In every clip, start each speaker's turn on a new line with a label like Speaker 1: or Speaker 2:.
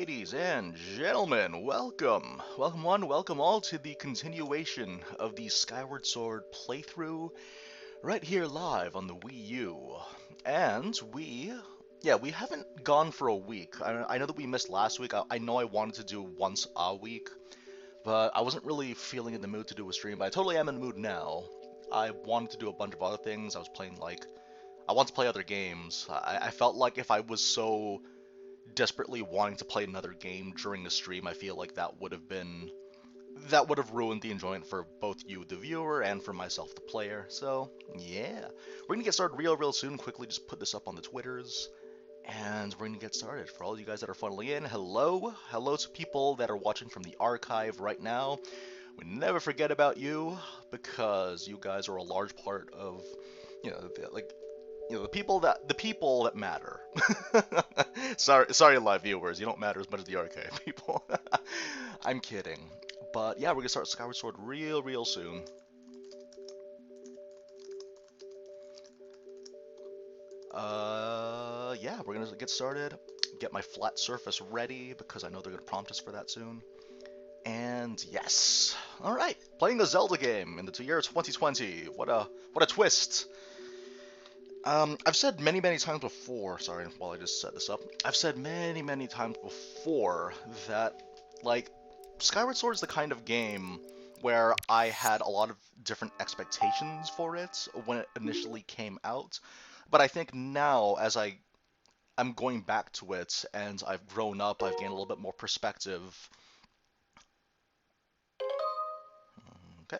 Speaker 1: ladies and gentlemen, welcome! Welcome one, welcome all to the continuation of the Skyward Sword playthrough right here live on the Wii U. And we haven't gone for a week. I know that we missed last week. I know I wanted to do once a week, but I wasn't really feeling in the mood to do a stream, but I totally am in the mood now. I wanted to do a bunch of other things. I want to play other games. I felt like if I was so desperately wanting to play another game during the stream, I feel like that would have ruined the enjoyment for both you, the viewer, and for myself, the player. So, yeah. We're gonna get started real soon. Quickly just put this up on the Twitters, and we're gonna get started. For all you guys that are funneling in, hello. Hello to people that are watching from the archive right now. We never forget about you, because you guys are a large part of, the people that matter. sorry, live viewers, you don't matter as much as the archive people. I'm kidding, but yeah, we're gonna start Skyward Sword real soon. Yeah, we're gonna get started. Get my flat surface ready because I know they're gonna prompt us for that soon. And yes, all right, playing a Zelda game in the year 2020. What a twist. I've said many times before, sorry, while I just set this up, I've said many times before that, like, Skyward Sword is the kind of game where I had a lot of different expectations for it when it initially came out, but I think now, as I'm going back to it, and I've grown up, I've gained a little bit more perspective. Okay.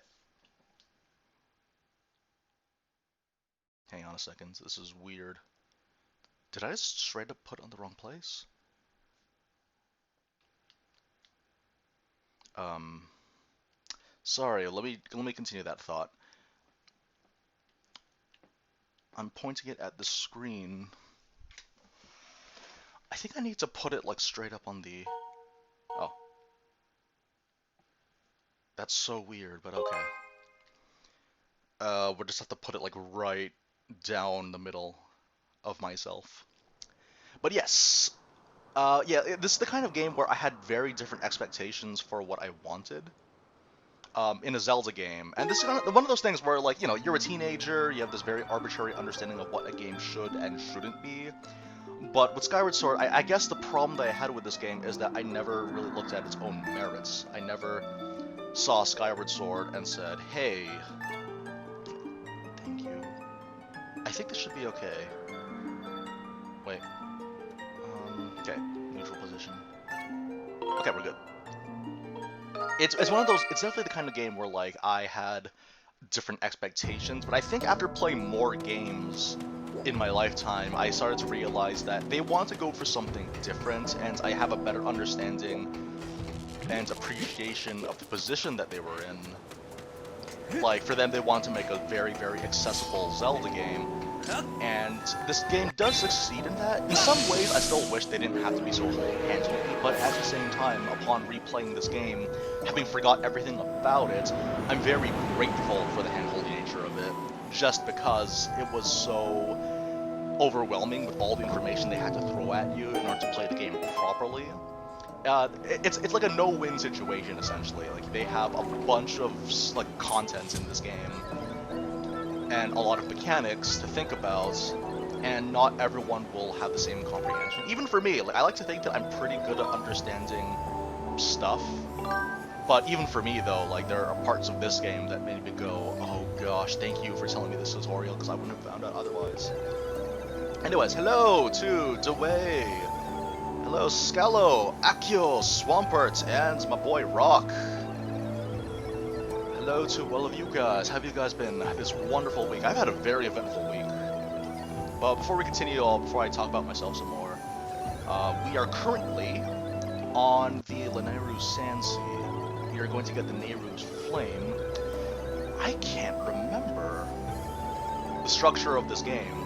Speaker 1: Hang on a second, this is weird. Did I just straight up put it on the wrong place? Sorry, let me continue that thought. I'm pointing it at the screen. I think I need to put it like straight up on the... Oh. That's so weird, but okay. We'll just have to put it like right down the middle of myself. But yes, yeah, this is the kind of game where I had very different expectations for what I wanted in a Zelda game. And this is one of those things where, like, you're a teenager, you have this very arbitrary understanding of what a game should and shouldn't be. But with Skyward Sword, I guess the problem that I had with this game is that I never really looked at its own merits. I never saw Skyward Sword and said, hey, thank you. I think this should be okay. Wait. Okay, neutral position. Okay, we're good. It's one of those, it's definitely the kind of game where, like, I had different expectations, but I think after playing more games in my lifetime, I started to realize that they want to go for something different, and I have a better understanding and appreciation of the position that they were in. Like, for them, they want to make a very accessible Zelda game, and this game does succeed in that. In some ways, I still wish they didn't have to be so hand-holding, but at the same time, upon replaying this game, having forgot everything about it, I'm very grateful for the hand-holding nature of it, just because it was so overwhelming with all the information they had to throw at you in order to play the game properly. It's like a no-win situation, essentially. Like, they have a bunch of, like, content in this game, and a lot of mechanics to think about, and not everyone will have the same comprehension. Even for me, like, I like to think that I'm pretty good at understanding stuff, but even for me, though, like, there are parts of this game that made me go, oh gosh, thank you for telling me this tutorial, because I wouldn't have found out otherwise. Anyways, hello to Dewey, hello Scallo, Akio, Swampert, and my boy Rock. Hello to all of you guys. How have you guys been this wonderful week? I've had a very eventful week. But before we continue, before I talk about myself some more, we are currently on the Lanayru Sand Sea. We are going to get the Nehru's Flame. I can't remember the structure of this game.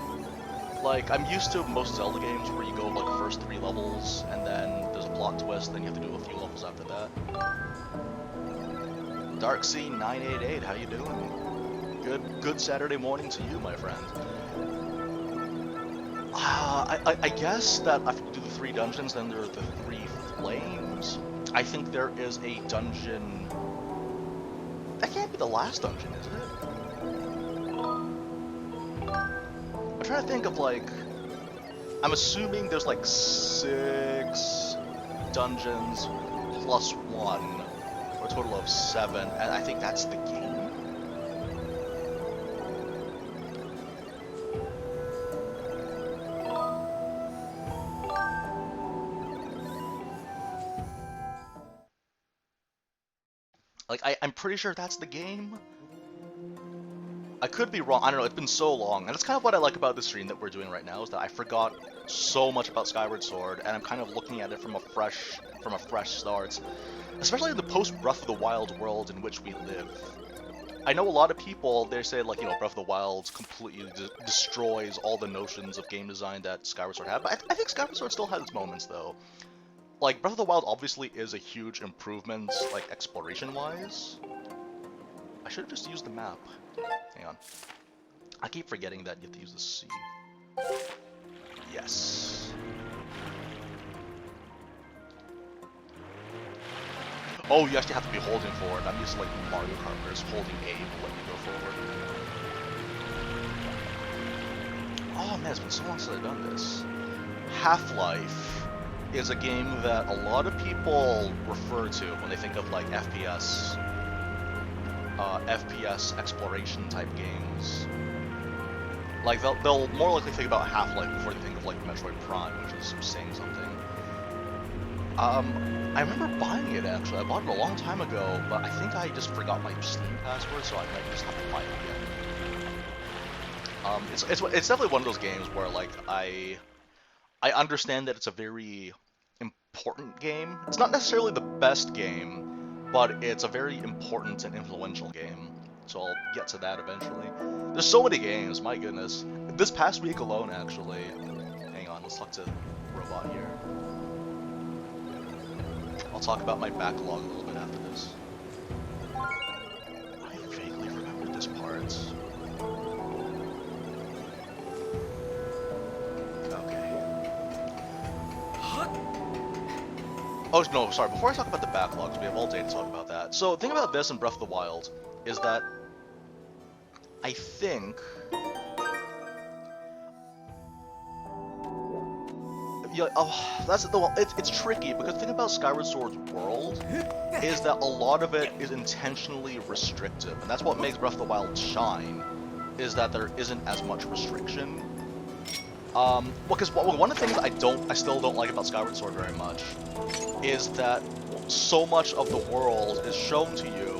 Speaker 1: Like, I'm used to most Zelda games where you go like the first 3 levels, and then there's a plot twist, then you have to do a few levels after that. Darksea988, how you doing? Good Saturday morning to you, my friend. I guess that I have to do the 3 dungeons, then there are the 3 Flames. I think there is a dungeon... That can't be the last dungeon, is it? I'm trying to think of, like... I'm assuming there's, like, 6 dungeons plus 1, or a total of 7, and I think that's the game. Like, I'm pretty sure that's the game. I could be wrong. I don't know. It's been so long. And that's kind of what I like about the stream that we're doing right now, is that I forgot so much about Skyward Sword, and I'm kind of looking at it from a fresh start. Especially in the post-Breath of the Wild world in which we live. I know a lot of people, they say, like, you know, Breath of the Wild completely destroys all the notions of game design that Skyward Sword had, but I think Skyward Sword still has its moments, though. Like, Breath of the Wild obviously is a huge improvement, like, exploration-wise. I should have just used the map. Hang on. I keep forgetting that you have to use the C. Yes. Oh, you actually have to be holding forward. I'm used to, like, Mario Kart, where it's holding A to let you go forward. Oh man, it's been so long since I've done this. Half-Life is a game that a lot of people refer to when they think of, like, FPS exploration type games. Like, they'll more likely think about Half-Life before they think of, like, Metroid Prime, which is saying something. I remember buying it, actually. I bought it a long time ago, but I think I just forgot my Steam password, so I might just have to buy it again. It's definitely one of those games where, like, I understand that it's a very important game. It's not necessarily the best game, but it's a very important and influential game. So I'll get to that eventually. There's so many games, my goodness. This past week alone, actually. Hang on, let's talk to Robot here. I'll talk about my backlog a little bit after this. I vaguely remember this part. Oh, no, sorry, before I talk about the backlogs, we have all day to talk about that. So, the thing about this and Breath of the Wild is that I think... Yeah, it's tricky, because the thing about Skyward Sword's world is that a lot of it is intentionally restrictive, and that's what makes Breath of the Wild shine, is that there isn't as much restriction. Because one of the things I still don't like about Skyward Sword very much is that so much of the world is shown to you,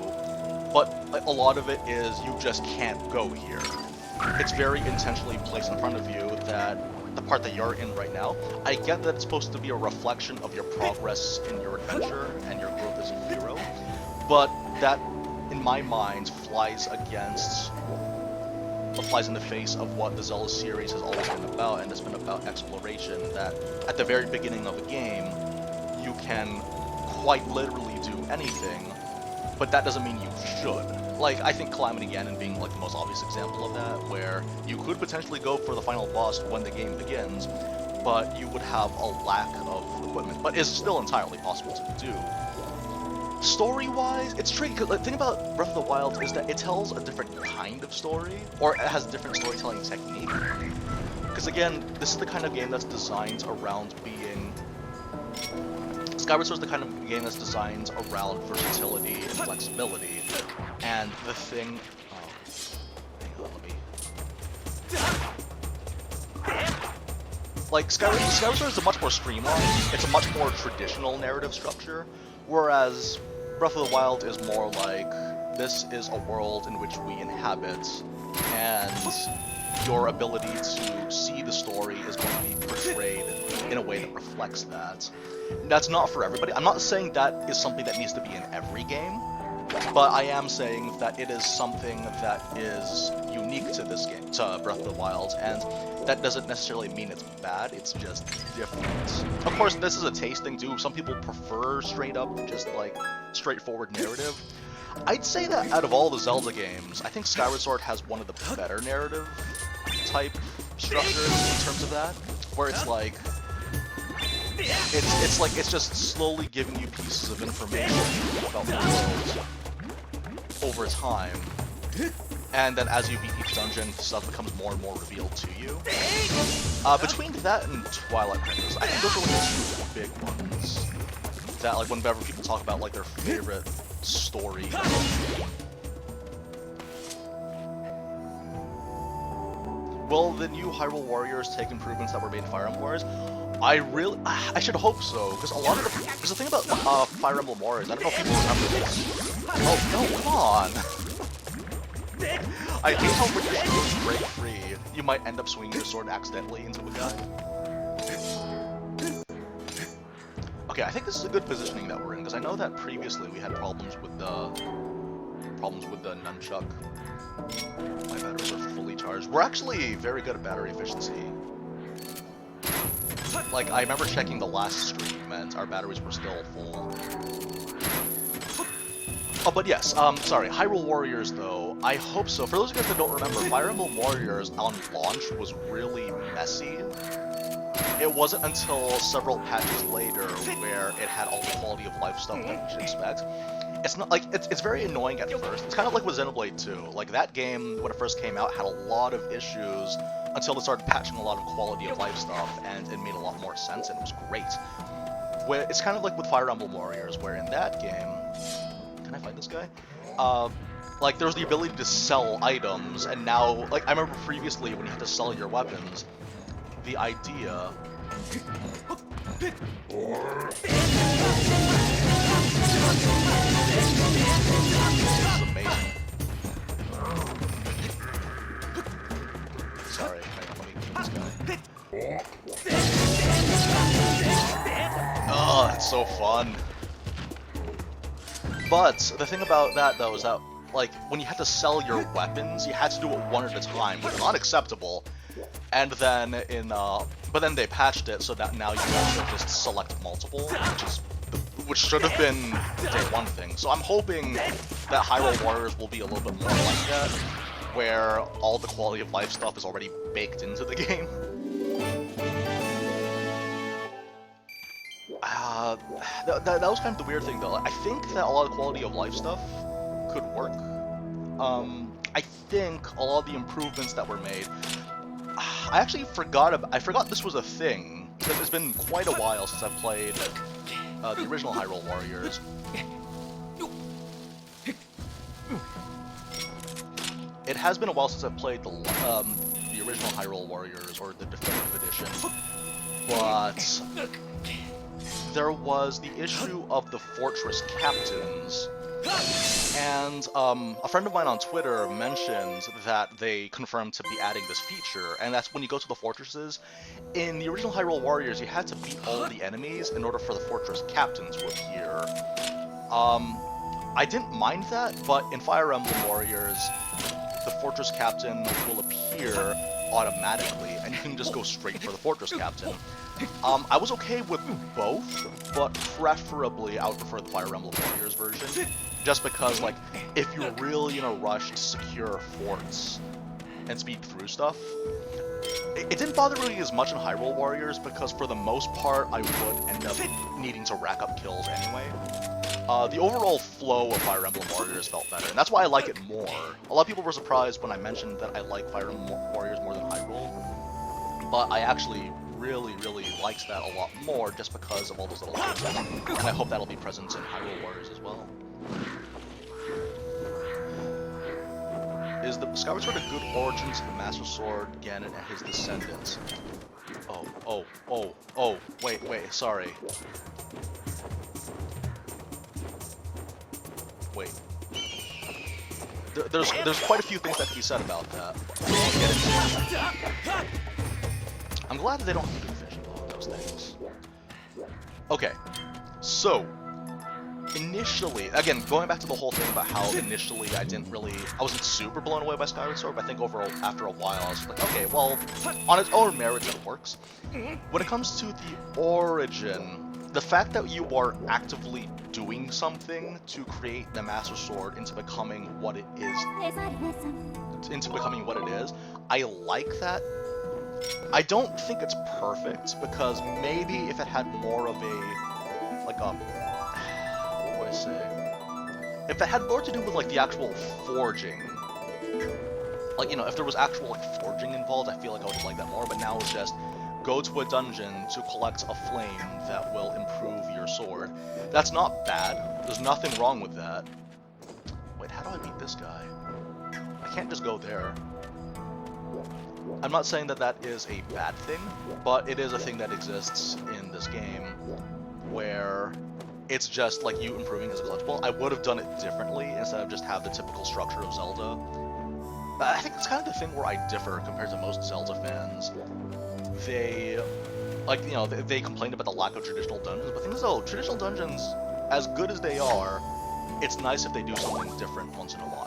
Speaker 1: but a lot of it is you just can't go here. It's very intentionally placed in front of you that the part that you're in right now, I get that it's supposed to be a reflection of your progress in your adventure and your growth as a hero, but that, in my mind, flies in the face of what the Zelda series has always been about, and it's been about exploration, that at the very beginning of a game, you can quite literally do anything, but that doesn't mean you should. Like, I think Calamity Ganon being, like, the most obvious example of that, where you could potentially go for the final boss when the game begins, but you would have a lack of equipment, but it's still entirely possible to do. Story-wise, it's tricky, because the thing about Breath of the Wild is that it tells a different kind of story, or it has different storytelling technique. Because again, this is the kind of game that's designed around being... Skyward Sword is the kind of game that's designed around versatility and flexibility. And the thing... Oh, hang on, let me... Like, Skyward Sword is a much more streamlined, it's a much more traditional narrative structure, whereas Breath of the Wild is more like, this is a world in which we inhabit, and your ability to see the story is going to be portrayed in a way that reflects that. That's not for everybody. I'm not saying that is something that needs to be in every game, but I am saying that it is something that is unique to this game, to Breath of the Wild, and that doesn't necessarily mean it's bad, it's just different. Of course, this is a taste thing too. Some people prefer straight up, just like, straightforward narrative. I'd say that out of all the Zelda games, I think Skyward Sword has one of the better narrative type structures in terms of that, where it's like, it's like it's just slowly giving you pieces of information about the world over time, and then as you beat each dungeon, stuff becomes more and more revealed to you. Between that and Twilight Princess, I think those are like the two big ones that, like, whenever people talk about like their favorite story. Will the new Hyrule Warriors take improvements that were made in Fire Emblem Warriors? I should hope so, because a lot of because the thing about Fire Emblem Warriors, I don't know if people remember this. Oh no, come on! I hate how when your sword break free, you might end up swinging your sword accidentally into a guy. Okay, I think this is a good positioning that we're in, because I know that previously we had problems with the nunchuck. My batteries are fully charged. We're actually very good at battery efficiency. Like, I remember checking the last stream, and our batteries were still full. Oh, but yes, sorry, Hyrule Warriors, though, I hope so. For those of you guys that don't remember, Fire Emblem Warriors on launch was really messy. It wasn't until several patches later where it had all the quality of life stuff that you should expect. It's not like it's very annoying at first. It's kind of like with Xenoblade 2. Like, that game when it first came out had a lot of issues until they started patching a lot of quality of life stuff, and it made a lot more sense, and it was great. Where it's kind of like with Fire Emblem Warriors, where in that game, can I fight this guy? Like, there was the ability to sell items, and now, like, I remember previously when you had to sell your weapons, the idea. This is amazing. Sorry, hang on, let me kill this guy. Oh, it's so fun. But the thing about that, though, is that, like, when you had to sell your weapons, you had to do it one at a time, which is unacceptable. And then but then they patched it so that now you can just select multiple, which should have been day one thing. So I'm hoping that Hyrule Warriors will be a little bit more like that, where all the quality of life stuff is already baked into the game. That was kind of the weird thing, though. I think that a lot of quality of life stuff could work. I think a lot of the improvements that were made. I actually I forgot this was a thing, because it's been quite a while since I've played the original Hyrule Warriors. It has been a while since I've played the original Hyrule Warriors, or the Definitive Edition, but there was the issue of the Fortress Captains. And a friend of mine on Twitter mentioned that they confirmed to be adding this feature, and that's when you go to the fortresses. In the original Hyrule Warriors, you had to beat all the enemies in order for the Fortress Captains to appear. I didn't mind that, but in Fire Emblem Warriors, the Fortress Captain will appear automatically, and you can just go straight for the Fortress Captain. I was okay with both, but preferably I would prefer the Fire Emblem Warriors version, just because, like, if you're really in a rush to secure forts and speed through stuff, it didn't bother me as much in Hyrule Warriors, because for the most part I would end up needing to rack up kills anyway. The overall flow of Fire Emblem Warriors felt better, and that's why I like it more. A lot of people were surprised when I mentioned that I like Fire Emblem Warriors more than Hyrule, but I actually really liked that a lot more just because of all those little things, and I hope that'll be present in Hyrule Warriors as well. Is the Skyward Sword a good origin to the Master Sword, Ganon, and his descendants? Oh, wait, sorry. Wait. There's quite a few things that can be said about that. I'm glad that they don't have to do fishing on those things. Okay, so initially, again, going back to the whole thing about how initially I wasn't super blown away by Skyward Sword, but I think overall, after a while, I was like, okay, well, on its own merits, it works. When it comes to the origin, the fact that you are actively doing something to create the Master Sword into becoming what it is, I like that. I don't think it's perfect, because maybe if it had more of a, like, what would I say? If it had more to do with, like, the actual forging, like, you know, if there was actual, like, forging involved, I feel like I would have liked that more, but now it's just, go to a dungeon to collect a flame that will improve your sword. That's not bad. There's nothing wrong with that. Wait, how do I beat this guy? I can't just go there. I'm not saying that that is a bad thing, but it is a thing that exists in this game where it's just like you improving as a collectible. I would have done it differently instead of just have the typical structure of Zelda. But I think it's kind of the thing where I differ compared to most Zelda fans. They, like, you know, they complained about the lack of traditional dungeons, but the thing is, though, traditional dungeons, as good as they are, it's nice if they do something different once in a while.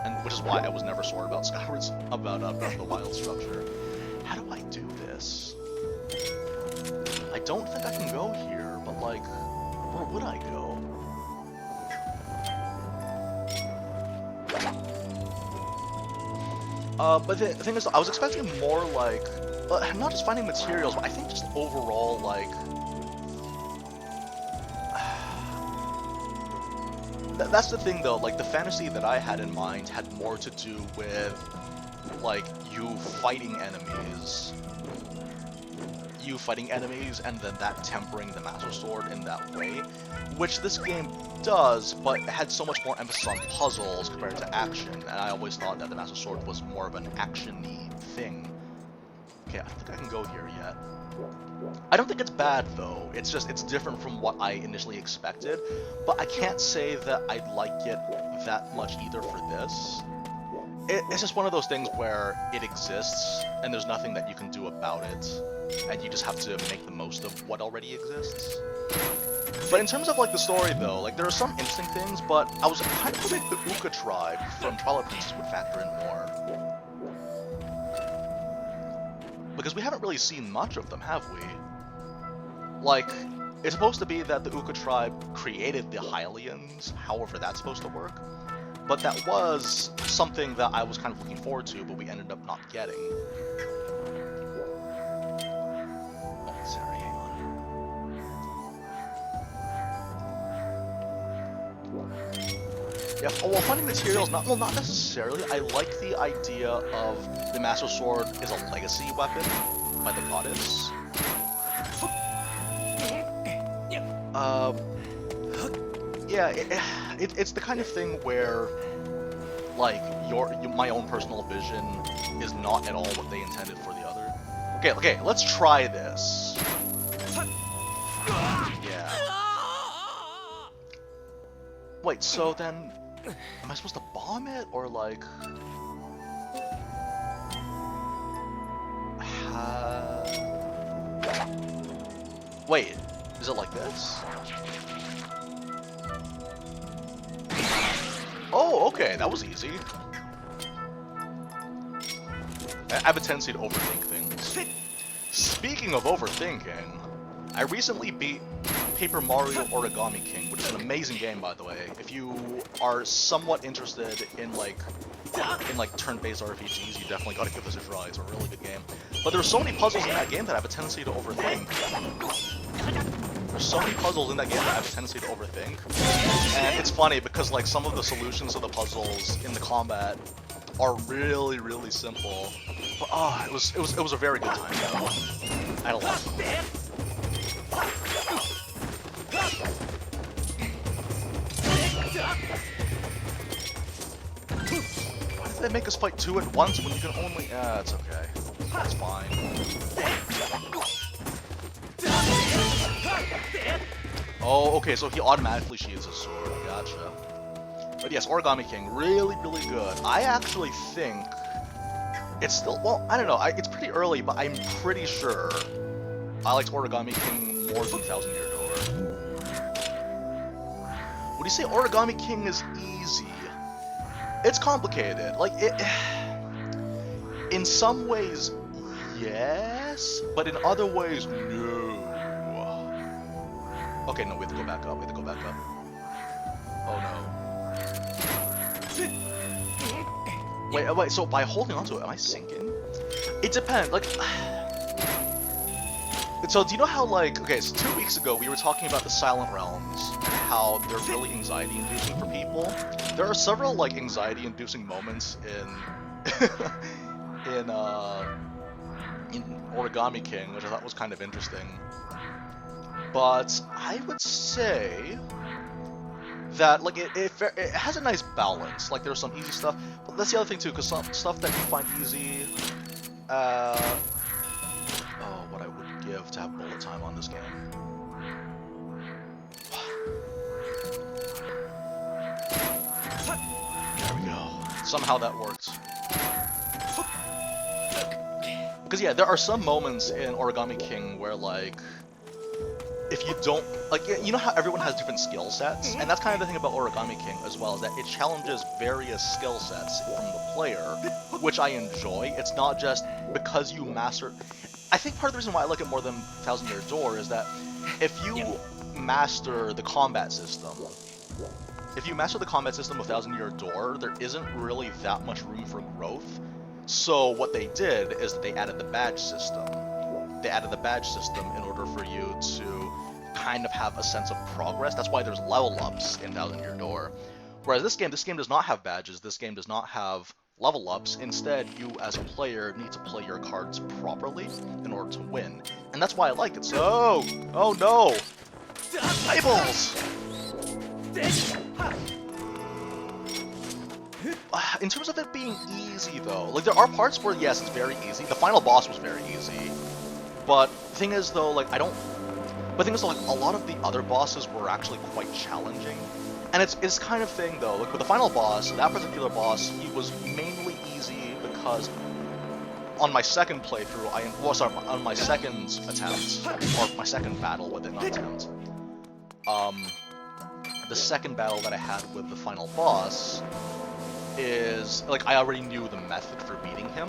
Speaker 1: And which is why I was never sore about Breath of the Wild structure. How do I do this? I don't think I can go here, but, like, where would I go? But the thing is, I was expecting more, like, not just finding materials, but I think just overall, like, that's the thing, though, like, the fantasy that I had in mind had more to do with, like, you fighting enemies, and then that tempering the Master Sword in that way, which this game does, but it had so much more emphasis on puzzles compared to action, and I always thought that the Master Sword was more of an action-y thing. Okay, I think I can go here yet. I don't think it's bad, though. It's just, it's different from what I initially expected, but I can't say that I like it that much either for this. It's just one of those things where it exists, and there's nothing that you can do about it, and you just have to make the most of what already exists. But in terms of, like, the story, though, like, there are some interesting things, but I was kind of hoping the Uka tribe from Twilight Princess would factor in more. Because we haven't really seen much of them, have we? Like, it's supposed to be that the Uka tribe created the Hylians, however that's supposed to work. But that was something that I was kind of looking forward to, but we ended up not getting. Oh, sorry, hang on. Yeah, well, finding materials, not necessarily. I like the idea of the Master Sword is a legacy weapon by the goddess. Yeah, it's the kind of thing where, like, my own personal vision is not at all what they intended for the other. Okay, let's try this. Yeah. Wait, so then, am I supposed to bomb it, or like... Wait, is it like this? Oh, okay, that was easy. I have a tendency to overthink things. Speaking of overthinking, I recently beat Paper Mario Origami King, which is an amazing game, by the way. If you are somewhat interested in like turn-based RPGs, you definitely gotta give this a try. It's a really good game. But there's so many puzzles in that game that I have a tendency to overthink. There's so many puzzles in that game that I have a tendency to overthink. And it's funny because, like, some of the solutions to the puzzles in the combat are really, really simple. But it was a very good time. I had a lot of fun. Why did they make us fight two at once when you can only... it's okay. That's fine. Oh, okay, so he automatically shields his sword. Gotcha. But yes, Origami King, really, really good. I actually think it's still... Well, I don't know. It's pretty early, but I'm pretty sure I liked Origami King more than Thousand Year Door. Would you say Origami King is easy? It's complicated. Like, in some ways, yes, but in other ways, no. Okay, no, we have to go back up. Oh no. Wait, so by holding onto it, am I sinking? It depends. Like, so do you know how, like, okay, so 2 weeks ago we were talking about the Silent Realms, how they're really anxiety-inducing for people. There are several, like, anxiety-inducing moments in in Origami King, which I thought was kind of interesting. But I would say that, like, it has a nice balance. Like, there's some easy stuff, but that's the other thing too, because some stuff that you find easy, oh, what I would give to have bullet time on this game. There we go. Somehow that worked. Because yeah, there are some moments in Origami King where, like, if you don't, like, you know how everyone has different skill sets? And that's kind of the thing about Origami King as well, is that it challenges various skill sets from the player, which I enjoy. It's not just because you master... I think part of the reason why I like it more than Thousand Year Door is that if you master the combat system, of Thousand Year Door, there isn't really that much room for growth. So what they did is that they added the badge system. They added the badge system in order for you to kind of have a sense of progress. That's why there's level ups in Thousand Year Door. Whereas this game does not have badges. This game does not have level ups. Instead, you as a player need to play your cards properly in order to win. And that's why I like it. So, oh no! Labels! In terms of it being easy though, like, there are parts where yes, it's very easy. The final boss was very easy. But the thing is though, like, like, a lot of the other bosses were actually quite challenging. And it's kind of thing though, like with the final boss, that particular boss, he was mainly easy because on my second playthrough, on my second attempt, or my second battle with it, not attempt, the second battle that I had with the final boss is, like, I already knew the method for beating him.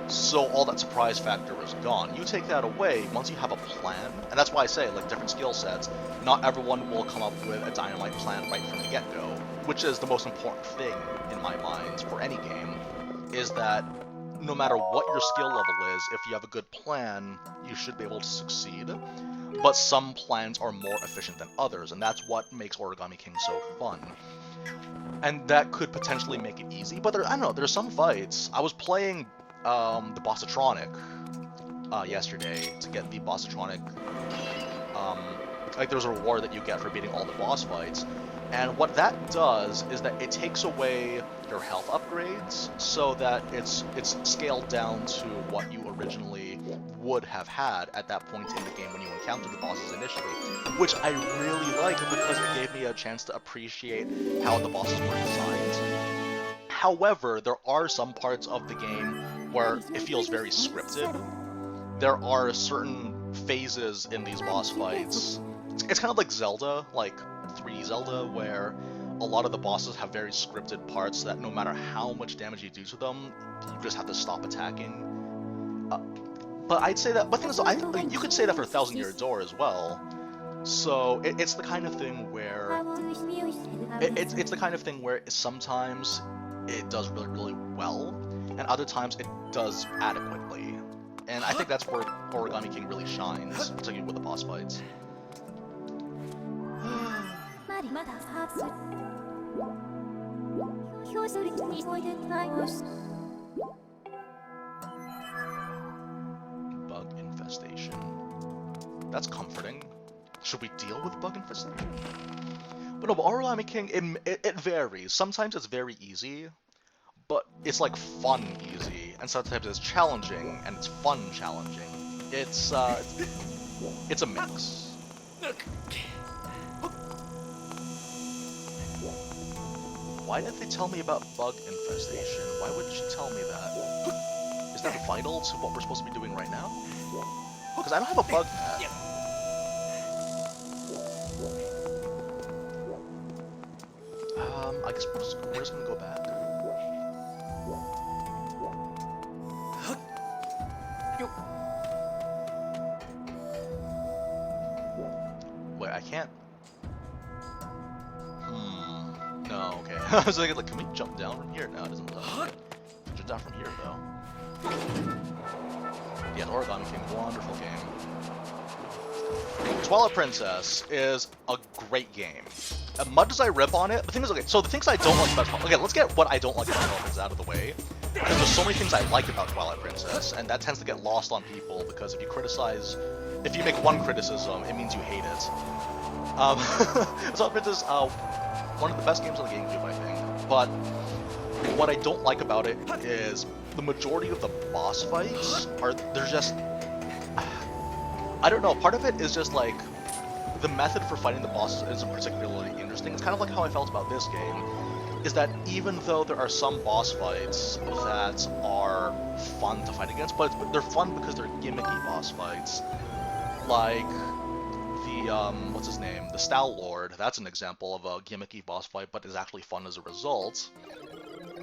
Speaker 1: So all that surprise factor is gone. You take that away once you have a plan, and that's why I say, like, different skill sets, not everyone will come up with a dynamite plan right from the get-go, which is the most important thing in my mind for any game, is that no matter what your skill level is, if you have a good plan, you should be able to succeed. But some plans are more efficient than others, and that's what makes Origami King so fun. And that could potentially make it easy, but I don't know, there's some fights. I was playing the Bossatronic yesterday to get the Bossatronic. Like, there's a reward that you get for beating all the boss fights, and what that does is that it takes away your health upgrades so that it's scaled down to what you originally would have had at that point in the game when you encountered the bosses initially, which I really like because it gave me a chance to appreciate how the bosses were designed. However, there are some parts of the game where it feels very scripted. There are certain phases in these boss fights. It's kind of like Zelda, like 3D Zelda, where a lot of the bosses have very scripted parts that no matter how much damage you do to them, you just have to stop attacking. But I'd say that, but things, you could say that for Thousand Year Door as well. So it's the kind of thing where it's the kind of thing where sometimes it does really, really well, and other times it does adequately. And I think that's where Origami King really shines, particularly with the boss fights. Bug infestation. That's comforting. Should we deal with bug infestation? But no, but Origami King, it varies. Sometimes it's very easy, but it's like fun easy, and sometimes it's challenging and it's fun challenging. It's a mix. Why did they tell me about bug infestation? Why wouldn't she tell me that? Is that vital to what we're supposed to be doing right now? Because I don't have a bug net. I guess we're just gonna go back. Wait, I can't. No, okay. I was like, can we jump down from here? No, it doesn't look like it. Jump down from here, though. Yeah, Origami King, wonderful game. Twilight Princess is a great game. As much as I rip on it, the thing is, okay, so the things I don't like about Twilight... Okay, let's get what I don't like about Twilight Princess out of the way. Because there's so many things I like about Twilight Princess, and that tends to get lost on people, because if you criticize... If you make one criticism, it means you hate it. Twilight Princess, one of the best games on the GameCube, I think. But what I don't like about it is the majority of the boss fights are... They're just... I don't know, part of it is just like... The method for fighting the bosses isn't particularly interesting. It's kind of like how I felt about this game, is that even though there are some boss fights that are fun to fight against, but they're fun because they're gimmicky boss fights. Like the, what's his name? The Stout Lord, that's an example of a gimmicky boss fight, but is actually fun as a result.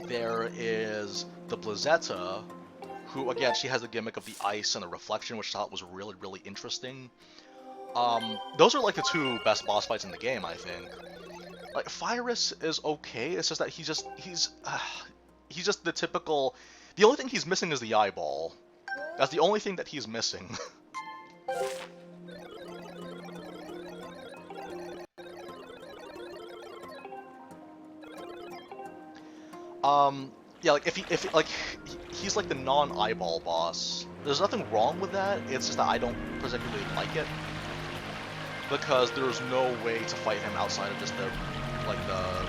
Speaker 1: There is the Blizzetta, who, again, she has the gimmick of the ice and the reflection, which I thought was really, really interesting. Those are like the two best boss fights in the game, I think. Like, Fyrus is okay, it's just that he's just the typical... The only thing he's missing is the eyeball. That's the only thing that he's missing. Yeah, like, he's like the non-eyeball boss. There's nothing wrong with that, it's just that I don't particularly like it. Because there's no way to fight him outside of just the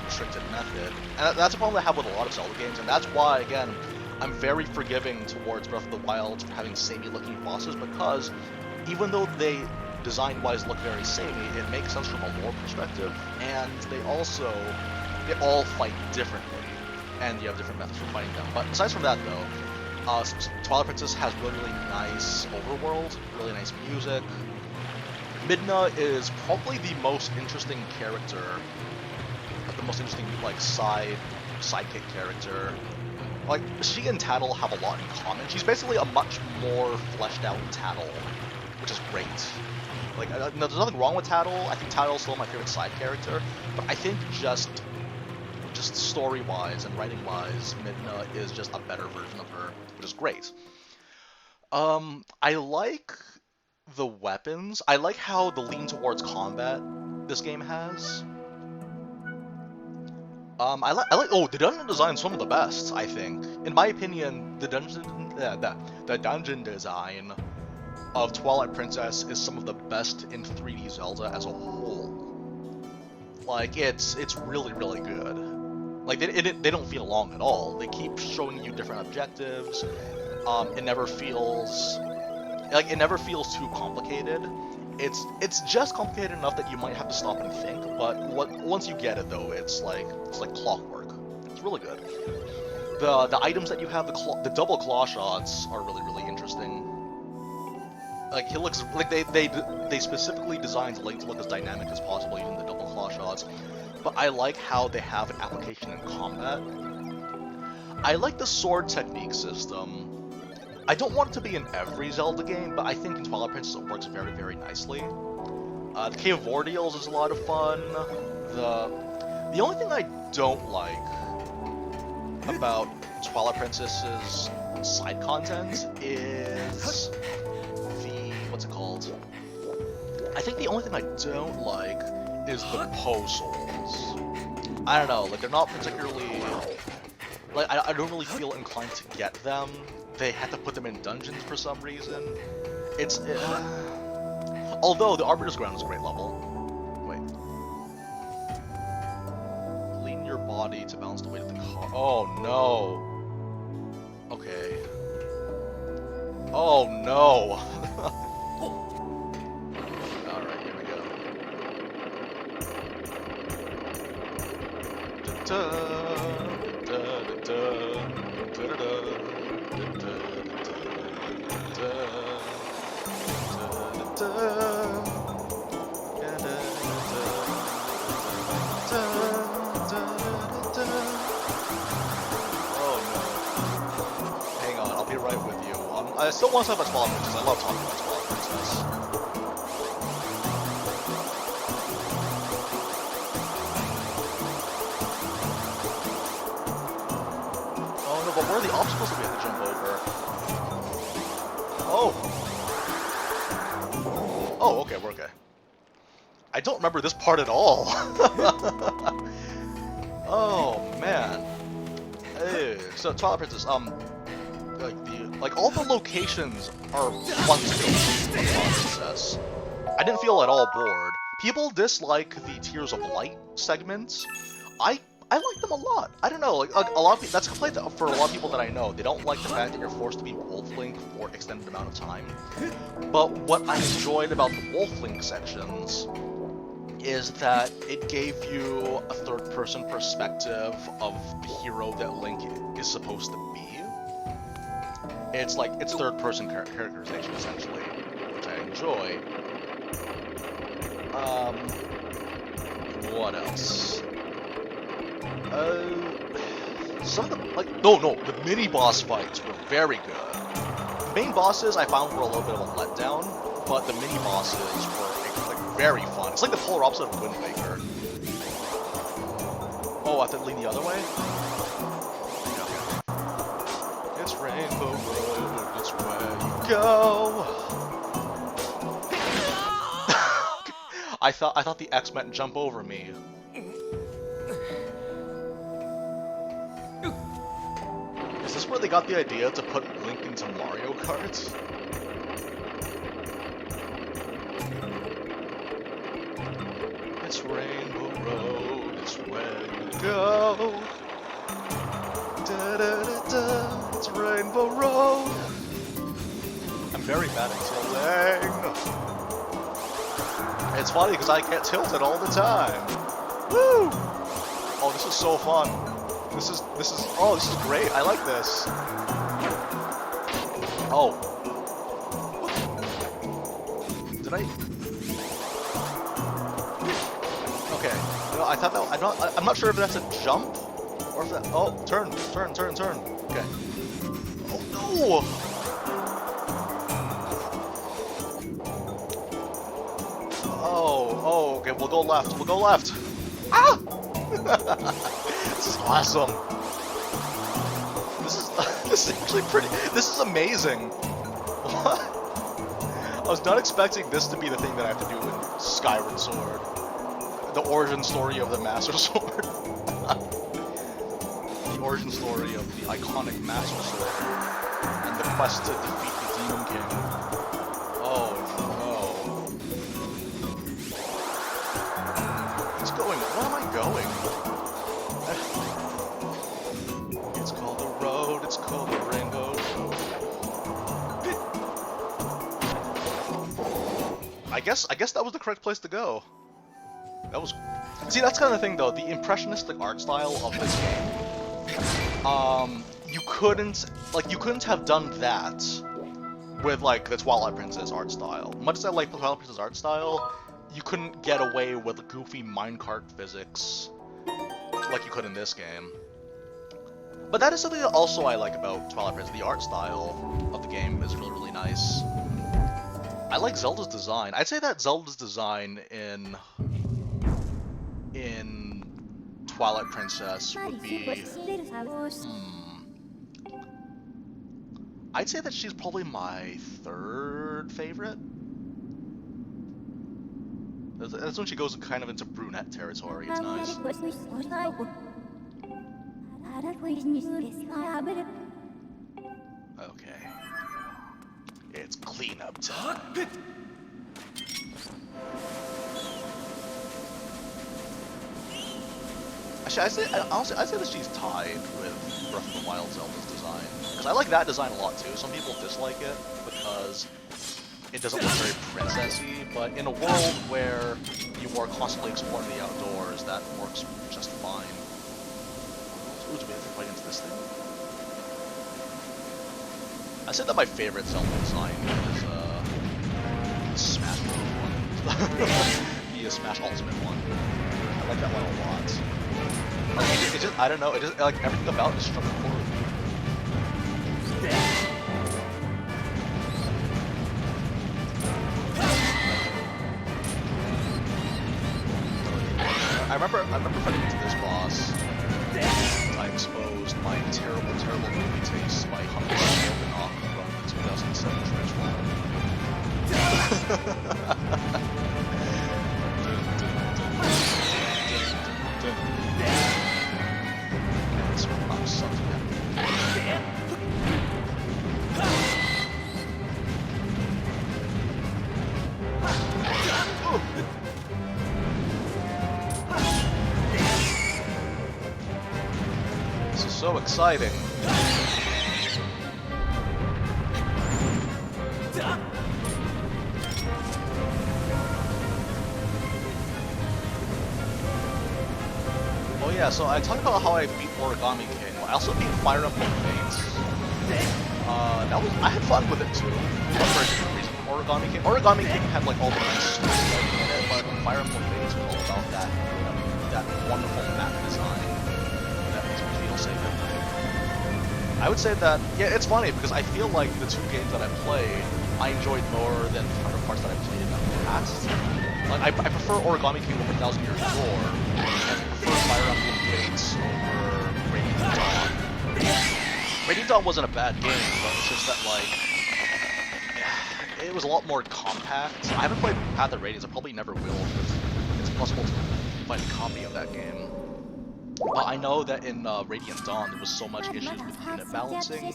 Speaker 1: restricted method. And that's a problem I have with a lot of Zelda games, and that's why, again, I'm very forgiving towards Breath of the Wild for having samey-looking bosses, because even though they, design-wise, look very samey, it makes sense from a lore perspective, and they all fight differently, and you have different methods for fighting them. But aside from that, though, Twilight Princess has really, really nice overworld, really nice music. Midna is probably the most interesting character, the most interesting, like, sidekick character. Like, she and Tattle have a lot in common. She's basically a much more fleshed out Tattle, which is great. Like, there's nothing wrong with Tattle. I think Tattle's still my favorite side character, but I think just story-wise and writing-wise, Midna is just a better version of her, which is great. I like the weapons. I like how the lean towards combat this game has. I like oh, the dungeon design's some of the best, I think. In my opinion, the dungeon design of Twilight Princess is some of the best in 3D Zelda as a whole. Like, it's really, really good. Like, they don't feel long at all. They keep showing you different objectives. It never feels too complicated. It's just complicated enough that you might have to stop and think, but once you get it, though, it's like clockwork. It's really good. The items that you have, the double claw shots are really, really interesting. Like, he looks like they specifically designed Link to look as dynamic as possible using the double claw shots. But I like how they have an application in combat. I like the sword technique system. I don't want it to be in every Zelda game, but I think in Twilight Princess it works very, very nicely. The Cave of Ordeals is a lot of fun. The only thing I don't like about Twilight Princess's side content is what's it called? I think the only thing I don't like is the Poe souls. I don't know, like, they're not particularly... Like, I don't really feel inclined to get them. They had to put them in dungeons for some reason. Although, the Arbiter's Ground is a great level. Wait. Lean your body to balance the weight of the car. Oh, no. Okay. Oh, no. Alright, here we go. I still want to talk about Twilight Princess. I love talking about Twilight Princess. Oh no, but where are the obstacles that we have to jump over? Oh Oh! Oh, okay, we're okay. I don't remember this part at all. Oh, man. Hey, so Twilight Princess, like all the locations are fun to go to for Twilight Princess. I didn't feel at all bored. People dislike the Tears of Light segments. I like them a lot. I don't know, like a lot of people, that's a complaint for a lot of people that I know. They don't like the fact that you're forced to be Wolf Link for an extended amount of time. But what I enjoyed about the Wolf Link sections is that it gave you a third-person perspective of the hero that Link is supposed to be. It's like, it's third-person characterization, essentially, which I enjoy. What else? Some of the, like, no, the mini-boss fights were very good. The main bosses I found were a little bit of a letdown, but the mini-bosses were, like, very fun. It's like the polar opposite of Wind Waker. Oh, I have to lean the other way? Okay. It's Rainbow Road, it's where you go. I thought the X meant jump over me. Is this where they got the idea to put Link into Mario Kart? It's Rainbow Road, it's where you go. Da da da da, it's Rainbow Road. I'm very bad at tilting. It's funny because I can't tilt it all the time. Woo! Oh, this is so fun. This is great. I like this. Oh. Did I? Okay. No, I thought that I'm not sure if that's a jump or if that. Oh, turn. Okay. Oh no! Oh, okay, we'll go left. Ah! This is awesome. This is actually pretty. This is amazing. What? I was not expecting this to be the thing that I have to do in Skyward Sword. The origin story of the Master Sword. The origin story of the iconic Master Sword. And the quest to defeat the Demon King. Oh no. Where am I going? It's called the road, it's called the Rainbow Road. I guess that was the correct place to go. That was... See, that's kind of the thing though, the impressionistic art style of this game. You couldn't have done that with like the Twilight Princess art style. Much as I like the Twilight Princess art style, you couldn't get away with goofy minecart physics like you could in this game. But that is something that also I like about Twilight Princess. The art style of the game is really, really nice. I like Zelda's design. I'd say that Zelda's design in Twilight Princess would be... I'd say that she's probably my third favorite. That's when she goes kind of into brunette territory. It's nice. Okay. It's cleanup time. Actually, honestly, I'd say that she's tied with Breath of the Wild Zelda's design. Because I like that design a lot too. Some people dislike it because it doesn't look very princessy, but in a world where you are constantly exploring the outdoors, that works just fine. Ooh, do we have to fight into this thing? I said that my favorite Zelda design is the Smash Bros. One. The Smash Ultimate one. I like that one a lot. It just, I don't know, it just, like, everything about it is struck a chord with me. I remember fighting into this boss. I exposed my terrible movie taste by hunting Open Aqua from the 2007 Transformers. This is so exciting. Oh yeah, so I talked about how I beat Origami King. I also beat Fire Emblem Fates. I had fun with it too. But for a different reason from Origami King. Origami King had like all the nice story in it, but Fire Emblem Fates was all about that, that wonderful map design that makes me feel safe at night. I would say that, yeah, it's funny because I feel like the two games that I played, I enjoyed more than the counterparts that I played in the past. Like, I prefer Origami King over 1,000 Years War, and I prefer Fire Emblem Fates over Radiant Dawn. Radiant Dawn wasn't a bad game, but it's just that, like, it was a lot more compact. I haven't played Path of Radiance, I probably never will, because it's impossible to find a copy of that game. I know that in Radiant Dawn there was so much issues with unit balancing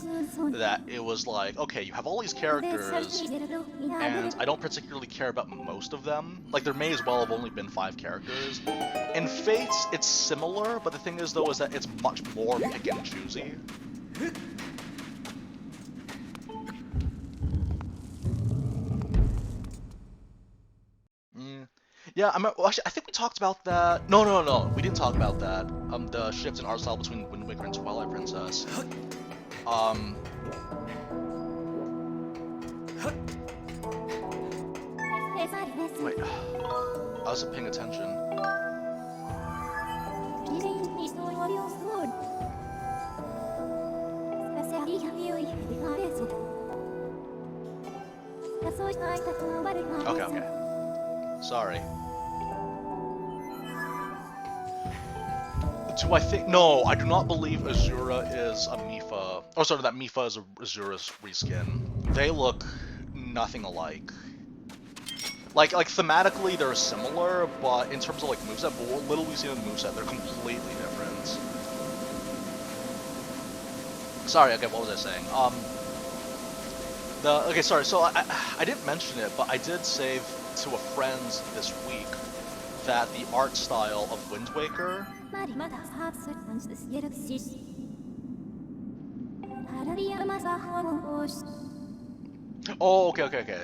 Speaker 1: that it was like, okay, you have all these characters, and I don't particularly care about most of them. Like, there may as well have only been 5 characters. In Fates, it's similar, but the thing is, though, is that it's much more pick and choosy. Yeah, well, actually, I think we talked about that. No, we didn't talk about that. The shift in art style between Wind Waker and Twilight Princess. Wait, I wasn't paying attention. Okay. Sorry. Do I think? No, I do not believe Azura is a Mipha. Oh, sorry, that Mipha is a Azura's reskin. They look nothing alike. Like thematically they're similar, but in terms of like moveset, but what little we see in the moveset, they're completely different. Sorry, okay, what was I saying? Okay, sorry, so I didn't mention it, but I did save to a friend this week that the art style of Wind Waker oh, okay.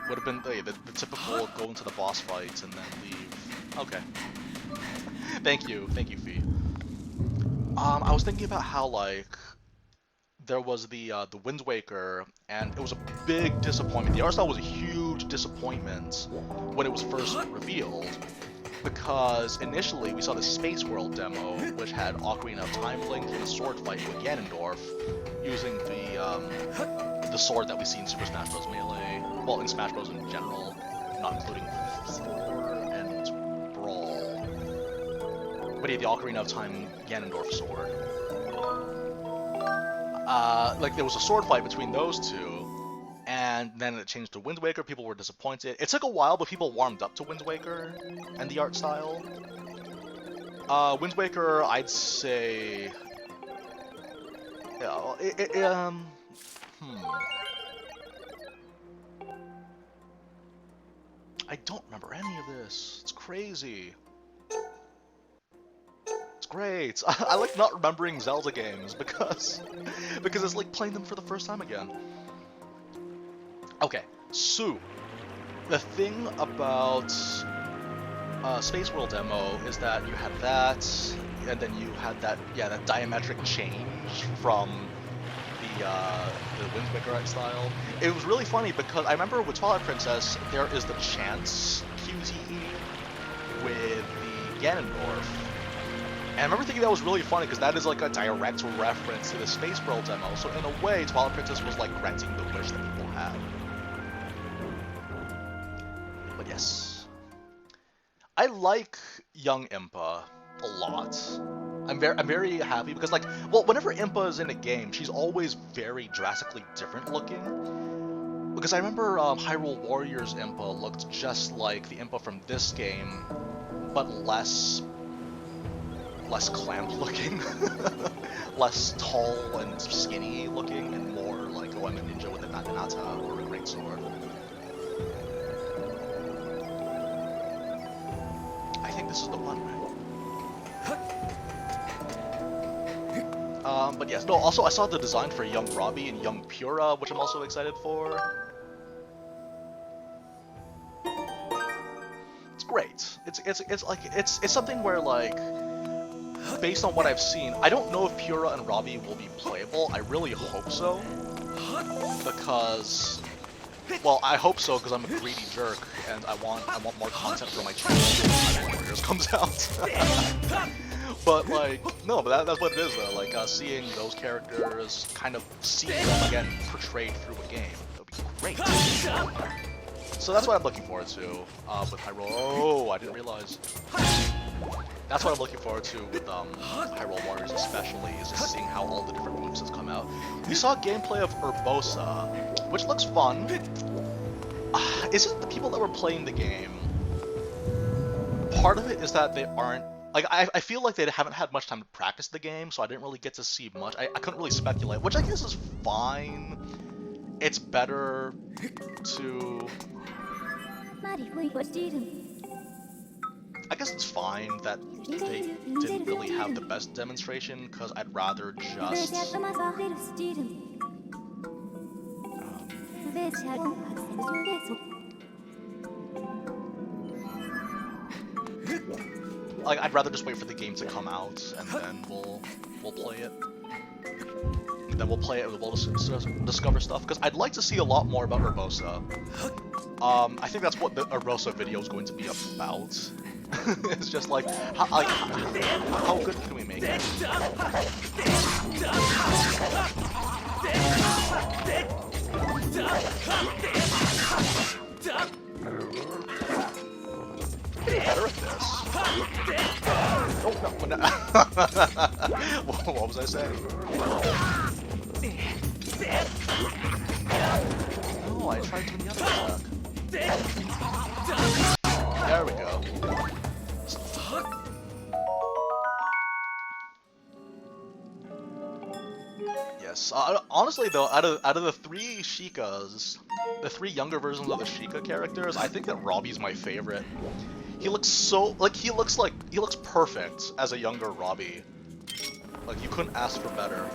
Speaker 1: Would have been the typical go into the boss fights and then leave. Okay. Thank you, Fee. I was thinking about how, like, there was the Wind Waker, and it was a big disappointment. The art style was a huge disappointment when it was first revealed, because initially we saw the Space World demo, which had Ocarina of Time Link in a sword fight with Ganondorf, using the sword that we see in Super Smash Bros. Melee, well, in Smash Bros. In general, not including 4 and Brawl. But yeah, the Ocarina of Time Ganondorf sword. Like, there was a sword fight between those two, and then it changed to Wind Waker. People were disappointed. It took a while, but people warmed up to Wind Waker and the art style. Wind Waker, I'd say... Yeah, I don't remember any of this. It's crazy. It's great. I like not remembering Zelda games because it's like playing them for the first time again. Okay, so the thing about Space World demo is that you had that, and then you had that, yeah, that diametric change from the Wind Waker art style. It was really funny because I remember with Twilight Princess, there is the chance QTE with the Ganondorf. And I remember thinking that was really funny because that is like a direct reference to the Space World demo. So in a way, Twilight Princess was like granting the wish that people had. But yes. I like young Impa a lot. I'm very happy because, like, well, whenever Impa is in a game, she's always very drastically different looking. because I remember Hyrule Warriors Impa looked just like the Impa from this game, but less clamped looking, less tall and skinny looking, and more like, oh, I'm a ninja with a naginata or a great sword. I think this is the one, right? But yes, no, also I saw the design for Young Robbie and Young Pura, which I'm also excited for. It's great. It's something where, like, based on what I've seen, I don't know if Pura and Robbie will be playable. I really hope so, because, well, I hope so because I'm a greedy jerk and I want more content for my channel when Warriors comes out. But like, no, but that's what it is though. Like seeing those characters, kind of seeing them again portrayed through a game, that would be great. So that's what I'm looking forward to with Hyrule. Oh, I didn't realize. That's what I'm looking forward to with Hyrule Warriors especially, is just seeing how all the different movesets come out. We saw gameplay of Urbosa, which looks fun. Is it the people that were playing the game? Part of it is that they aren't, like, I feel like they haven't had much time to practice the game, so I didn't really get to see much. I couldn't really speculate, which I guess is fine. It's better to... I guess it's fine that they didn't really have the best demonstration, because I'd rather just... like, I'd rather just wait for the game to come out, and then we'll play it. And then we'll play it, we'll discover stuff, because I'd like to see a lot more about Urbosa. I think that's what the Urbosa video is going to be about. It's just like how good can we make it? Better at this. Oh no! What was I saying? Oh, I tried doing the other attack. There we go. Yes. Honestly, though, out of the three Sheikahs, the three younger versions of the Sheikah characters, I think that Robbie's my favorite. He looks so he looks perfect as a younger Robbie. Like, you couldn't ask for better.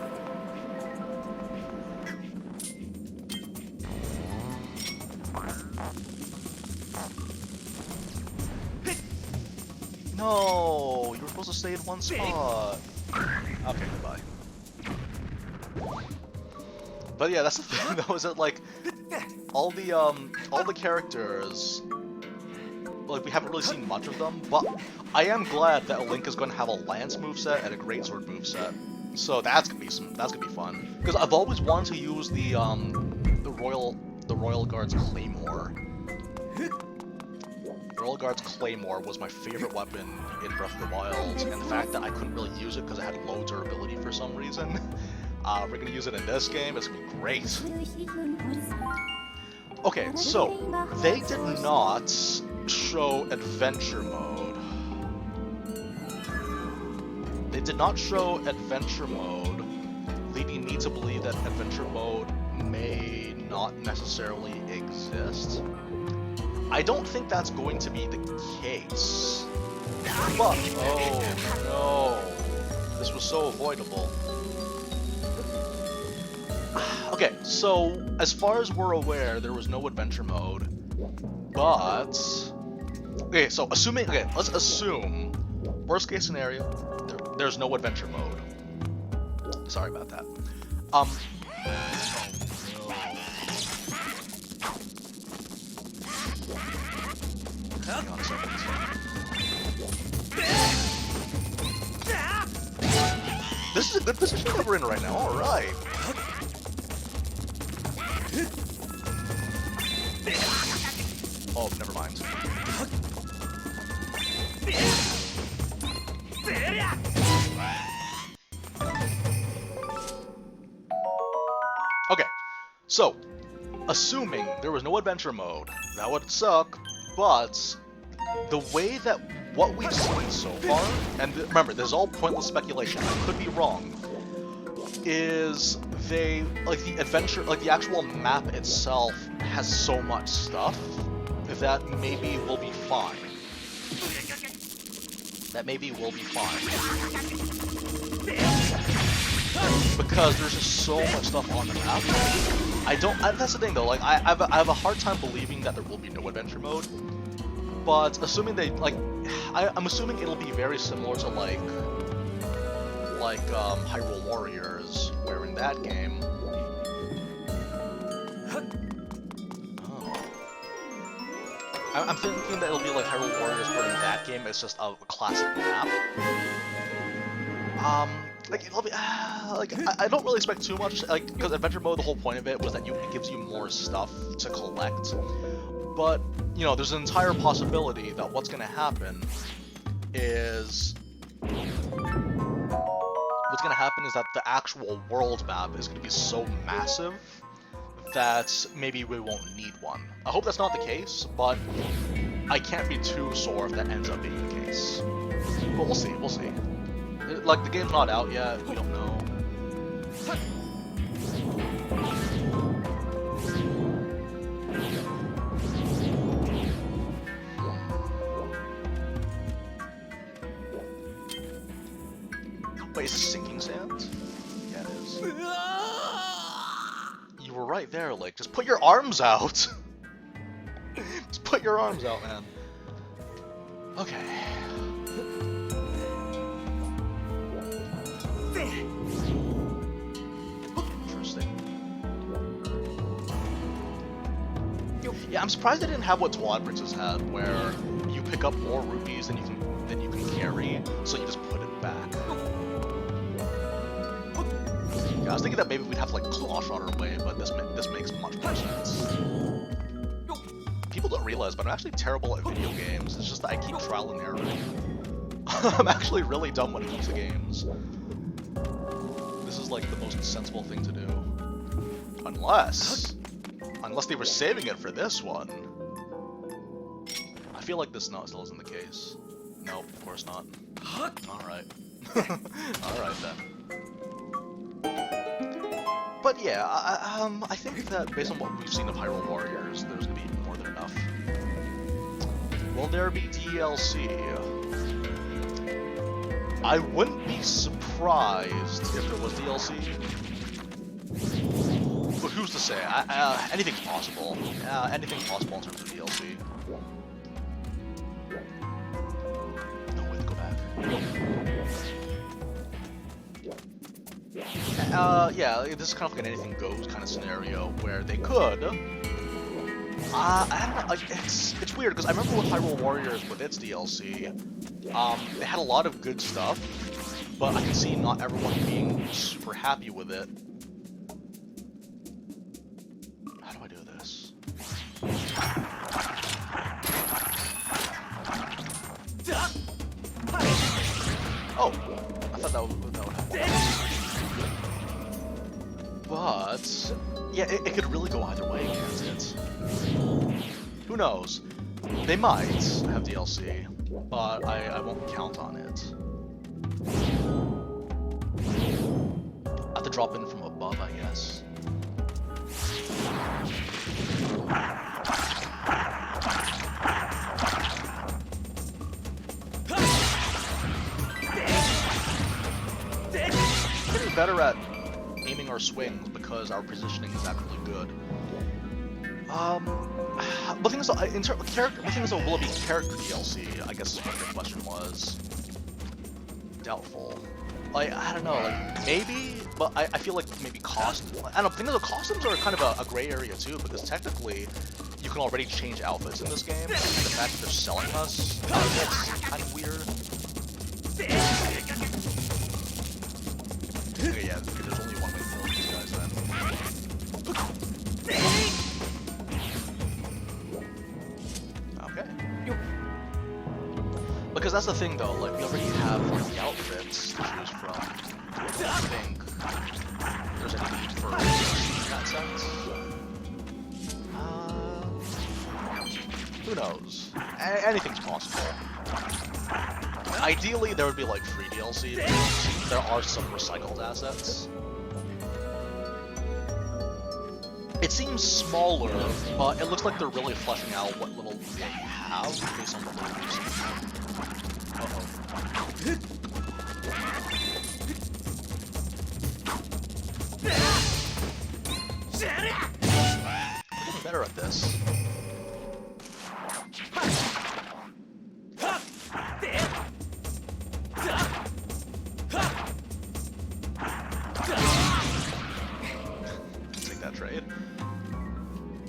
Speaker 1: No, you were supposed to stay in one spot. Okay, goodbye. But yeah, that's the thing though, is that like all the characters, like, we haven't really seen much of them, but I am glad that Link is going to have a Lance moveset and a Greatsword moveset. So that's gonna be fun. Because I've always wanted to use the Royal Guard's Claymore. The Royal Guard's Claymore was my favorite weapon in Breath of the Wild, and the fact that I couldn't really use it because it had low durability for some reason. We're gonna use it in this game. It's gonna be great. Okay, so they did not show adventure mode. They did not show adventure mode, leading me to believe that adventure mode may not necessarily exist. I don't think that's going to be the case. But, oh no, this was so avoidable. Okay, so as far as we're aware, there was no adventure mode, but... Okay, so let's assume, worst case scenario, there's no adventure mode. Sorry about that. Hang on a second. This is a good position that we're in right now, alright. Oh, never mind. Okay, so assuming there was no adventure mode, that would suck, but the way that what we've seen so far, and remember, this is all pointless speculation, I could be wrong, is they, like the adventure, like the actual map itself has so much stuff that maybe we'll be fine. That maybe we'll be fine. Because there's just so much stuff on the map. That's the thing though, like, I have a hard time believing that there will be no adventure mode. But assuming they, like, I'm assuming it'll be very similar to like Hyrule Warriors, where in that game... I'm thinking that it'll be like Hyrule Warriors, where in that game it's just a classic map. Like it'll be, I don't really expect too much, like, because adventure mode, the whole point of it was that it gives you more stuff to collect. But you know, there's an entire possibility that what's gonna happen is that the actual world map is gonna be so massive that maybe we won't need one. I hope that's not the case, but I can't be too sure if that ends up being the case. But we'll see, we'll see. Like, the game's not out yet, we don't know. Wait, is this sinking sand? Yeah, it is. You were right there, like, just put your arms out! Just put your arms out, man. Okay. Interesting. Yeah, I'm surprised they didn't have what Twilight Princess had, where you pick up more rupees than you can carry, so you just put it back. Yeah, I was thinking that maybe we'd have to like claw shot our way, but this makes much more sense. People don't realize, but I'm actually terrible at video games. It's just that I keep trial and error. I'm actually really dumb when it comes to games. This is like the most sensible thing to do. Unless they were saving it for this one. I feel like this still isn't the case. Nope, of course not. Alright. Alright then. But yeah, I think that based on what we've seen of Hyrule Warriors, there's gonna be more than enough. Will there be DLC? I wouldn't be surprised if there was DLC. But who's to say? Anything's possible. Anything's possible in terms of DLC. No way to go back. Yeah, this is kind of like an anything goes kind of scenario where they could. I don't know, like, it's weird because I remember with Hyrule Warriors with its DLC, they had a lot of good stuff, but I can see not everyone being super happy with it. How do I do this? Oh, I thought that would happen. But yeah, it could really go either way, can't it? Who knows? They might have DLC, but I won't count on it. I have to drop in from above, I guess. Getting better at aiming our swings because our positioning is actually good. But the thing is, will it be character DLC? I guess is what the question was. Doubtful. Like, I don't know, like, maybe, but I feel like maybe costumes. I don't know, the thing is, the costumes are kind of a gray area too, because technically, you can already change outfits in this game, and the fact that they're selling us, that's kind of weird. Okay, yeah, there's only one way to kill these guys then. Okay. Because that's the thing though, like, we already have like, the outfits to choose from. I don't think there's any need for in that sense. Who knows? Anything's possible. Ideally, there would be like free DLC, but there are some recycled assets. It seems smaller, but it looks like they're really fleshing out what little they have based on the levels. I'm better at this. Take that trade.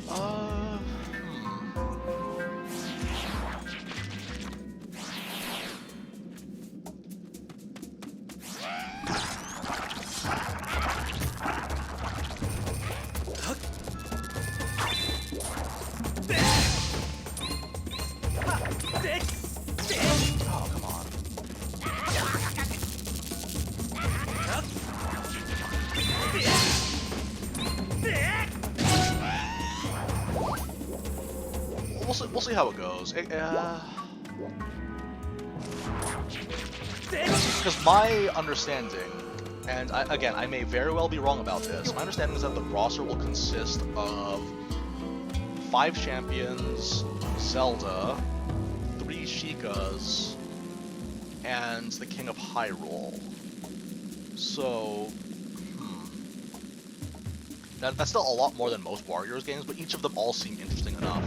Speaker 1: Oh, come on. We'll see how it goes. Because my understanding, and again, I may very well be wrong about this, my understanding is that the roster will consist of 5 champions, Zelda, 3 Sheikahs, and the King of Hyrule. So, that's still a lot more than most Warriors games, but each of them all seem interesting enough.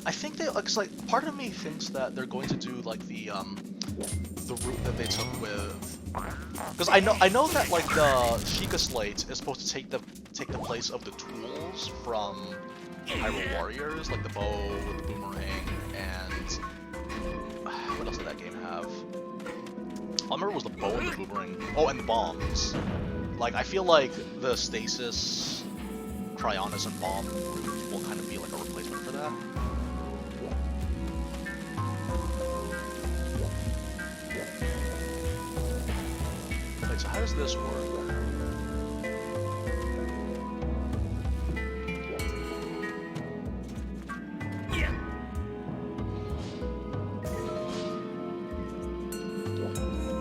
Speaker 1: I think they, like, part of me thinks that they're going to do like the route that they took with, because I know that like the Sheikah slate is supposed to take the place of the tools from Hyrule Warriors, like the bow, the boomerang, and what else did that game have? All I remember was the bow and the boomerang. Oh, and the bombs. Like, I feel like the stasis, Cryonis, and bomb will kind of be like a replacement for that. Wait, so how does this work?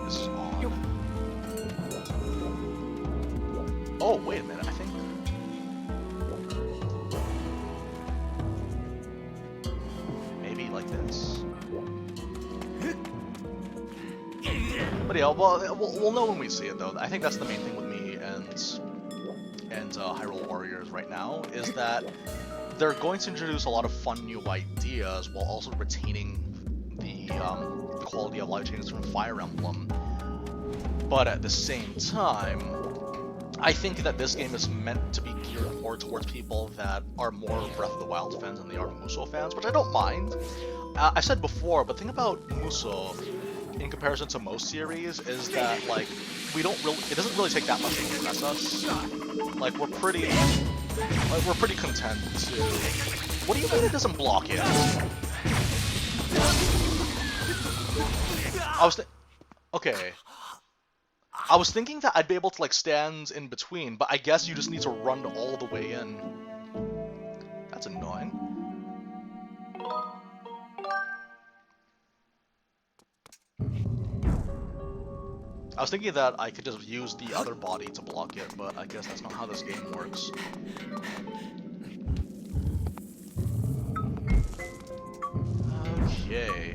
Speaker 1: This is on. Oh, wait a minute, I think... maybe like this. But yeah, we'll know when we see it, though. I think that's the main thing with me and Hyrule Warriors right now, is that they're going to introduce a lot of fun new ideas while also retaining the quality of life changes from Fire Emblem. But at the same time, I think that this game is meant to be geared more towards people that are more Breath of the Wild fans than they are Musou fans, which I don't mind. I've said before, but the thing about Musou, in comparison to most series, is that, like, it doesn't really take that much to impress us. Like, we're pretty content to... What do you mean it doesn't block it? Okay. I was thinking that I'd be able to, like, stand in between, but I guess you just need to run all the way in. That's annoying. I was thinking that I could just use the other body to block it, but I guess that's not how this game works. Okay.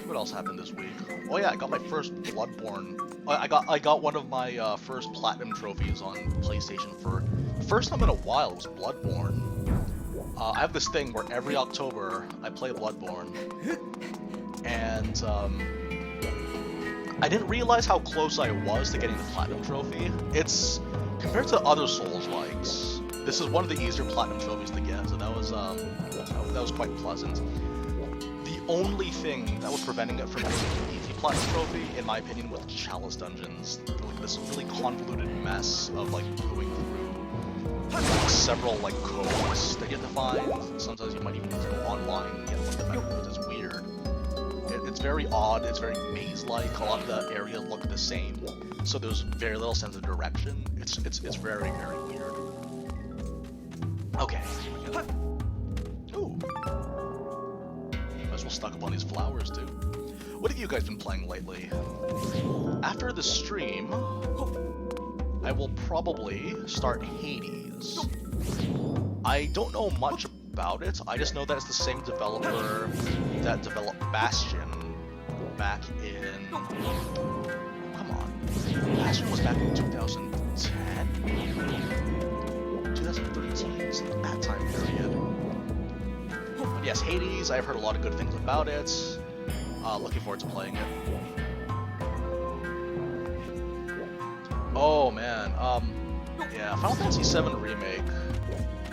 Speaker 1: What else happened this week? Oh yeah, I got my first Bloodborne. I got one of my first platinum trophies on PlayStation for the first time in a while. It was Bloodborne. I have this thing where every October I play Bloodborne, and I didn't realize how close I was to getting the platinum trophy. It's compared to other Souls-likes, this is one of the easier platinum trophies to get, so that was quite pleasant. The only thing that was preventing it from being an easy platinum trophy, in my opinion, was Chalice dungeons. Like this really convoluted mess of like going through like, several like codes that you have to find. Sometimes you might even need to go online and get one of the because it's weird. It's very odd. It's very maze-like. A lot of the areas look the same, so there's very little sense of direction. It's very weird. Okay. Ooh. Might as well stock up on these flowers too. What have you guys been playing lately? After the stream, I will probably start Hades. I don't know much about it. I just know that it's the same developer that developed Bastion back in... Come on. Bastion was back in 2010? 2013, something that time period. But yes, Hades, I've heard a lot of good things about it. Looking forward to playing it. Oh man, yeah, Final Fantasy VII Remake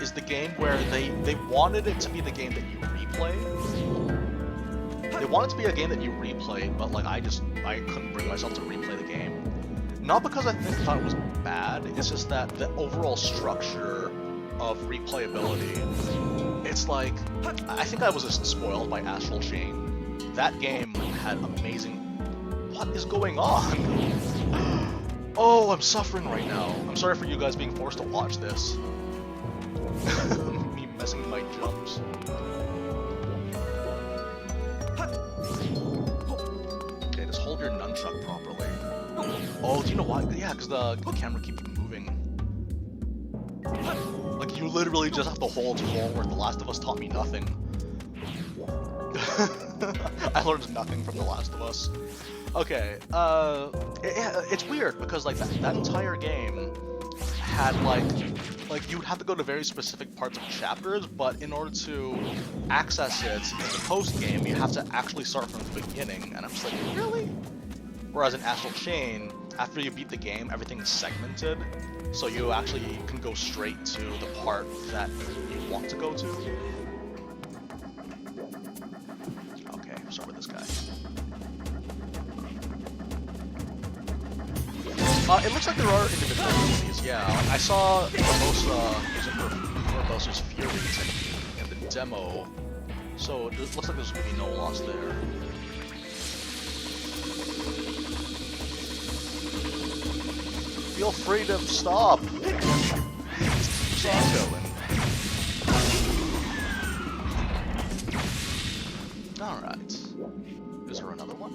Speaker 1: is the game where they wanted it to be the game that you replay. They wanted it to be a game that you replayed, but like I couldn't bring myself to replay the game. Not because I thought it was bad, it's just that the overall structure of replayability, it's like, I think I was just spoiled by Astral Chain. That game had amazing... What is going on? Oh, I'm suffering right now. I'm sorry for you guys being forced to watch this. Me messing my jumps. Okay, just hold your nunchuck properly. Oh, do you know why? Yeah, because the camera keeps moving. Like, you literally just have to hold forward. The Last of Us taught me nothing. I learned nothing from The Last of Us. Okay, it's weird because like that entire game had like you'd have to go to very specific parts of chapters, but in order to access it in the post game, you have to actually start from the beginning. And I'm just like, really? Whereas in Astral Chain, after you beat the game, everything is segmented, so you actually can go straight to the part that you want to go to. Okay, start with this guy. It looks like there are individual abilities, yeah. I saw Mimosa using her Mimosa's Furies in the demo, so it looks like there's going to be no loss there. Feel free to stop! Keep on going. Alright. Is there another one?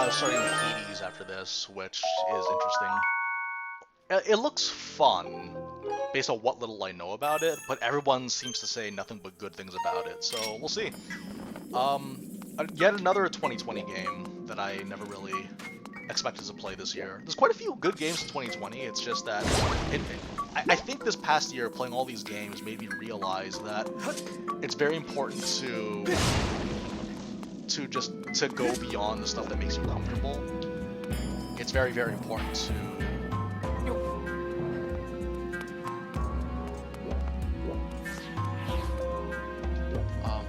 Speaker 1: Starting Hades after this, which is interesting. It looks fun, based on what little I know about it, but everyone seems to say nothing but good things about it, so we'll see. Yet another 2020 game that I never really expected to play this year. There's quite a few good games in 2020, it's just that I think this past year, playing all these games made me realize that it's very important to go beyond the stuff that makes you comfortable. It's very, very important to...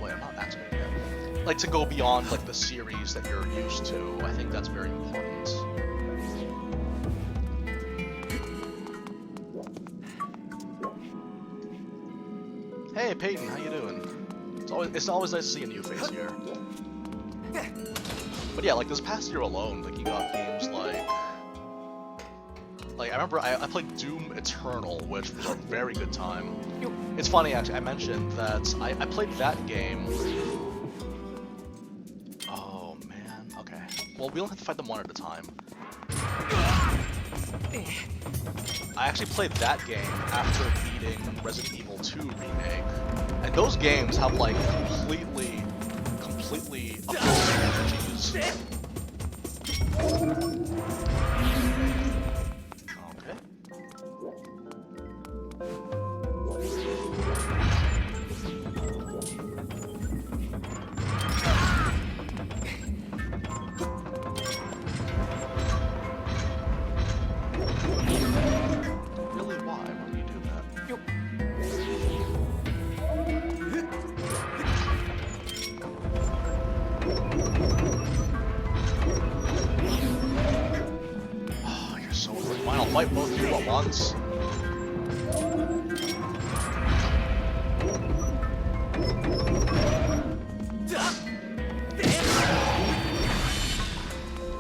Speaker 1: wait, I'm not activating it. Like, to go beyond, like, the series that you're used to. I think that's very important. Hey, Peyton, how you doing? It's always nice to see a new face here. But yeah, like this past year alone, like you got games like I remember I played Doom Eternal, which was a very good time. It's funny actually, I mentioned that I played that game. Oh man, okay. Well, we don't have to fight them one at a time. I actually played that game after beating Resident Evil 2 Remake. And those games have like completely opposing energies. Okay. Really, why? Why do you do that? Oh, you're so annoying. Fine, I'll fight both of you at once.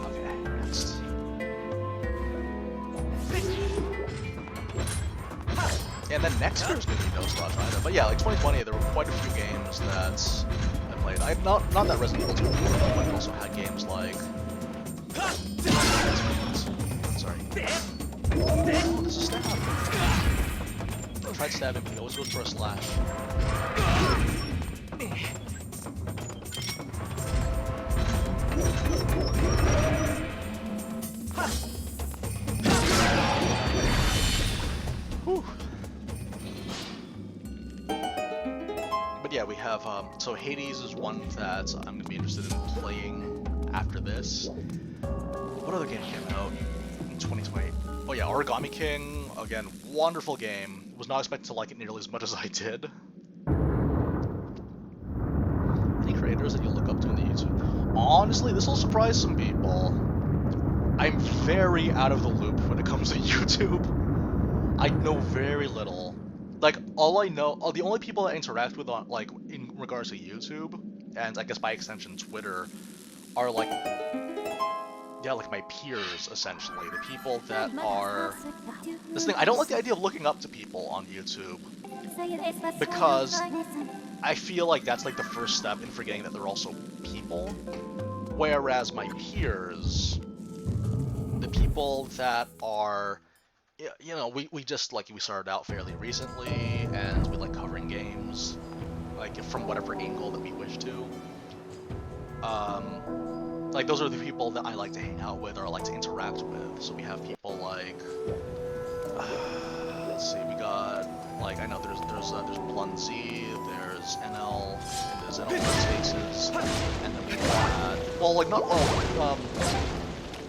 Speaker 1: Okay, next. And then next year's gonna be no slash either. But yeah, like 2020, there were quite a few games that I played. Not that Resident Evil 2 before, but I also had games like. Sorry. Oh, this is stab. I tried stabbing, but he always goes for a slash. Whew. But yeah, we have, so Hades is one that I'm going to be interested in playing after this. What other game came out in 2020? Oh yeah, Origami King, again, wonderful game. Was not expecting to like it nearly as much as I did. Any creators that you look up to in the YouTube? Honestly, this will surprise some people. I'm very out of the loop when it comes to YouTube. I know very little. Like, all I know, the only people that I interact with on, like, in regards to YouTube, and I guess by extension Twitter, are like, yeah, like my peers, essentially. The people that are... This thing, I don't like the idea of looking up to people on YouTube, because I feel like that's like the first step in forgetting that they're also people. Whereas my peers, the people that are... You know, we just, like, we started out fairly recently, and we like covering games, like, from whatever angle that we wish to. Like, those are the people that I like to hang out with, or I like to interact with. So we have people like, let's see, we got, like, I know there's Blunzy, there's NL, and there's NL Spaces, and then we got, well, like, not all,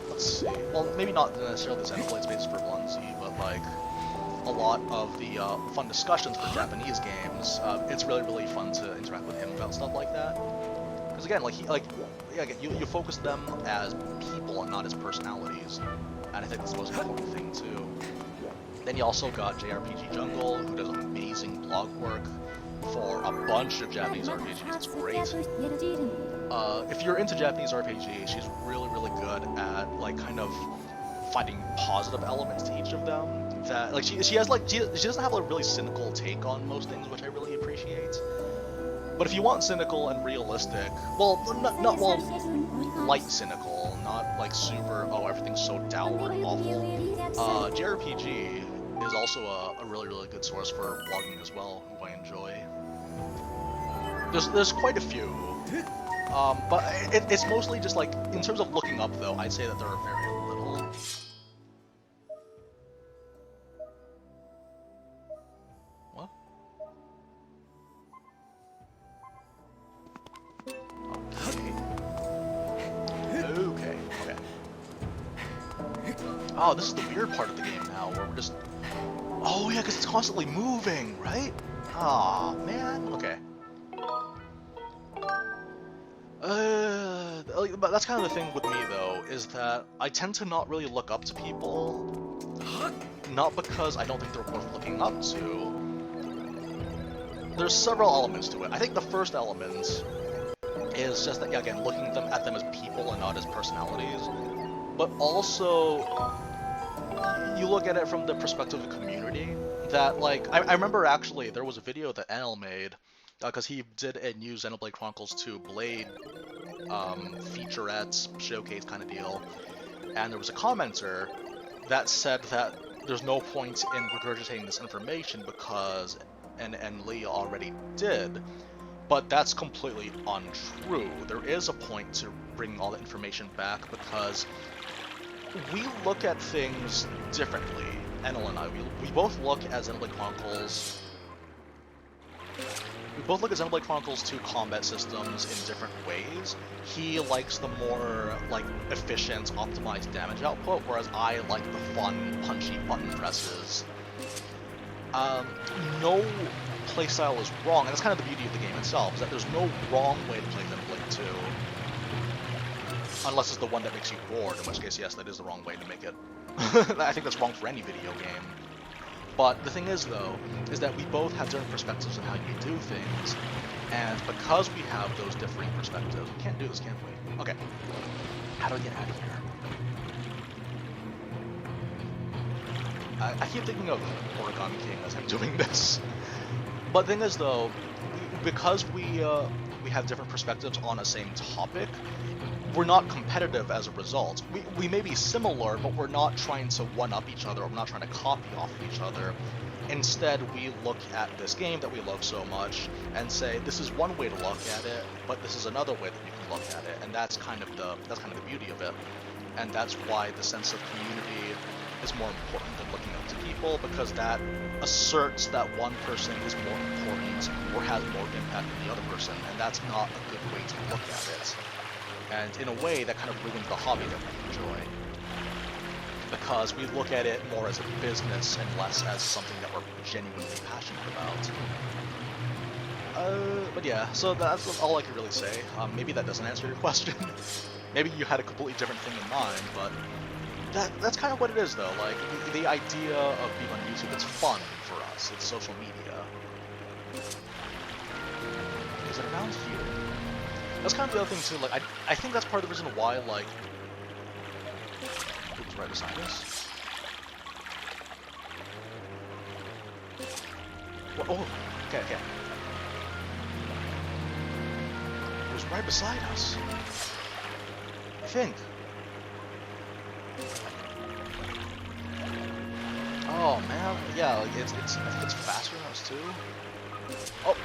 Speaker 1: let's see, well, maybe not necessarily the NL Spaces for Blunzy, but, like, a lot of the fun discussions for Japanese games. It's really fun to interact with him about stuff like that. Because again, you focus them as people and not as personalities, and I think that's the most important thing too. Then you also got JRPG Jungle, who does amazing blog work for a bunch of Japanese RPGs. It's great. If you're into Japanese RPGs, she's really good at, like, kind of finding positive elements to each of them. That, like, she doesn't have a really cynical take on most things, which I really appreciate. But if you want cynical and realistic, well, not light cynical, not like super, oh, everything's so dour and awful. JRPG is also a really good source for blogging as well, who I enjoy. There's quite a few, but it's mostly just like, in terms of looking up though, I'd say that there are very little. What? Okay. Oh, this is the weird part of the game now, where we're just... Oh yeah, because it's constantly moving, right? Aw, man. Okay. But that's kind of the thing with me, though, is that I tend to not really look up to people. Not because I don't think they're worth looking up to. There's several elements to it. I think the first element is just that, again, looking at them as people and not as personalities. But also, you look at it from the perspective of the community. That, like, I remember actually there was a video that NL made, because he did a new Xenoblade Chronicles 2 Blade featurettes showcase kind of deal, and there was a commenter that said that there's no point in regurgitating this information because and Lee already did. But that's completely untrue. There is a point to bringing all the information back because we look at things differently. Enel and I, we both look at Xenoblade Chronicles. We both look at Xenoblade Chronicles 2 combat systems in different ways. He likes the more like efficient, optimized damage output, whereas I like the fun, punchy button presses. No playstyle is wrong, and that's kind of the beauty of the game itself, is that there's no wrong way to play Xenoblade 2. Unless it's the one that makes you bored, in which case, yes, that is the wrong way to make it. I think that's wrong for any video game. But the thing is, though, is that we both have different perspectives on how you do things, and because we have those differing perspectives, we can't do this, can we? Okay. How do I get out of here? I keep thinking of Origami King as I'm doing this. But the thing is, though, because we have different perspectives on a same topic, we're not competitive as a result. We may be similar, but we're not trying to one-up each other, or we're not trying to copy off of each other. Instead, we look at this game that we love so much and say, this is one way to look at it, but this is another way that you can look at it, and that's kind of the beauty of it. And that's why the sense of community is more important than looking up to people, because that asserts that one person is more important or has more impact than the other person, and that's not a good way to look at it. And in a way, that kind of ruins the hobby that we enjoy, because we look at it more as a business and less as something that we're genuinely passionate about. But yeah, so that's all I can really say. Maybe that doesn't answer your question. Maybe you had a completely different thing in mind, but that's kind of what it is, though. Like, the idea of being on YouTube, it's fun for us. It's social media. Is it around here? That's kind of the other thing, too. Like, I think that's part of the reason why, like... Oops, right beside us. Well, oh, okay. It was right beside us. I think. Oh man, yeah, like I think it's faster than us too. Oh.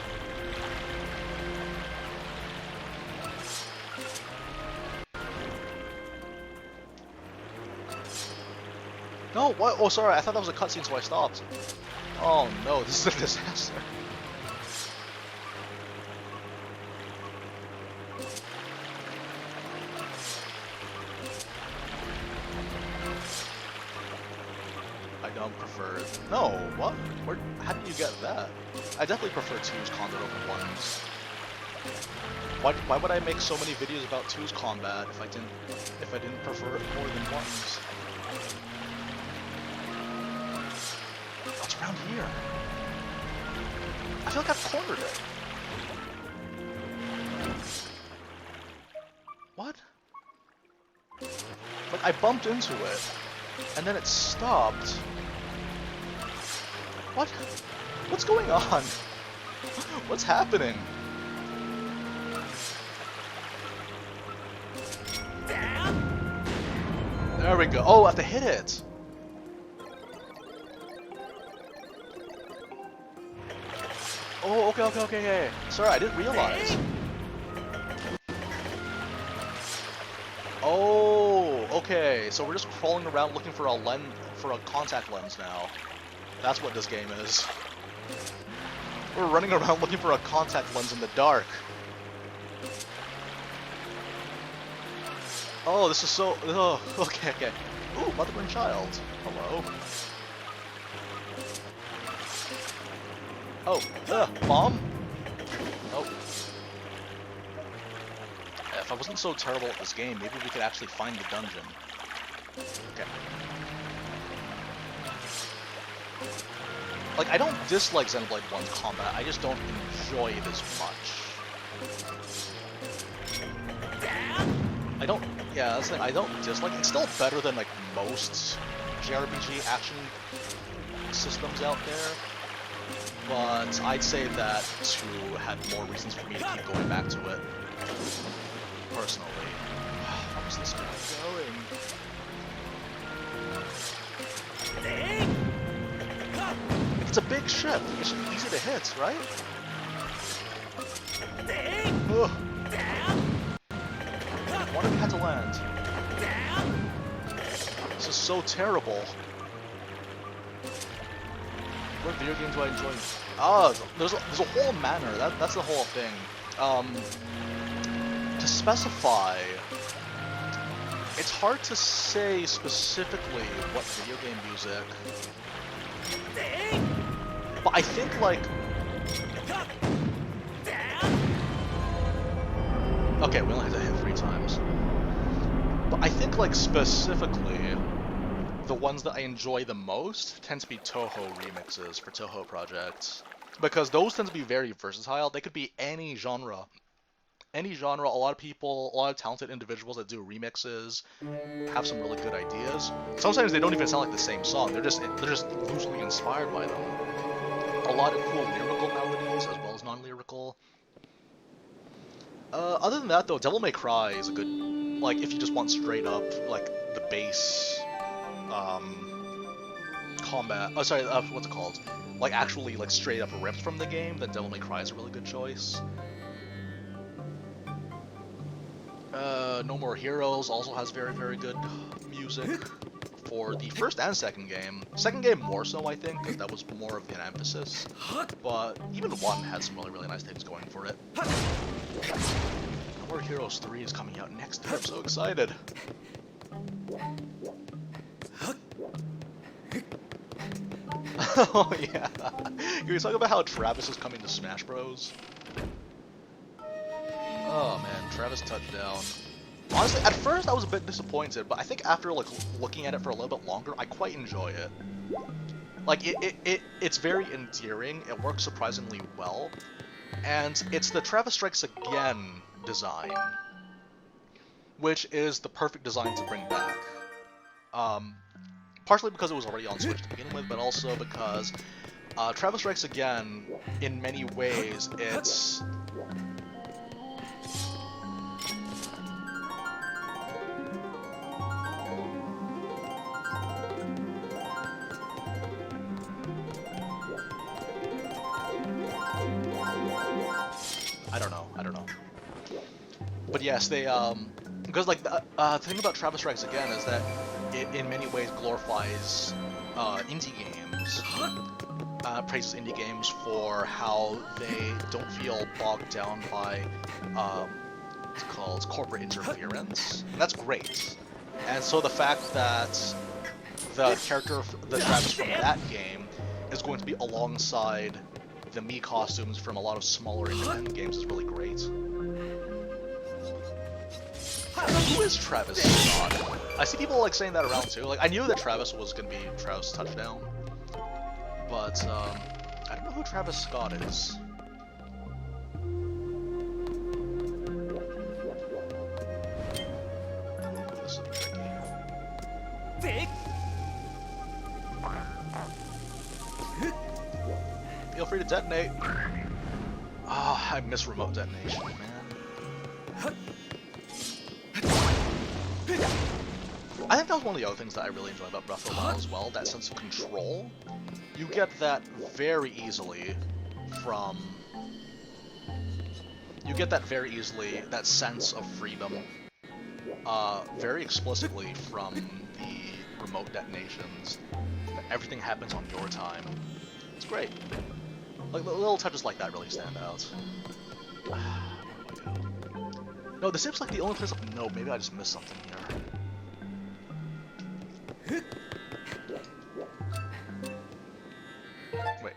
Speaker 1: No, what? Oh, sorry, I thought that was a cutscene, so I stopped. Oh no, this is a disaster. I don't prefer... No, what? How did you get that? I definitely prefer 2's combat over 1's. Why would I make so many videos about 2's combat if I didn't prefer it more than 1's? What's around here? I feel like I've cornered it. What? Like, I bumped into it, and then it stopped. What? What's going on? What's happening? There we go. Oh, I have to hit it. Oh, okay. Sorry, I didn't realize. Oh, okay. So we're just crawling around looking for a contact lens now. That's what this game is. We're running around looking for a contact lens in the dark. Oh, this is so... Oh, okay. Ooh, mother and child. Hello. Oh, mom? Oh. If I wasn't so terrible at this game, maybe we could actually find the dungeon. Okay. Like, I don't dislike Xenoblade 1's combat, I just don't enjoy it as much. Yeah, that's the thing, I don't dislike it. It's still better than, like, most JRPG action systems out there. But I'd say that 2 had more reasons for me to keep going back to it. Personally. How was this guy going? It's a big ship. It's easy to hit, right? Ugh. One of you had to land. This is so terrible. What video game do I enjoy? Ah, there's a whole manner. That's the whole thing. To specify, it's hard to say specifically what video game music. But I think like. Okay, we only had to hit 3 times. But I think like specifically, the ones that I enjoy the most tend to be Toho remixes for Toho projects. Because those tend to be very versatile. They could be any genre. Any genre, a lot of people, a lot of talented individuals that do remixes have some really good ideas. Sometimes they don't even sound like the same song. They're just loosely inspired by them. A lot of cool lyrical melodies as well as non-lyrical. Other than that though, Devil May Cry is a good, like, if you just want straight up, like, the bass, combat, oh sorry, what's it called? Like, actually, like, straight up ripped from the game, then Devil May Cry is a really good choice. No More Heroes also has very, very good music for the first and second game. Second game more so, I think, because that was more of an emphasis. But even 1 had some really, really nice things going for it. No More Heroes 3 is coming out next year, I'm so excited. Oh yeah. Can we talk about how Travis is coming to Smash Bros? Oh man, Travis touchdown. Honestly, at first I was a bit disappointed, but I think after like looking at it for a little bit longer, I quite enjoy it. Like it's very endearing. It works surprisingly well, and it's the Travis Strikes Again design, which is the perfect design to bring back. Partially because it was already on Switch to begin with, but also because Travis Strikes Again, in many ways, it's I don't know. But yes, they, because like, the thing about Travis Strikes Again is that it in many ways glorifies indie games, praises indie games for how they don't feel bogged down by, what's it called, corporate interference, and that's great. And so the fact that the character, the Travis from that game, is going to be alongside the Mii costumes from a lot of smaller independent games is really great. Who is Travis Scott? I see people like saying that around too. Like, I knew that Travis was gonna be Travis Touchdown, but I don't know who Travis Scott is. This is tricky. Feel free to detonate. Ah, I miss remote detonation, man. I think that was one of the other things that I really enjoy about Breath of the Wild as well, that sense of control. You get that very easily from... You get that very easily, that sense of freedom, very explicitly from the remote detonations. Everything happens on your time. It's great. Like, little touches like that really stand out. Where do I go? No, this seems like the only place... No, maybe I just missed something here. Wait.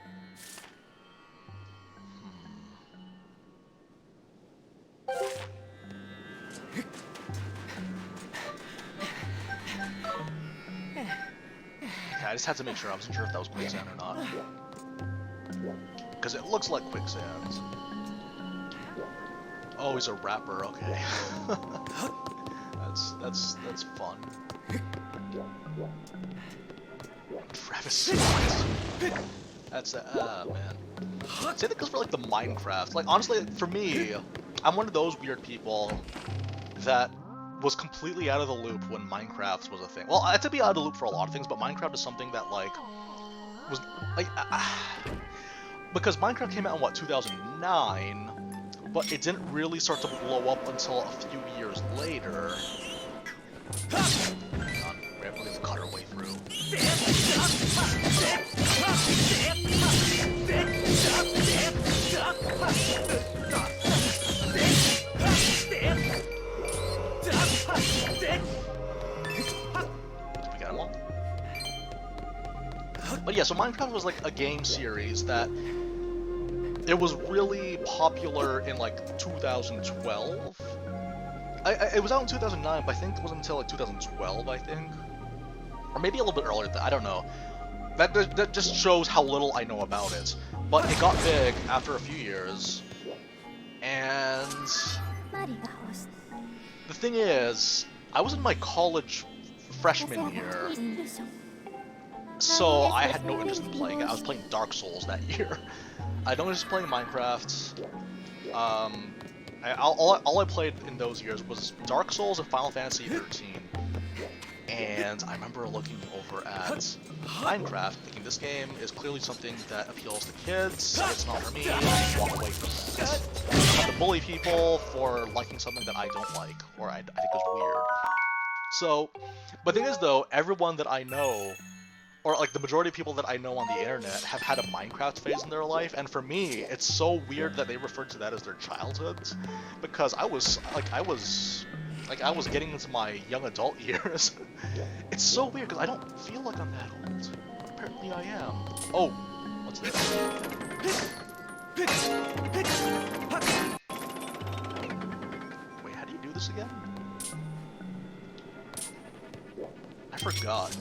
Speaker 1: Okay, I just had to make sure. I wasn't sure if that was quicksand or not. Because it looks like quicksand. Oh, he's a rapper. Okay. that's fun. Travis Scott. That's man. Same thing goes for like the Minecraft. Like honestly, for me, I'm one of those weird people that was completely out of the loop when Minecraft was a thing. Well, I had to be out of the loop for a lot of things, but Minecraft is something that like was like because Minecraft came out in what 2009, but it didn't really start to blow up until a few years later. Hang on, we have to cut our way through. Did we get them all? But yeah, so Minecraft was like a game series that it was really popular in like 2012. It was out in 2009, but I think it wasn't until like 2012, I think. Or maybe a little bit earlier than that, I don't know. That just shows how little I know about it. But it got big after a few years. And the thing is, I was in my college freshman year. So I had no interest in playing it. I was playing Dark Souls that year. I don't just playing Minecraft. All I played in those years was Dark Souls and Final Fantasy 13. And I remember looking over at Minecraft, thinking this game is clearly something that appeals to kids. It's not for me. Walk away from it. I have to bully people for liking something that I don't like, or I think is weird. So, but the thing is though, everyone that I know, or like the majority of people that I know on the internet, have had a Minecraft phase in their life, and for me, it's so weird that they refer to that as their childhoods, because I was getting into my young adult years. It's so weird because I don't feel like I'm that old. Apparently I am. Oh, what's this? Wait, how do you do this again? I forgot.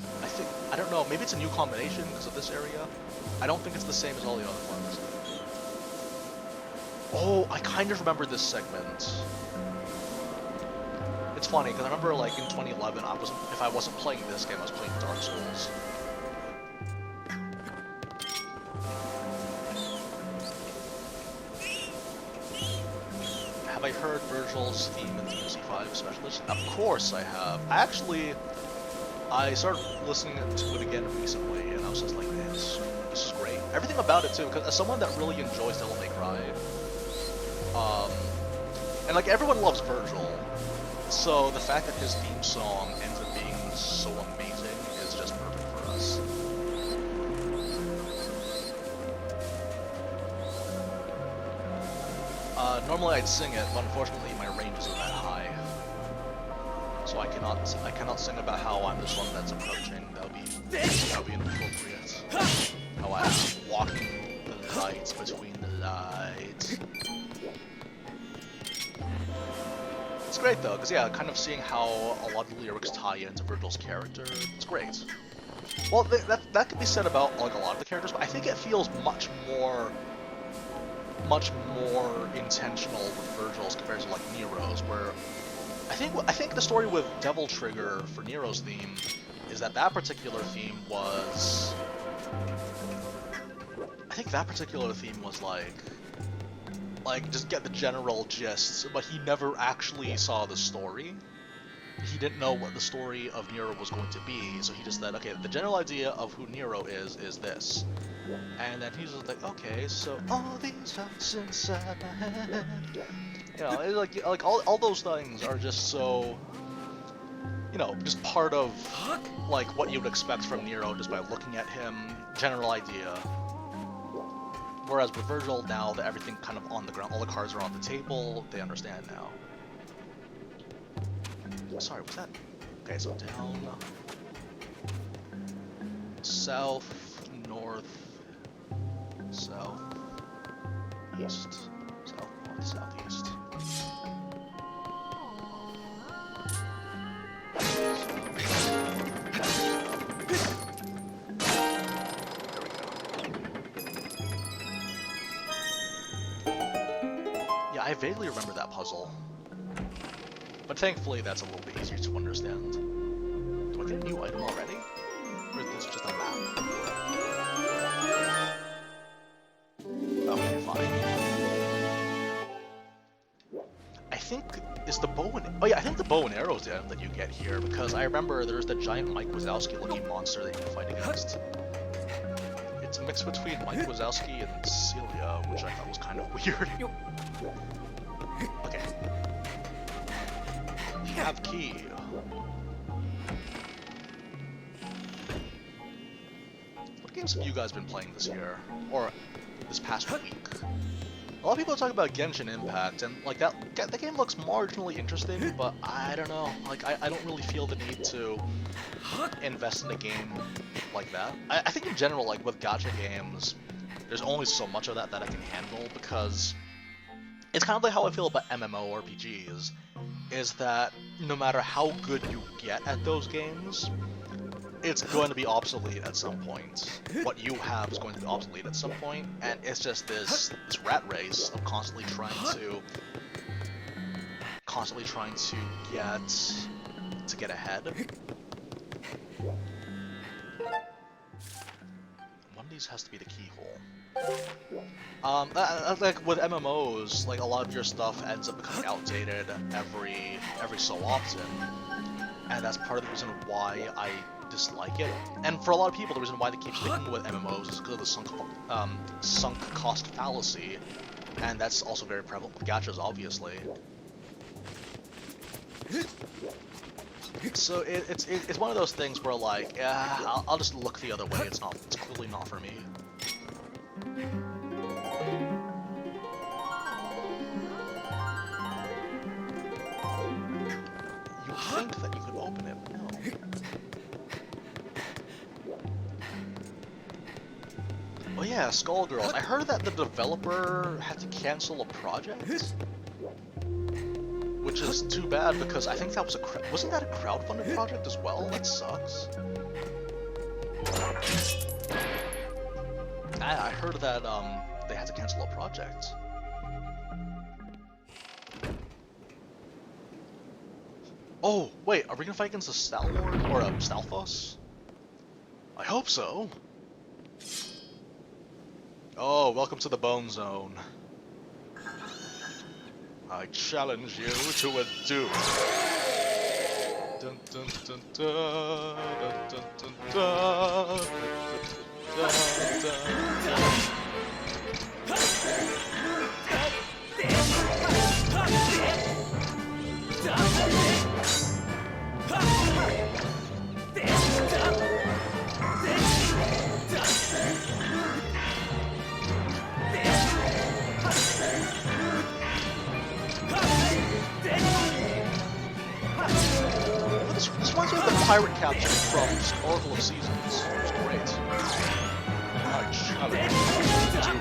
Speaker 1: I don't know, maybe it's a new combination because of this area. I don't think it's the same as all the other ones. Oh, I kind of remember this segment. It's funny, because I remember, like, in 2011, if I wasn't playing this game, I was playing Dark Souls. Have I heard Virgil's theme in the MC5 Specialist? Of course I have. I started listening to it again recently, and I was just like, man, this is great. Everything about it, too, because as someone that really enjoys Devil May Cry, and, like, everyone loves Virgil. So the fact that his theme song ends up being so amazing is just perfect for us. Normally I'd sing it, but unfortunately my range isn't that high. So I cannot sing about how I'm the one that's approaching. That would be inappropriate. How I'm walking the lights between the lights. It's great though, because yeah, kind of seeing how a lot of the lyrics tie into Virgil's character, it's great. Well, that could be said about like a lot of the characters, but I think it feels much more intentional with Virgil's compared to like Nero's, where I think the story with Devil Trigger for Nero's theme is that particular theme was like just get the general gist, but he never actually saw the story. He didn't know what the story of Nero was going to be, so he just said, okay, the general idea of who Nero is this. And then he's just like, okay, so all these thoughts inside my head. You know, it's like all those things are just so, you know, just part of like what you would expect from Nero just by looking at him, general idea. Whereas with Virgil, now that everything kind of on the ground, all the cards are on the table, they understand now. Sorry, what's that? Okay, so down, south, north, south, east, south, north, southeast. Yeah, I vaguely remember that puzzle. But thankfully, that's a little bit easier to understand. Do I get a new item already? Or is this just a map? Okay, fine. I think, is the bow and... Oh yeah, I think the bow and arrow is the item that you get here, because I remember there's the giant Mike Wazowski looking monster that you can fight against. mix between Mike Wazowski and Celia, which I thought was kind of weird. Okay. We have key. What games have you guys been playing this year? Or this past week? A lot of people are talking about Genshin Impact, and like that game looks marginally interesting, but I don't know. Like I don't really feel the need to invest in a game like that. I think in general, like with gacha games, there's only so much of that I can handle, because it's kind of like how I feel about MMORPGs, is that no matter how good you get at those games, it's going to be obsolete at some point. What you have is going to be obsolete at some point, and it's just this rat race of constantly trying to get ahead. One of these has to be the keyhole. Like with MMOs, like a lot of your stuff ends up becoming outdated every so often, and that's part of the reason why I dislike it. And for a lot of people, the reason why they keep sticking with MMOs is because of the sunk cost fallacy, and that's also very prevalent with gachas, obviously. So it's one of those things where like, yeah, I'll just look the other way. It's clearly not for me. You think that you could open it, but no. Oh yeah, Skullgirls. I heard that the developer had to cancel a project, which is too bad because I think that was wasn't that a crowdfunded project as well? That sucks. I heard that they had to cancel a project. Oh wait, are we gonna fight against a Stalwart or a Stalfos? I hope so. Oh, welcome to the Bone Zone. I challenge you to a duel. Dun, dun, dun, dun, dun, dun, dun, dun, dun, dun. This reminds me of the pirate captain from Oracle of Seasons. It was great. I challenge you to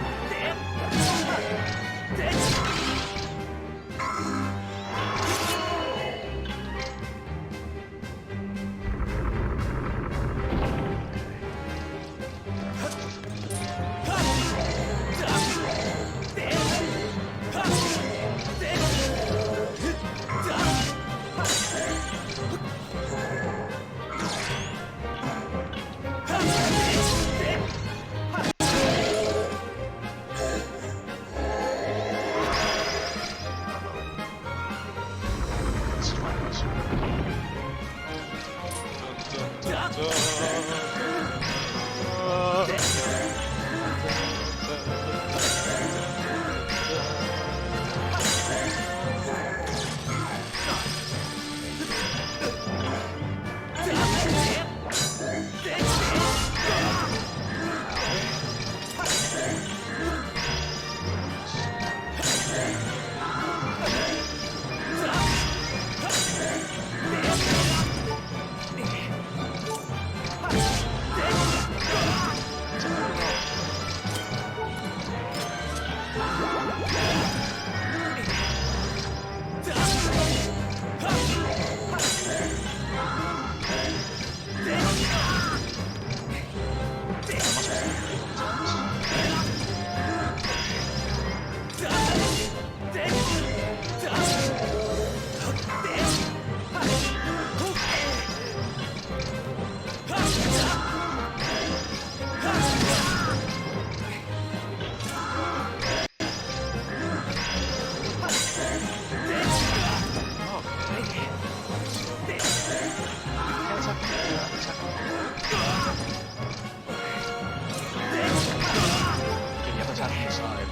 Speaker 1: attack from the side.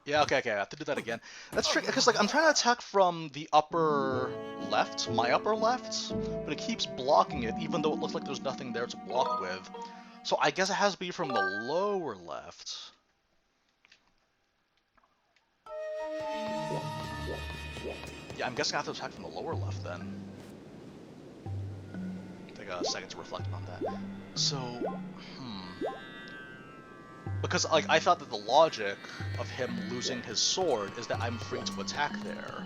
Speaker 1: Yeah, okay, I have to do that again. That's tricky, because, like, I'm trying to attack from the upper left, my upper left, but it keeps blocking it, even though it looks like there's nothing there to block with. So I guess it has to be from the lower left. Yeah, I'm guessing I have to attack from the lower left, then. Take a second to reflect on that. So, because, like, I thought that the logic of him losing his sword is that I'm free to attack there.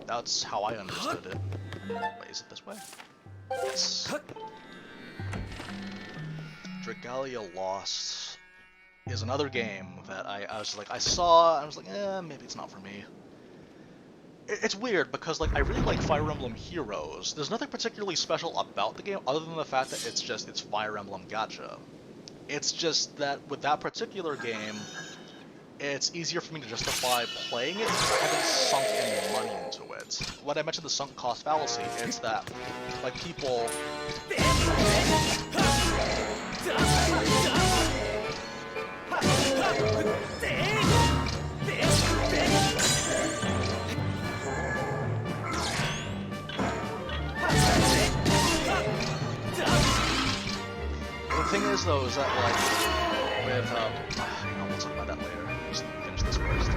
Speaker 1: That's how I understood it. Wait, is it this way? Yes. Dragalia Lost is another game that I was like, I saw, I was like, maybe it's not for me. It's weird, because, like, I really like Fire Emblem Heroes. There's nothing particularly special about the game, other than the fact that it's Fire Emblem Gacha. It's just that with that particular game, it's easier for me to justify playing it because I haven't sunk any money into it. When I mentioned the sunk cost fallacy, it's that, like, people... The thing is, though, is that, like, with, we'll talk about that later. Just finish this first.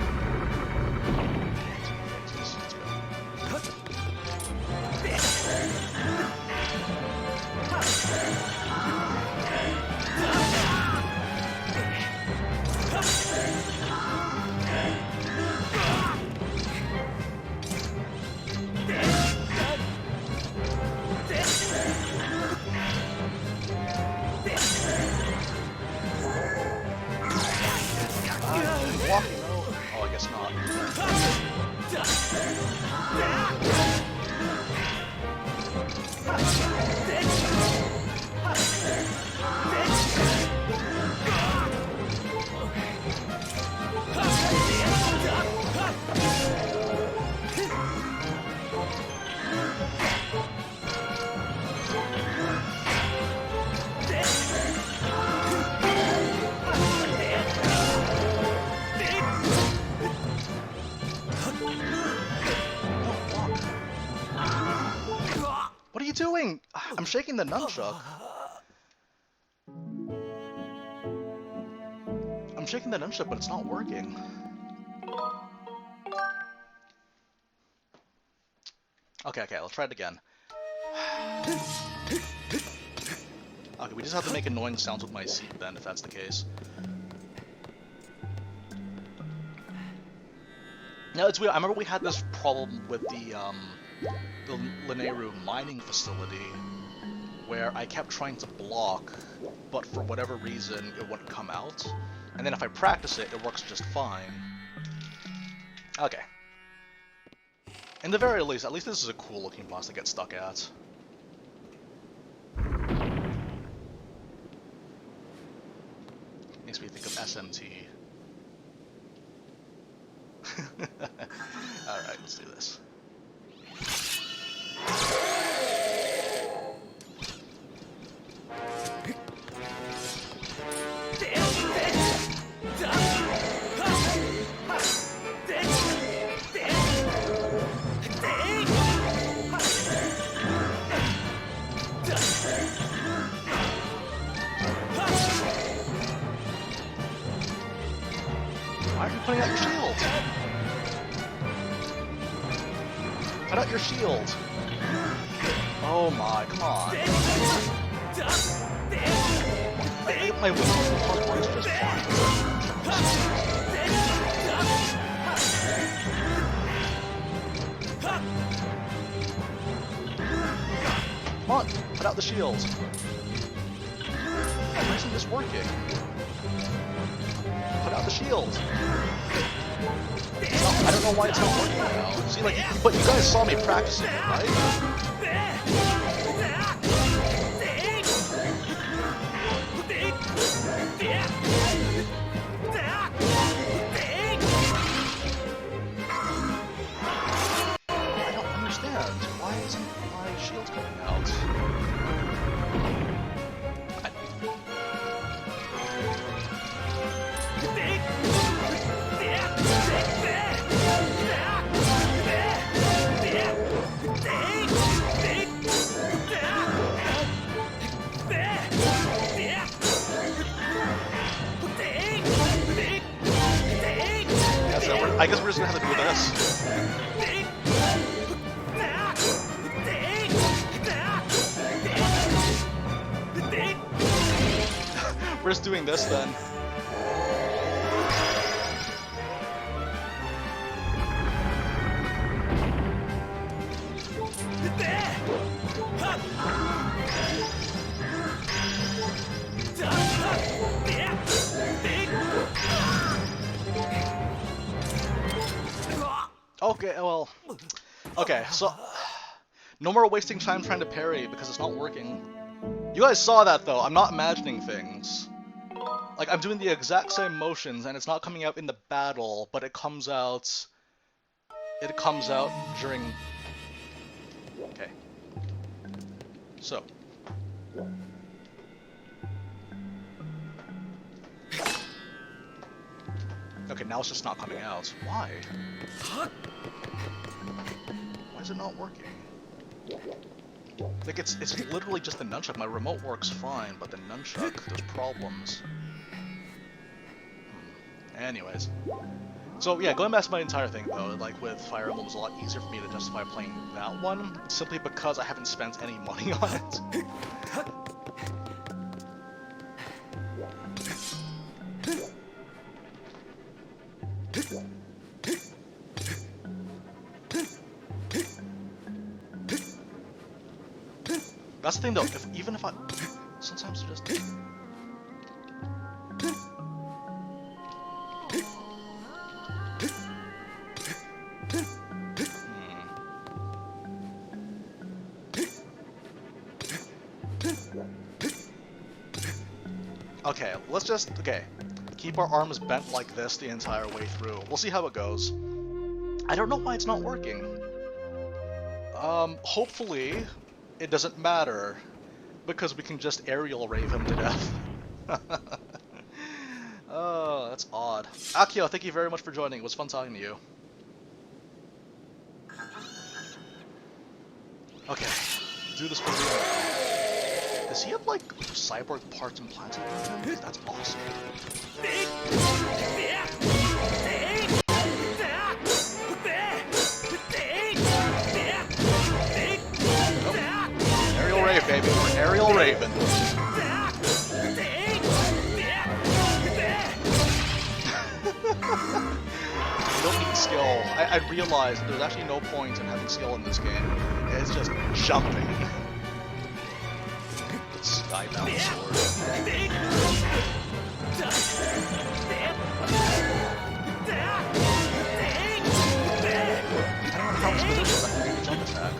Speaker 1: Oh, I guess not. What are you doing? I'm shaking the nunchuck. I'm shaking the nunchuck, but it's not working. Okay, let's try it again. Okay, we just have to make annoying sounds with my seat then, if that's the case. Now, it's weird. I remember we had this problem with the Lanayru mining facility, where I kept trying to block, but for whatever reason, it wouldn't come out. And then if I practice it, it works just fine. Okay. In the very least, at least this is a cool looking boss to get stuck at. Makes me think of SMT. Alright, let's do this. Why are you putting out your shield? Put out your shield! Oh my, come on. My weapon works just fine. Come on, put out the shield. Why isn't this working? Put out the shield. I don't know why it's not working now. See, like, but you guys saw me practicing it, right? understand. Why isn't my shield coming out? I guess we're just gonna have to do this. We're just doing this then. Okay, well, okay, so no more wasting time trying to parry because it's not working. You guys saw that though, I'm not imagining things. Like, I'm doing the exact same motions and it's not coming out in the battle, but it comes out during... Okay. So. Okay, now it's just not coming out. Why? Why is it not working? Like, it's literally just the nunchuck. My remote works fine, but the nunchuck, there's problems. Anyways. So yeah, going back to my entire thing though, like with Fire Emblem, it was a lot easier for me to justify playing that one, simply because I haven't spent any money on it. That's the thing though, even if I... Sometimes just... Okay, let's just... Okay. Keep our arms bent like this the entire way through. We'll see how it goes. I don't know why it's not working. Hopefully... it doesn't matter, because we can just aerial rave him to death. Oh, that's odd. Akio, thank you very much for joining. It was fun talking to you. Okay, do this for real. Does he have, like, cyborg parts implanted in him? That's awesome. Aerial Rave, baby. We're Aerial Raven. You don't need skill. I realized there's actually no point in having skill in this game. It's just jumping. Skybound sword. Depending on how it's positioned, I can do a jump attack.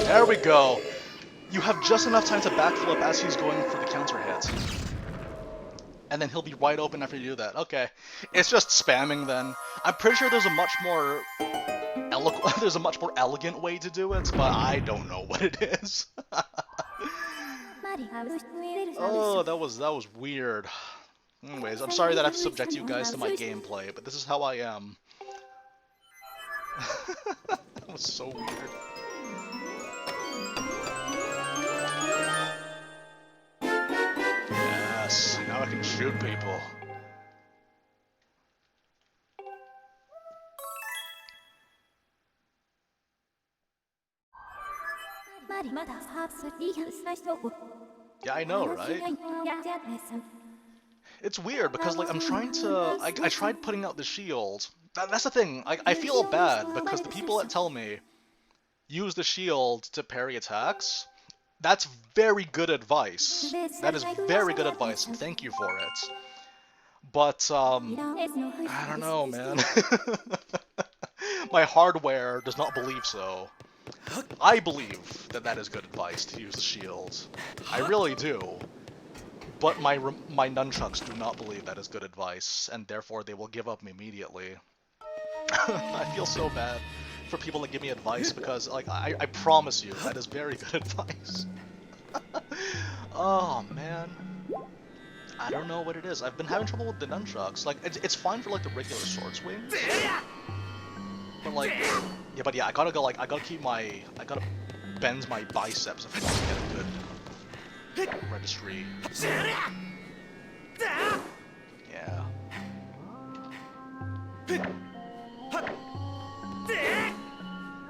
Speaker 1: There we go. You have just enough time to backflip as he's going for the counter hit. And then he'll be wide open after you do that. Okay. It's just spamming then. I'm pretty sure there's a much more elegant way to do it, but I don't know what it is. Oh, that was weird. Anyways, I'm sorry that I have to subject you guys to my gameplay, but this is how I am. That was so weird. Yes, now I can shoot people. Yeah, I know, right? It's weird because like I'm trying to I tried putting out the shield. That's the thing. I feel bad because the people that tell me use the shield to parry attacks, that's very good advice. That is very good advice. Thank you for it. But I don't know, man. My hardware does not believe so. I believe that that is good advice to use the shield. I really do. But my nunchucks do not believe that is good advice, and therefore they will give up immediately. I feel so bad for people that give me advice because, like, I promise you, that is very good advice. Oh, man. I don't know what it is. I've been having trouble with the nunchucks. Like, it's fine for, like, the regular sword swing. But, like, yeah, but yeah, I gotta bend my biceps if I want to get a good registry. Yeah.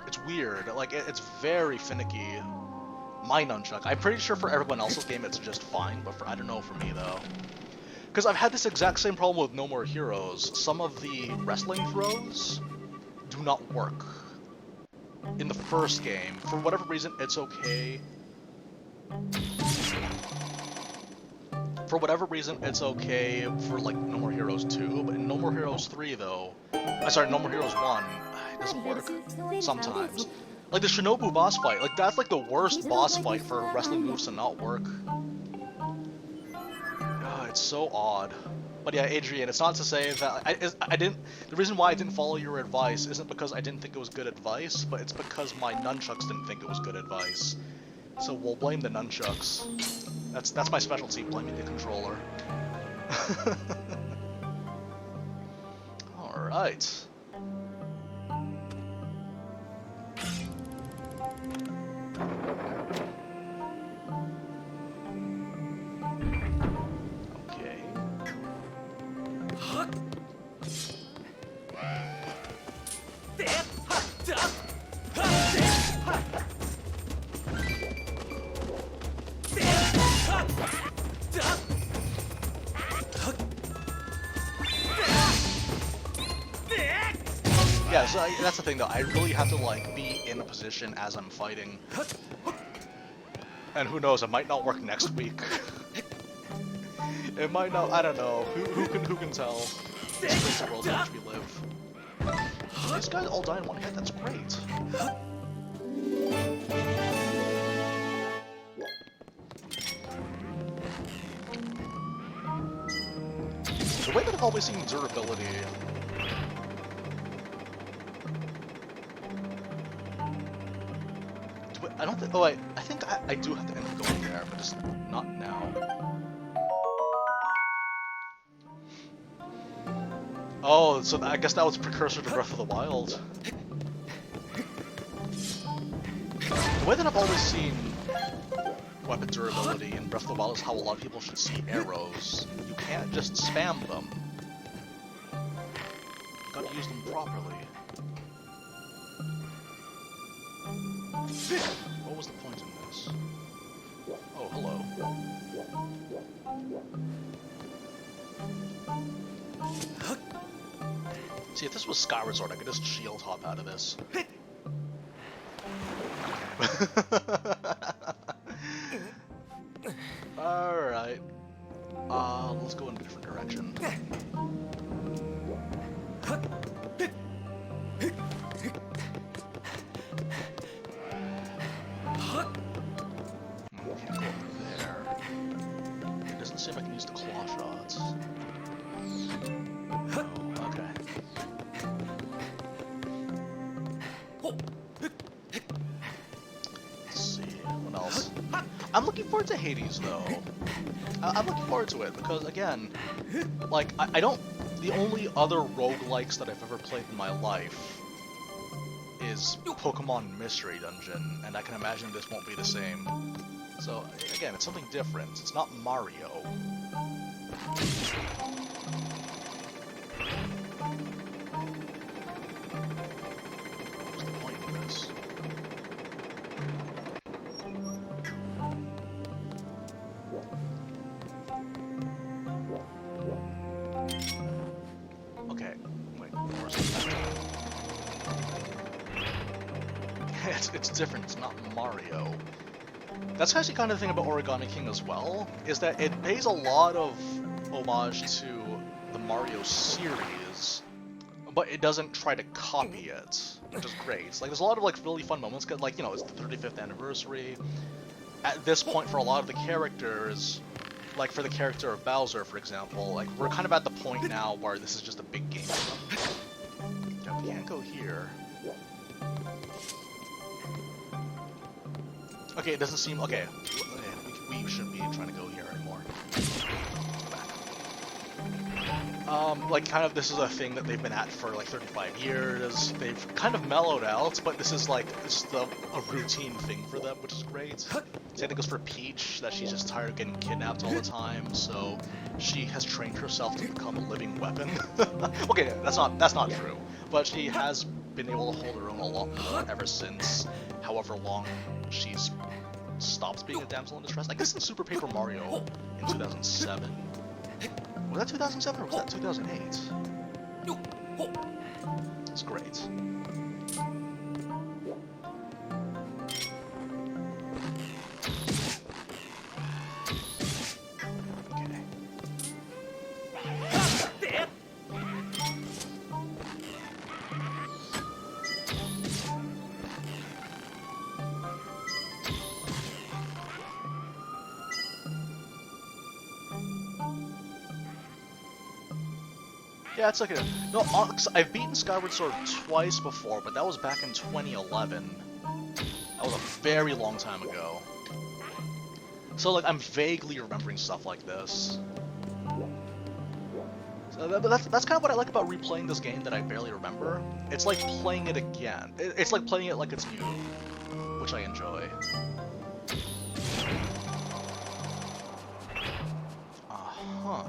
Speaker 1: It's weird. Like, it's very finicky. My nunchuck. I'm pretty sure for everyone else's game it's just fine, but I don't know for me though. Because I've had this exact same problem with No More Heroes. Some of the wrestling throws do not work. In the first game, for whatever reason, it's okay. For whatever reason, it's okay for like No More Heroes 2, but in No More Heroes 3 though, No More Heroes 1, it doesn't work sometimes. Like the Shinobu boss fight, like that's like the worst boss fight for wrestling moves to not work. It's so odd. But yeah, Adrian, it's not to say that I didn't. The reason why I didn't follow your advice isn't because I didn't think it was good advice, but it's because my nunchucks didn't think it was good advice. So we'll blame the nunchucks. That's my specialty, blaming the controller. All right. Yeah, so that's the thing though, I really have to like be in a position as I'm fighting. And who knows, it might not work next week. It might not, I don't know, who can tell? It's the world in which we live. These guys all die in one hit, that's great. The way that I've always seen durability. I don't think. Oh, I think I do have to end up going there, but just not now. Oh, so I guess that was a precursor to Breath of the Wild. The way that I've always seen weapon durability in Breath of the Wild is how a lot of people should see arrows. You can't just spam them. You gotta use them properly. What was the point in this? Oh, hello. See, if this was Skyward Sword, I could just shield hop out of this. Alright. Let's go in a different direction. Can't go over there. It doesn't seem I can use the claw shots. Oh, okay. Let's see, what else? I'm looking forward to Hades, though. I'm looking forward to it, because, again, like, I don't... The only other roguelikes that I've ever played in my life is Pokemon Mystery Dungeon, and I can imagine this won't be the same. So, again, it's something different. It's not Mario. What's the point of this? Okay, wait, where's the it's different, it's not Mario. That's actually kind of the thing about Origami King as well, is that it pays a lot of homage to the Mario series, but it doesn't try to copy it, which is great. Like, there's a lot of like really fun moments, cause, like, you know, it's the 35th anniversary. At this point, for a lot of the characters, like for the character of Bowser, for example, like we're kind of at the point now where this is just a big game for them. Yeah, we can't go here. Okay, it doesn't seem... Okay, we shouldn't be trying to go here anymore. Like, kind of, this is a thing that they've been at for, like, 35 years. They've kind of mellowed out, but this is, like, just a routine thing for them, which is great. Same thing goes for Peach, that she's just tired of getting kidnapped all the time, so she has trained herself to become a living weapon. Okay, that's not true, but she has been able to hold her own a lot more ever since however long she's stopped being a damsel in distress. I guess in Super Paper Mario in 2007. Was that 2007 or was that 2008? It's great. Yeah, it's like a... No, I've beaten Skyward Sword twice before, but that was back in 2011. That was a very long time ago. So, like, I'm vaguely remembering stuff like this. So that's kind of what I like about replaying this game that I barely remember. It's like playing it again. It's like playing it like it's new, which I enjoy. Uh-huh.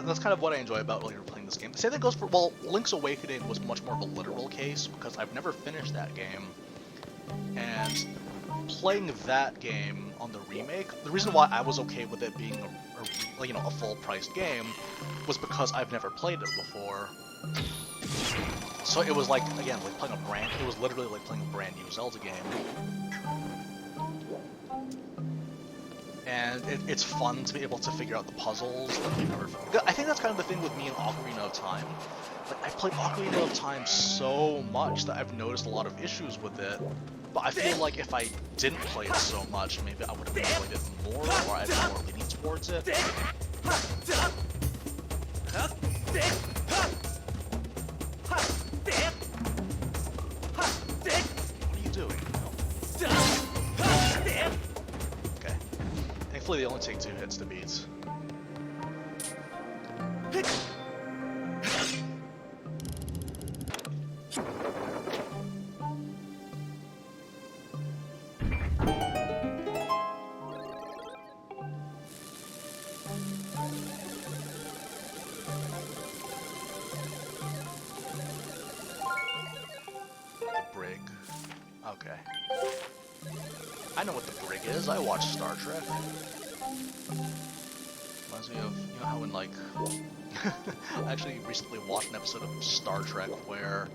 Speaker 1: That's kind of what I enjoy about when you're playing this game. The same thing goes for, well, Link's Awakening was much more of a literal case, because I've never finished that game. And playing that game on the remake, the reason why I was okay with it being a full-priced game was because I've never played it before. So it was like, again, like playing it was literally like playing a brand new Zelda game. And it's fun to be able to figure out the puzzles that you've never... I think that's kind of the thing with me in Ocarina of Time. Like, I've played Ocarina of Time so much that I've noticed a lot of issues with it. But I feel like if I didn't play it so much, maybe I would have enjoyed it more, or I'd be more leaning towards it. What are you doing? Okay. Thankfully, they only take 2 hits to beat. I know what the brig is. I watch Star Trek. Reminds me of, you know, how in, like... I actually recently watched an episode of Star Trek where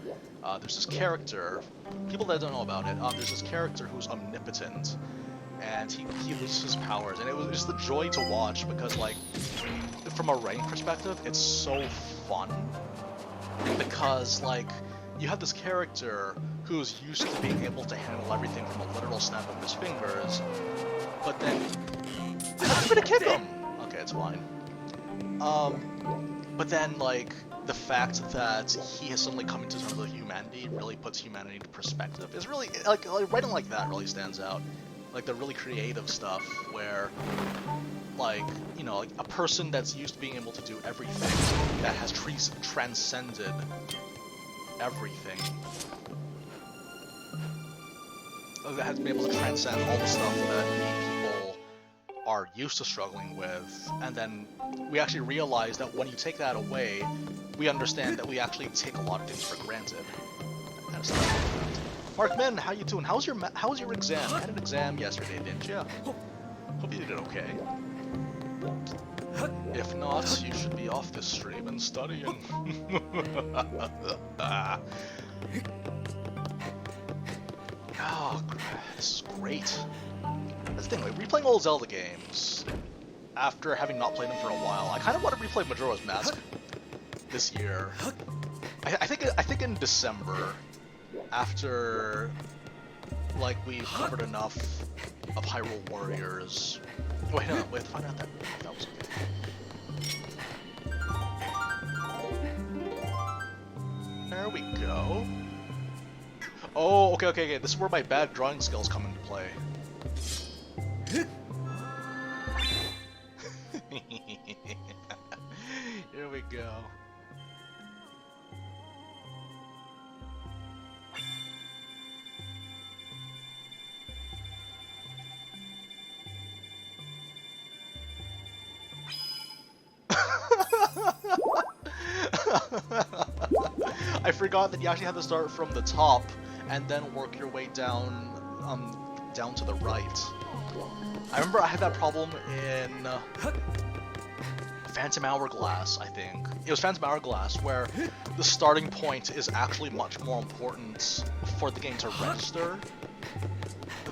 Speaker 1: there's this character, people that don't know about it, there's this character who's omnipotent, and he loses his powers, and it was just a joy to watch because, like, from a writing perspective, it's so fun, because, like, you have this character who's used to being able to handle everything from a literal snap of his fingers, but then... I'm gonna kick him! Okay, it's fine. But then, like, the fact that he has suddenly come into terms with humanity really puts humanity into perspective. It's really, like writing like that really stands out. like the really creative stuff where, like, you know, like a person that's used to being able to do everything, that has transcended everything, that has been able to transcend all the stuff that people are used to struggling with, and then we actually realize that when you take that away, we understand that we actually take a lot of things for granted. That kind of stuff. Mark Min, how you doing? How's your exam? You had an exam yesterday, didn't you? Hope you did okay. If not, you should be off this stream and studying. Oh, this is great. That's the thing, like, replaying old Zelda games, after having not played them for a while, I kind of want to replay Majora's Mask this year. I think in December, after, like, we've covered enough of Hyrule Warriors. Wait, no, we have to find out that was okay. There we go. Oh, okay. This is where my bad drawing skills come into play. Here we go. I forgot that you actually have to start from the top and then work your way down, down to the right. I remember I had that problem in Phantom Hourglass, I think. It was Phantom Hourglass, where the starting point is actually much more important for the game to register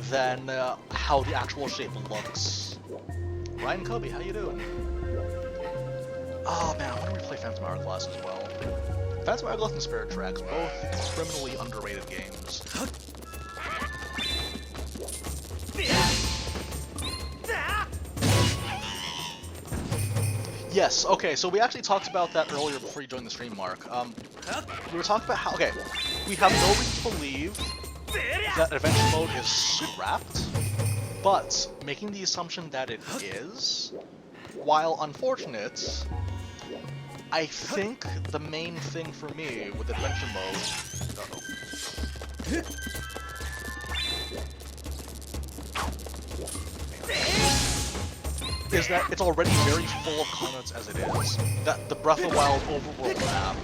Speaker 1: than how the actual shape looks. Ryan Kobe, how you doing? Oh man, I want to replay Phantom Hourglass as well. Phantom Hourglass and Spirit Tracks, both criminally underrated games. Yes, okay, so we actually talked about that earlier before you joined the stream, Mark. We were talking about how, okay, we have no reason to believe that adventure mode is scrapped, but making the assumption that it is, while unfortunate, I think the main thing for me with adventure mode... is that it's already very full of content as it is. That the Breath of the Wild overworld map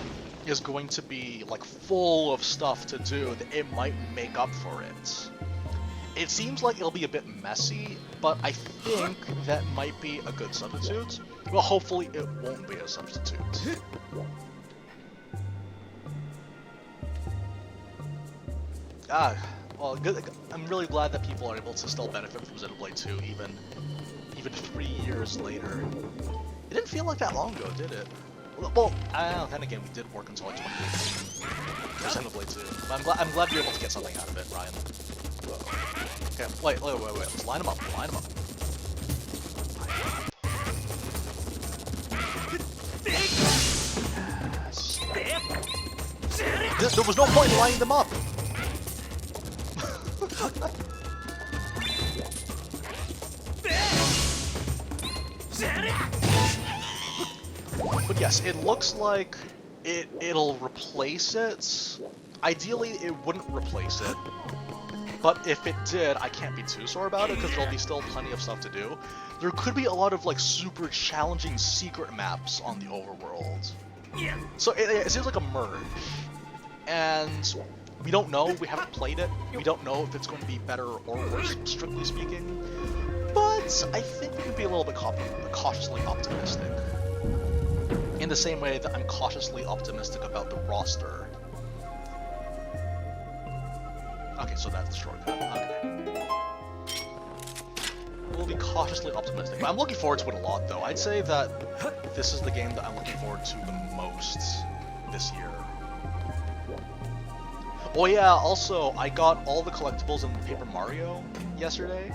Speaker 1: is going to be, like, full of stuff to do that it might make up for it. It seems like it'll be a bit messy, but I think that might be a good substitute. Well, hopefully it won't be a substitute. Well, good. I'm really glad that people are able to still benefit from Xenoblade 2 even 3 years later. It didn't feel like that long ago, did it? Well, then again, we did work until like 2018 for Xenoblade 2. But I'm glad you're able to get something out of it, Ryan. Okay, wait. Let's line them up. Yes. There was no point in lining them up. But yes, it looks like it'll replace it. Ideally, it wouldn't replace it. But if it did, I can't be too sore about it because there'll be still plenty of stuff to do. There could be a lot of like super challenging secret maps on the overworld. So it seems like a merge. And we don't know, we haven't played it. We don't know if it's going to be better or worse, strictly speaking. But I think we could be a little bit cautiously optimistic. In the same way that I'm cautiously optimistic about the roster. Okay, so that's the shortcut. Okay. We'll be cautiously optimistic. But I'm looking forward to it a lot, though. I'd say that this is the game that I'm looking forward to the most this year. Oh yeah, also, I got all the collectibles in Paper Mario yesterday.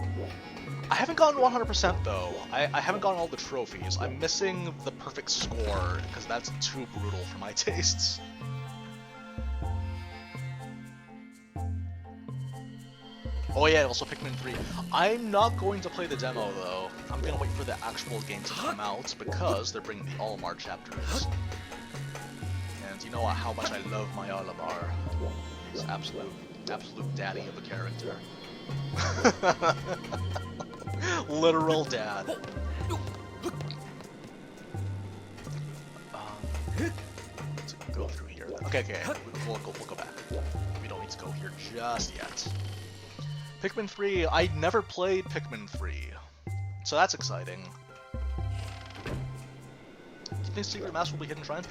Speaker 1: I haven't gotten 100% though. I haven't gotten all the trophies. I'm missing the perfect score, because that's too brutal for my tastes. Oh yeah, also Pikmin 3. I'm not going to play the demo though. I'm gonna wait for the actual game to come out because they're bringing the Olimar chapters. And you know how much I love my Olimar. He's absolute daddy of a character. Literal dad. Let's go through here. Okay, we'll go back. We don't need to go here just yet. Pikmin 3, I never played Pikmin 3, so that's exciting. Do you think secret maps will be hidden shrines?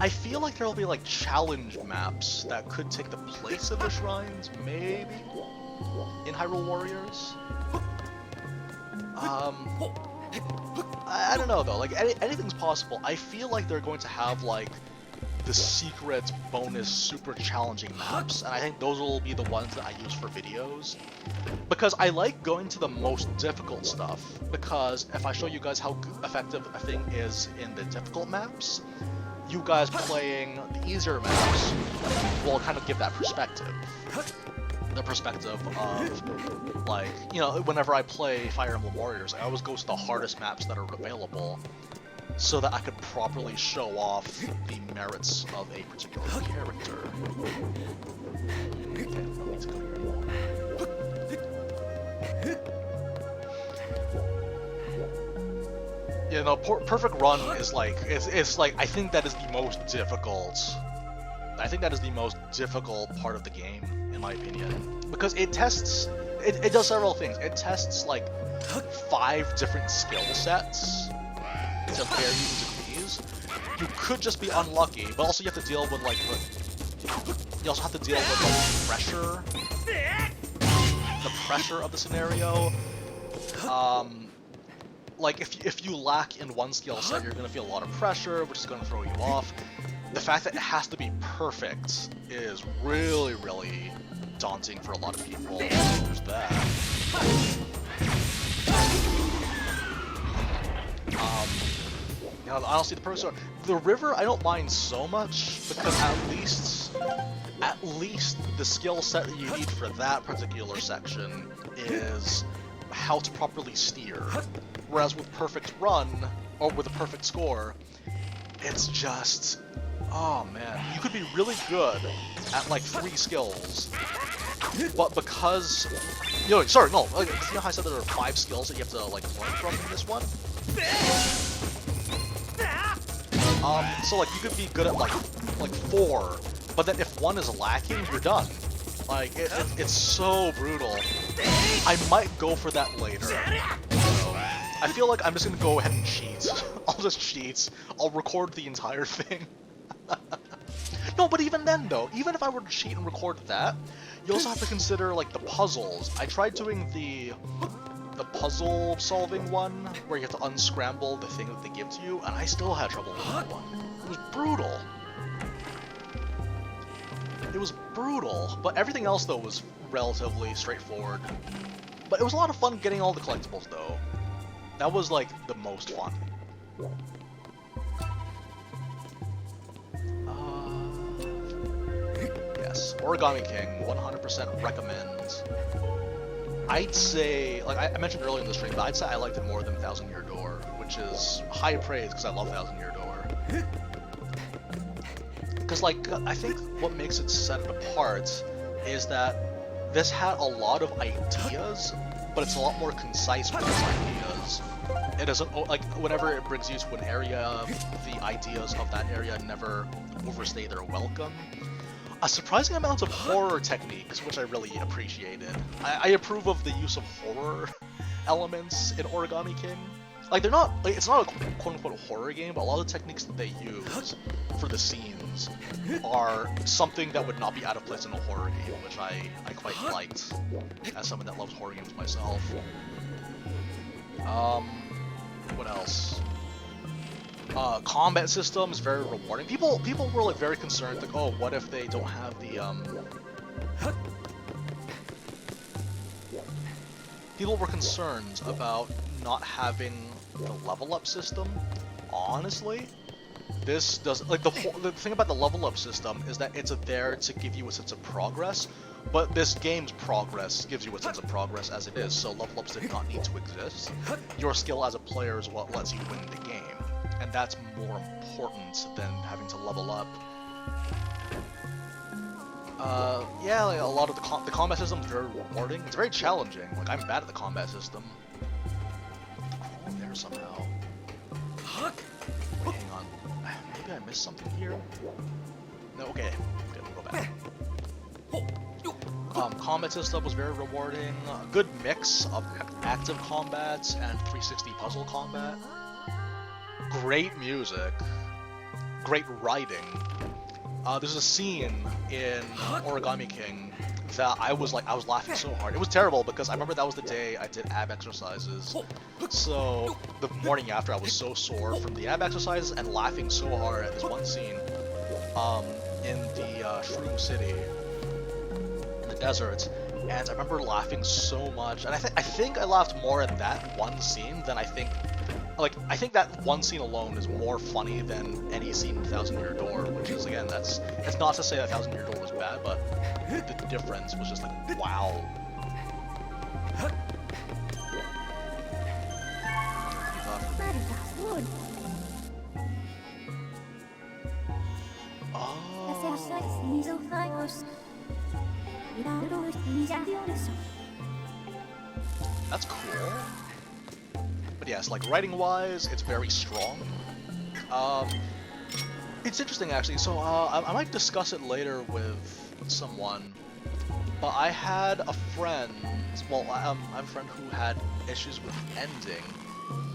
Speaker 1: I feel like there will be like challenge maps that could take the place of the shrines, maybe, in Hyrule Warriors. I don't know though, like anything's possible. I feel like they're going to have like the secret bonus super challenging maps, and I think those will be the ones that I use for videos. Because I like going to the most difficult stuff, because if I show you guys how effective a thing is in the difficult maps, you guys playing the easier maps will kind of give that perspective. The perspective of, like, you know, whenever I play Fire Emblem Warriors, I always go to the hardest maps that are available, so that I could properly show off the merits of a particular character. Okay, I don't need to go here anymore. Yeah, no, Perfect Run is like, it's like, I think that is the most difficult. I think that is the most difficult part of the game, in my opinion. Because it tests, it does several things. It tests like 5 different skill sets to varying degrees. You could just be unlucky, but also you have to deal with like you also have to deal with the pressure of the scenario. Like if you lack in one skill set, you're gonna feel a lot of pressure, which is gonna throw you off. The fact that it has to be perfect is really, really daunting for a lot of people. There's that. Honestly, the river I don't mind so much, because at least the skill set that you need for that particular section is how to properly steer. Whereas with Perfect Run, or with a perfect score, it's just, oh man, you could be really good at like 3 skills, but because, you know, sorry, no, like, you know how I said there are 5 skills that you have to like learn from in this one? So like you could be good at like 4, but then if 1 is lacking, you're done. Like it's so brutal. I might go for that later. So, I feel like I'm just gonna go ahead and cheat. I'll just cheat. I'll record the entire thing. No, but even then though, even if I were to cheat and record that, you also have to consider like the puzzles. I tried doing the puzzle solving one, where you have to unscramble the thing that they give to you, and I still had trouble with that one. It was brutal. It was brutal, but everything else though was relatively straightforward. But it was a lot of fun getting all the collectibles though. That was like the most fun. Yes, Origami King, 100% recommend. I'd say, like I mentioned earlier in the stream, but I'd say I liked it more than Thousand Year Door, which is high praise because I love Thousand Year Door. Because like, I think what makes it set it apart is that this had a lot of ideas, but it's a lot more concise with its ideas. It doesn't, like, whenever it brings you to an area, the ideas of that area never overstay their welcome. A surprising amount of horror techniques, which I really appreciated. I approve of the use of horror elements in Origami King. Like, they're not, like, it's not a quote-unquote horror game, but a lot of the techniques that they use for the scenes are something that would not be out of place in a horror game, which I quite liked, as someone that loves horror games myself. What else? Combat system is very rewarding. People were like very concerned, like, oh, what if they don't have the People were concerned about not having the level up system. Honestly, this does, like, the thing about the level up system is that it's there to give you a sense of progress, But this game's progress gives you a sense of progress as it is, so level ups did not need to exist. Your skill as a player is what lets you win the game, and that's more important than having to level up. Yeah, like a lot of the combat system is very rewarding. It's very challenging. Like, I'm bad at the combat system. Oh, there somehow. Wait, hang on. Maybe I missed something here? No, okay. Okay, we'll go back. Combat system was very rewarding. A good mix of active combat and 360 puzzle combat. Great music. Great writing. There's a scene in Origami King that I was laughing so hard. It was terrible because I remember that was the day I did ab exercises. So the morning after I was so sore from the ab exercises and laughing so hard at this one scene in the Shroom City in the desert. And I remember laughing so much. And I think I laughed more at that one scene than I think that one scene alone is more funny than any scene in Thousand Year Door, which is, again, that's not to say that Thousand Year Door was bad, but the difference was just like, wow. That's cool. But yes, like, writing-wise, it's very strong. It's interesting, actually. So, I might discuss it later with someone. But I had a friend, well, I have a friend who had issues with the ending,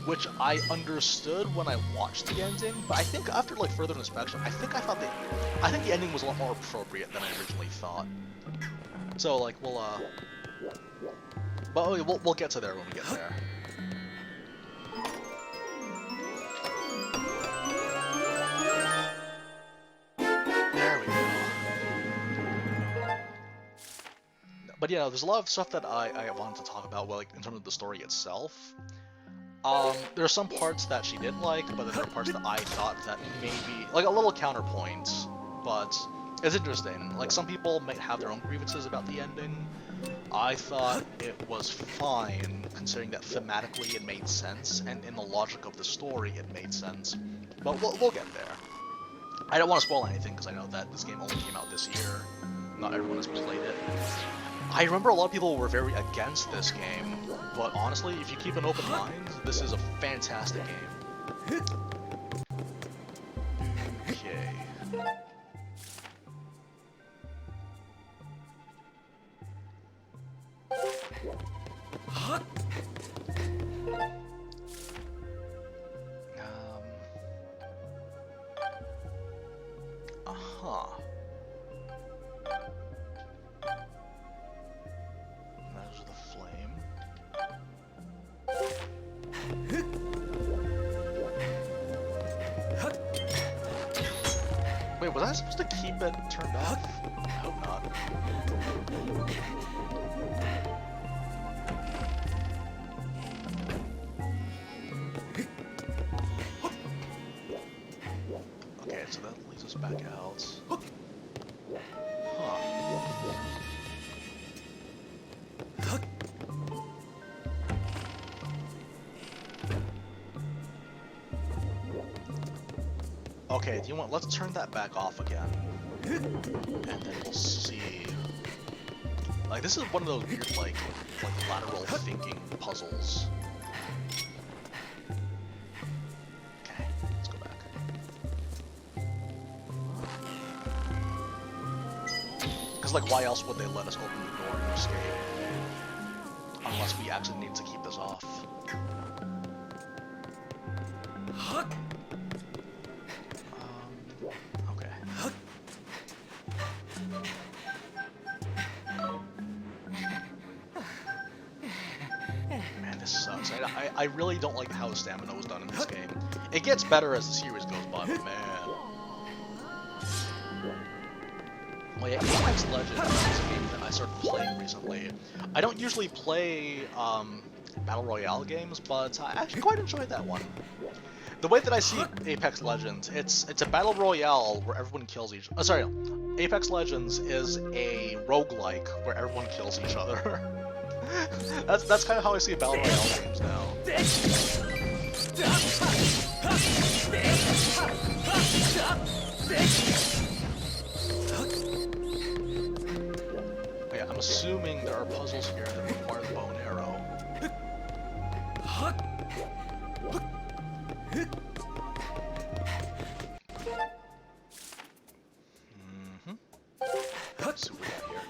Speaker 1: which I understood when I watched the ending, but I think after, like, further inspection, I think the ending was a lot more appropriate than I originally thought. So, like, we'll get to there when we get there. But yeah, there's a lot of stuff that I wanted to talk about, well, like, in terms of the story itself. There are some parts that she didn't like, but there are parts that I thought that maybe, like, a little counterpoint, but it's interesting. Like, some people might have their own grievances about the ending. I thought it was fine, considering that thematically it made sense, and in the logic of the story it made sense. But we'll get there. I don't want to spoil anything, because I know that this game only came out this year. Not everyone has played it. I remember a lot of people were very against this game, but honestly, if you keep an open mind, this is a fantastic game. Okay. Wait, was I supposed to keep it turned off? I hope not. Okay, so that leads us back out. Huh. Okay, do you want? Let's turn that back off again, and then we'll see. Like, this is one of those weird, like lateral thinking puzzles. Okay, let's go back. Because, like, why else would they let us open the door and escape? Unless we actually need to keep this off. I really don't like how the stamina was done in this game. It gets better as the series goes by, but man. Well, yeah, Apex Legends is a game that I started playing recently. I don't usually play Battle Royale games, but I actually quite enjoyed that one. The way that I see Apex Legends, it's a Battle Royale where everyone kills each Apex Legends is a roguelike where everyone kills each other. that's kind of how I see Battle Royale games now. Oh, yeah, I'm assuming there are puzzles here that require the bow and arrow. Let's see what we got here.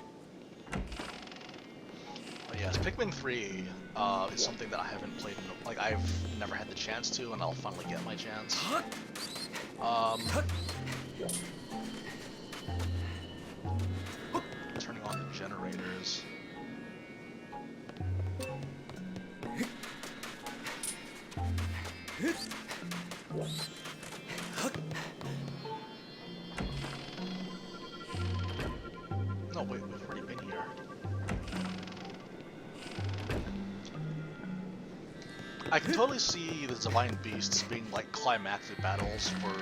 Speaker 1: Oh yes, Pikmin 3 is something that I haven't played in, like, I've never had the chance to, and I'll finally get my chance. Turning on the generators. No, wait, we've already been here. I can totally see the Divine Beasts being like climactic battles for...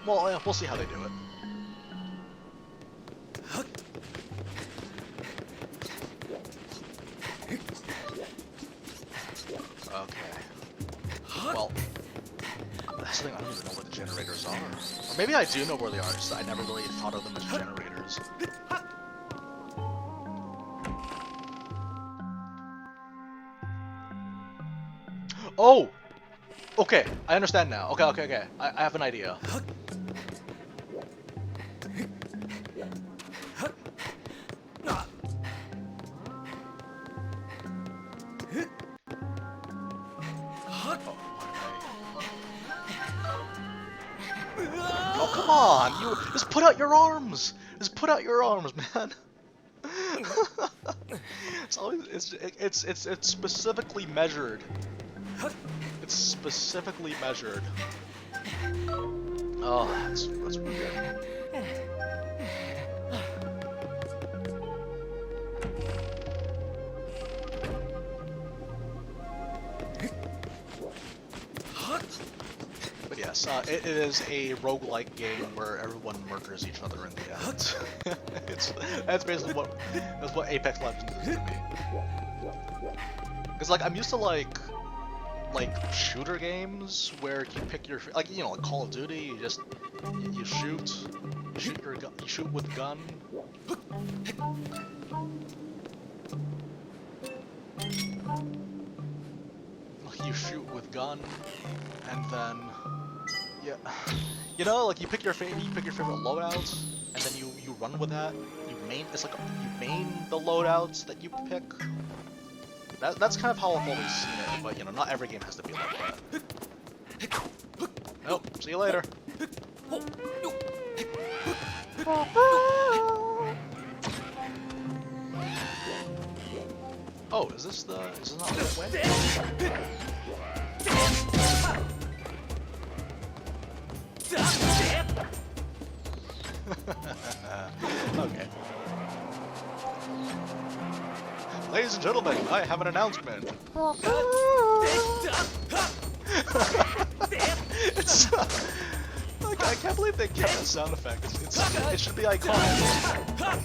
Speaker 1: Well, yeah, we'll see how they do it. Okay. Well, that's the thing, I don't even know what the generators are. Or maybe I do know where they are, just I never really thought of them as generators. Oh! Okay, I understand now. Okay. I have an idea. Oh, come on! You just put out your arms! Just put out your arms, man! It's specifically measured. It's specifically measured. Oh, that's weird. But yes, it is a roguelike game where everyone murders each other in the end. That's basically what Apex Legends is to me. Because like I'm used to like shooter games where you pick your, like, you know, like Call of Duty, you just you shoot your gun, you shoot with gun. You shoot with gun, and then you know, like you pick your favorite loadouts, and then you run with that. You main the loadouts that you pick. That's kind of how I've always seen it, but you know, not every game has to be like that. Nope, see you later. Oh, is this not the way? Okay. Ladies and gentlemen, I have an announcement. It's like, I can't believe they kept that sound effect. It should be iconic.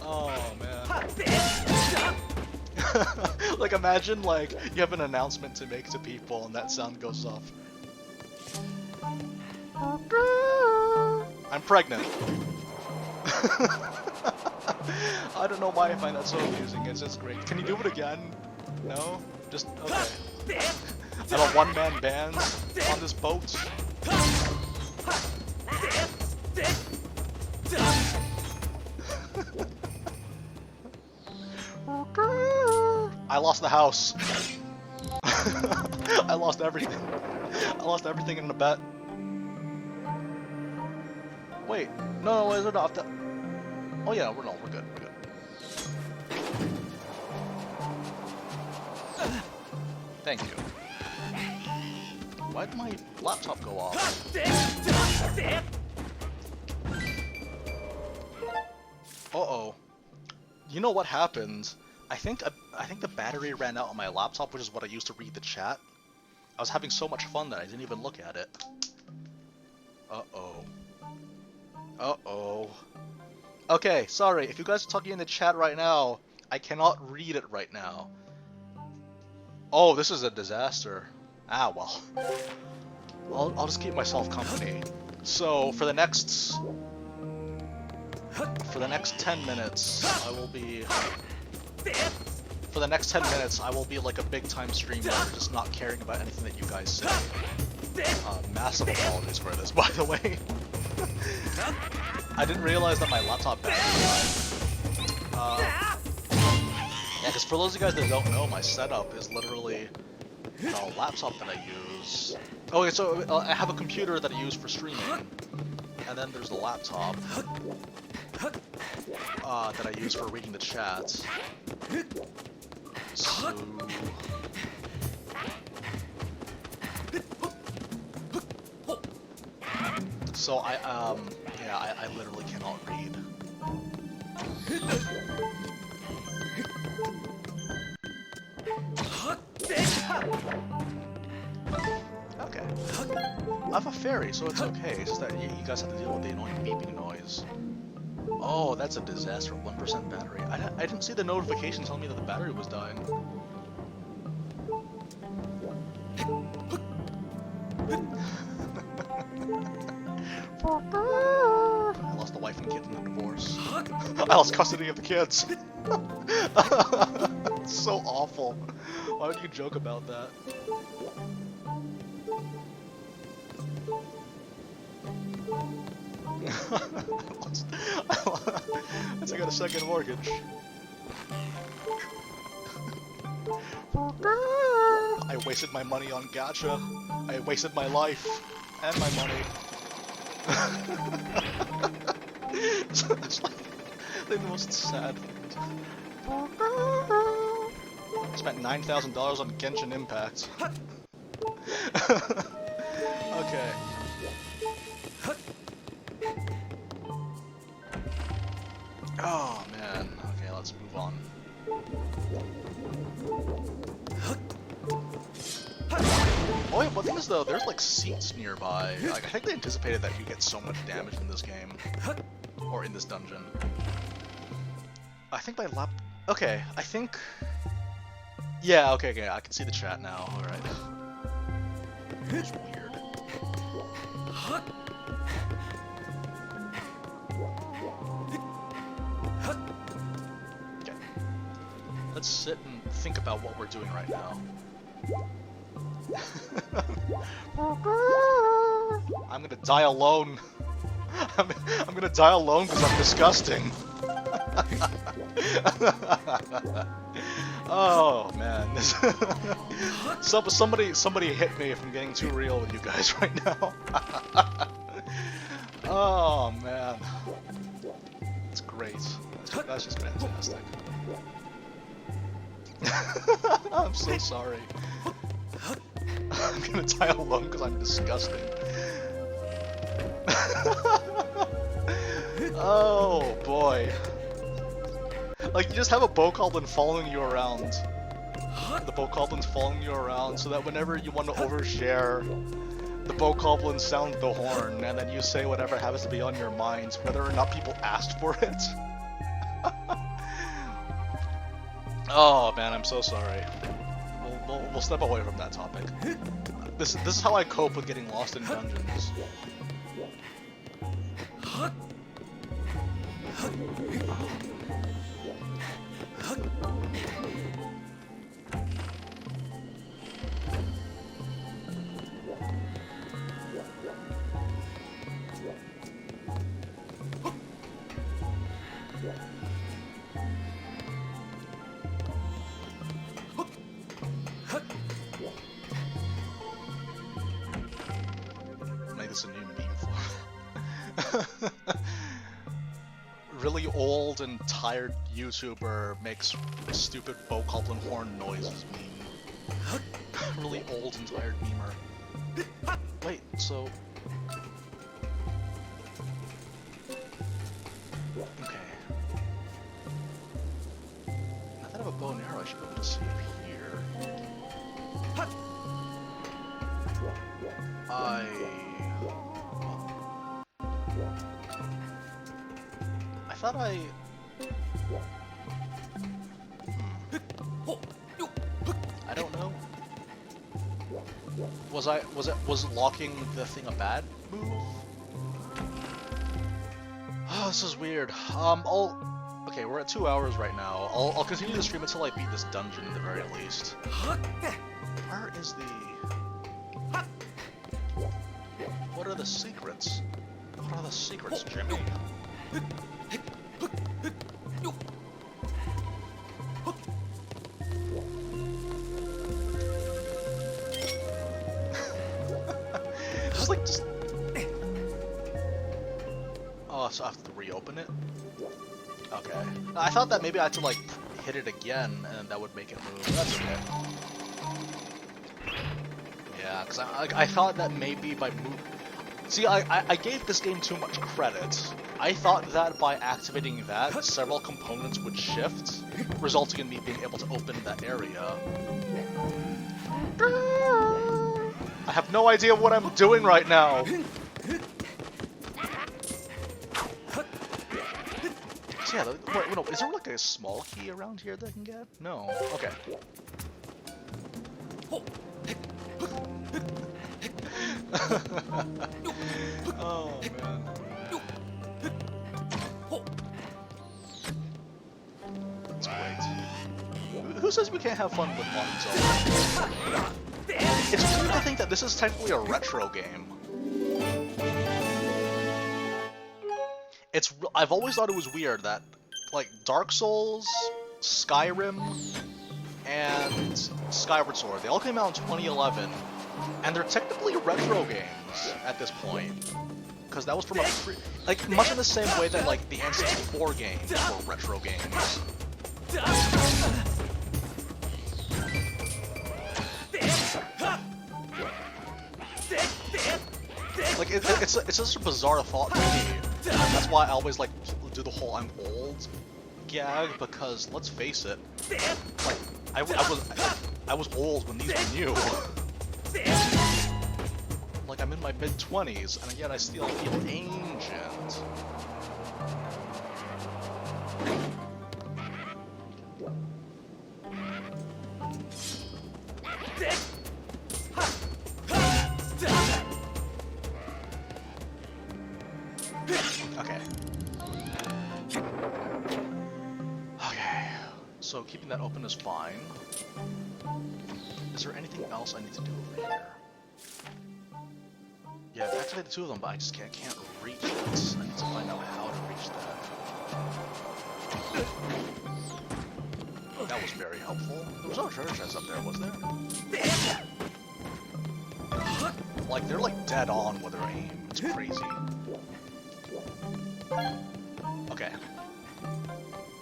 Speaker 1: Oh man. Like imagine like you have an announcement to make to people and that sound goes off. I'm pregnant. I don't know why I find that so amusing. It's just great. Can you do it again? No? Just okay. I'm a one-man band on this boat. I lost the house. I lost everything. I lost everything in the bet. Wait, no, is it off the? Oh yeah, we're good. We're good. Thank you. Why'd my laptop go off? Uh-oh. You know what happened? I think the battery ran out on my laptop, which is what I used to read the chat. I was having so much fun that I didn't even look at it. Uh-oh. Uh-oh. Okay, sorry, if you guys are talking in the chat right now, I cannot read it right now. Oh, this is a disaster. Ah, well. I'll just keep myself company. So, for the next 10 minutes, I will be... For the next 10 minutes, I will be like a big-time streamer, just not caring about anything that you guys say. Massive apologies for this, by the way. I didn't realize that my laptop battery died. Yeah, because for those of you guys that don't know, my setup is literally the laptop that I use. Okay, so I have a computer that I use for streaming, and then there's the laptop that I use for reading the chat. So I literally cannot read. Okay. I have a fairy, so it's okay. It's just that you guys have to deal with the annoying beeping noise. Oh, that's a disaster. 1% battery. I didn't see the notification telling me that the battery was dying. I lost the wife and kids in the divorce. I lost custody of the kids. It's so awful. Why would you joke about that? I got a second mortgage. I wasted my money on gacha. I wasted my life and my money. It's like the most sad thing. I spent $9,000 on Genshin Impact. Okay. Oh man. Okay, let's move on. Oh yeah, one thing is though, there's like seats nearby. Like, I think they anticipated that you get so much damage in this game. Or in this dungeon. I think my lap... Okay, I think... Yeah, okay, I can see the chat now, alright. It's weird. Okay. Let's sit and think about what we're doing right now. I'm gonna die alone. I'm gonna die alone because I'm disgusting. Oh man, somebody hit me if I'm getting too real with you guys right now. Oh man, it's great. That's just fantastic. I'm so sorry. I'm gonna die alone because I'm disgusting. Oh boy. Like, you just have a bokoblin following you around. The bokoblin's following you around so that whenever you want to overshare, the bokoblin sounds the horn, and then you say whatever happens to be on your mind, whether or not people asked for it. Oh man, I'm so sorry. We'll step away from that topic. This is how I cope with getting lost in dungeons. Make this a new meme for really old and tired YouTuber makes stupid bokoblin horn noises meme. Really old and tired memer. Wait, so... Okay. should be able to see up here. I thought I... I don't know. Was locking the thing a bad move? Oh, this is weird. Okay, we're at 2 hours right now. I'll continue the stream until I beat this dungeon at the very least. Where is the... What are the secrets? What are the secrets, Jimmy? just... Oh, so I have to reopen it? Okay. I thought that maybe I had to, like, hit it again, and that would make it move. That's okay. Yeah, because I thought that maybe by move... See, I gave this game too much credit. I thought that by activating that, several components would shift, resulting in me being able to open that area. I have no idea what I'm doing right now. So yeah, wait, no, is there like a small key around here that I can get? No. Okay. Oh man. That's great. Who says we can't have fun with modern Zelda? It's weird to think that this is technically a retro game. I've always thought it was weird that, like, Dark Souls, Skyrim, and Skyward Sword, they all came out in 2011, and they're technically retro games at this point. Because that was from like, much in the same way that, like, the N64 games were retro games. Like, it's such a bizarre thought to me. That's why I always, like, do the whole I'm old gag, because, let's face it, like, I was old when these were new. Like, I'm in my mid-20s, and yet I still feel ancient. So keeping that open is fine. Is there anything else I need to do over here? Yeah, I've activated 2 of them, but I just can't reach it. I need to find out how to reach that. That was very helpful. There was no treasure chest up there, was there? Like, they're like dead on with their aim. It's crazy. Okay.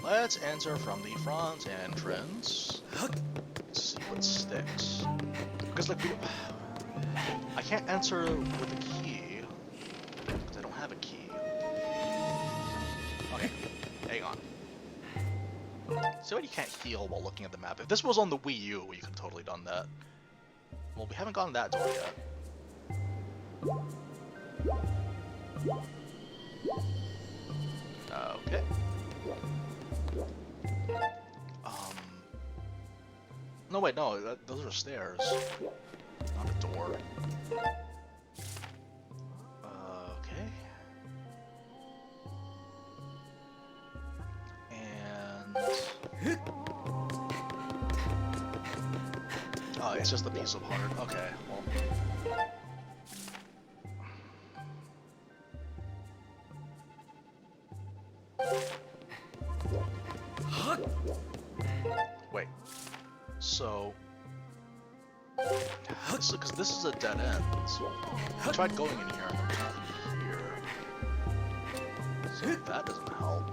Speaker 1: Let's enter from the front entrance. Let's see what sticks. Because, like, I can't enter with a key, because I don't have a key. Okay, hang on. See why you can't heal while looking at the map? If this was on the Wii U, you could have totally done that. Well, we haven't gotten that door yet. Okay. No, wait, no, those are stairs, not a door. Okay. And... oh, it's just a piece of heart. Okay, well... Wait. So... because this is a dead end. So I tried going in here and there's nothing here. So that doesn't help.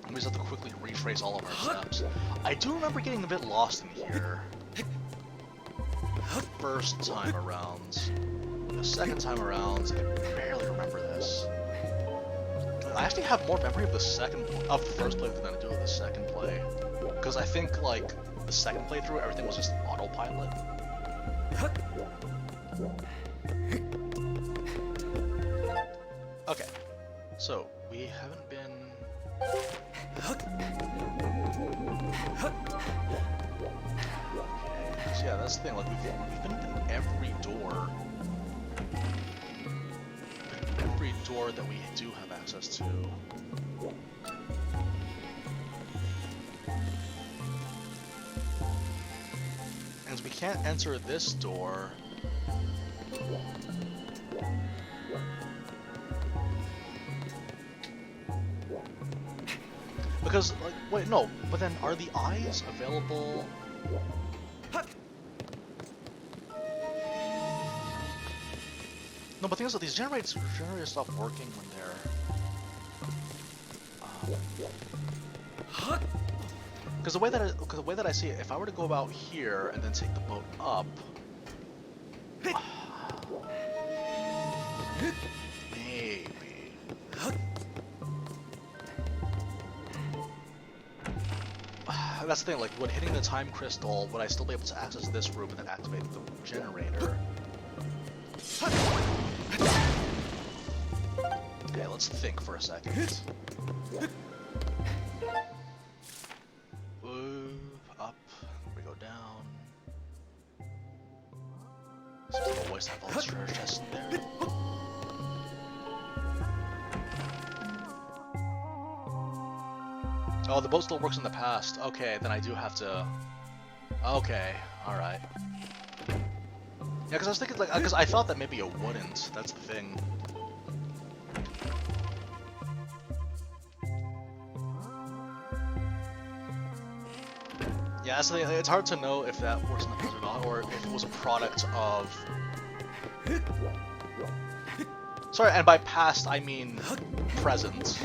Speaker 1: We just have to quickly retrace all of our steps. I do remember getting a bit lost in here. The first time around. The second time around, I barely remember this. I actually have more memory of the first playthrough than I do of the second play, because I think like the second playthrough everything was just autopilot. Okay, so we haven't been. So yeah, that's the thing. Like we've been in every door. Every door that we do have access to. And we can't enter this door. Because, like, wait, no, but then are the eyes available? No, but the thing is that these generators stop working when they're... Because the way that I see it, if I were to go about here and then take the boat up... Maybe... That's the thing, like, when hitting the time crystal, would I still be able to access this room and then activate the generator? Okay, let's think for a second. Up, we go down. Seems like a waste to have all this treasure chests in there. Oh, the boat still works in the past. Okay, then I do have to... Okay, alright. Yeah, because I was thinking, like, because I thought that maybe it wouldn't. That's the thing. Yeah, that's the thing. It's hard to know if that works in the past or not, or if it was a product of... Sorry, and by past, I mean present.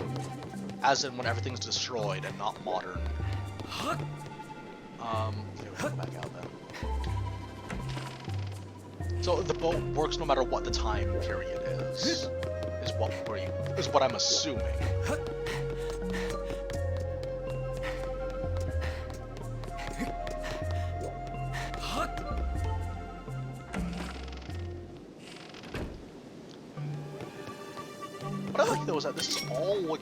Speaker 1: As in when everything's destroyed and not modern. Okay, we'll go back out then. So the boat works no matter what the time period is what I'm assuming. What I like though is that this is all like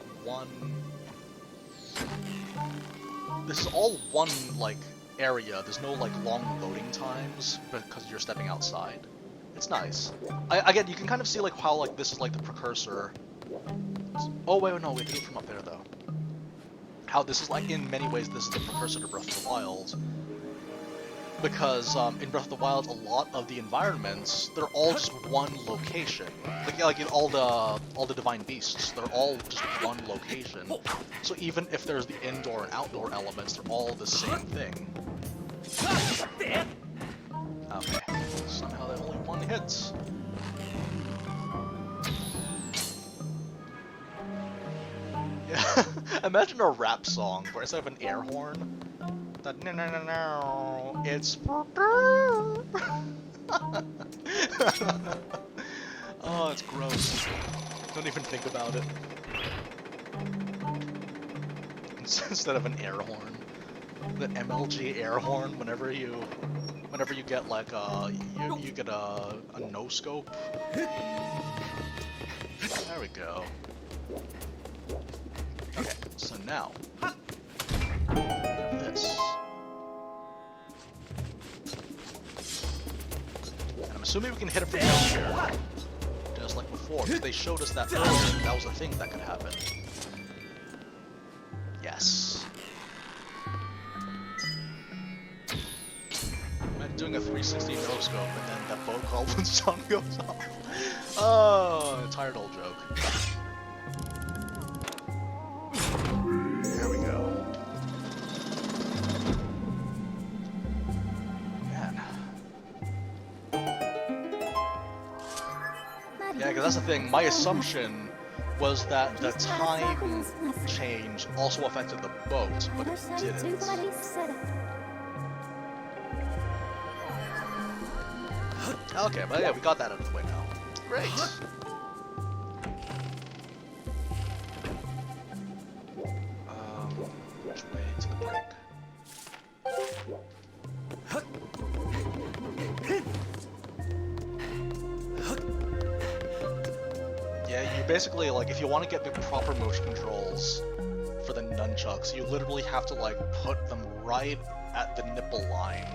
Speaker 1: one like area. There's no like long loading times because you're stepping outside. It's nice. Again, you can kind of see like how like this is like the precursor. Oh wait, no, we did it from up there though. How this is like in many ways this is the precursor to Breath of the Wild. Because in Breath of the Wild, a lot of the environments, they're all just one location. Like in all the divine beasts, they're all just one location. So even if there's the indoor and outdoor elements, they're all the same thing. Okay, somehow they only one hit. Yeah, imagine a rap song where instead of an air horn, that no, it's oh, it's gross. Don't even think about it. Instead of an air horn, the MLG air horn. Whenever you get like you get a no scope. There we go. Okay, so now this. And I'm assuming we can hit it from down here, just like before, because they showed us that earlier. That was a thing that could happen. Yes. I'm doing a 360 no scope, and then that boat call when sun goes off. Oh, tired old joke. There we go. Man. Yeah, because that's the thing. My assumption was that the time change also affected the boat, but it didn't. Okay, but yeah, we got that out of the way now. Great. basically, like, if you want to get the proper motion controls for the nunchucks, you literally have to, like, put them right at the nipple line.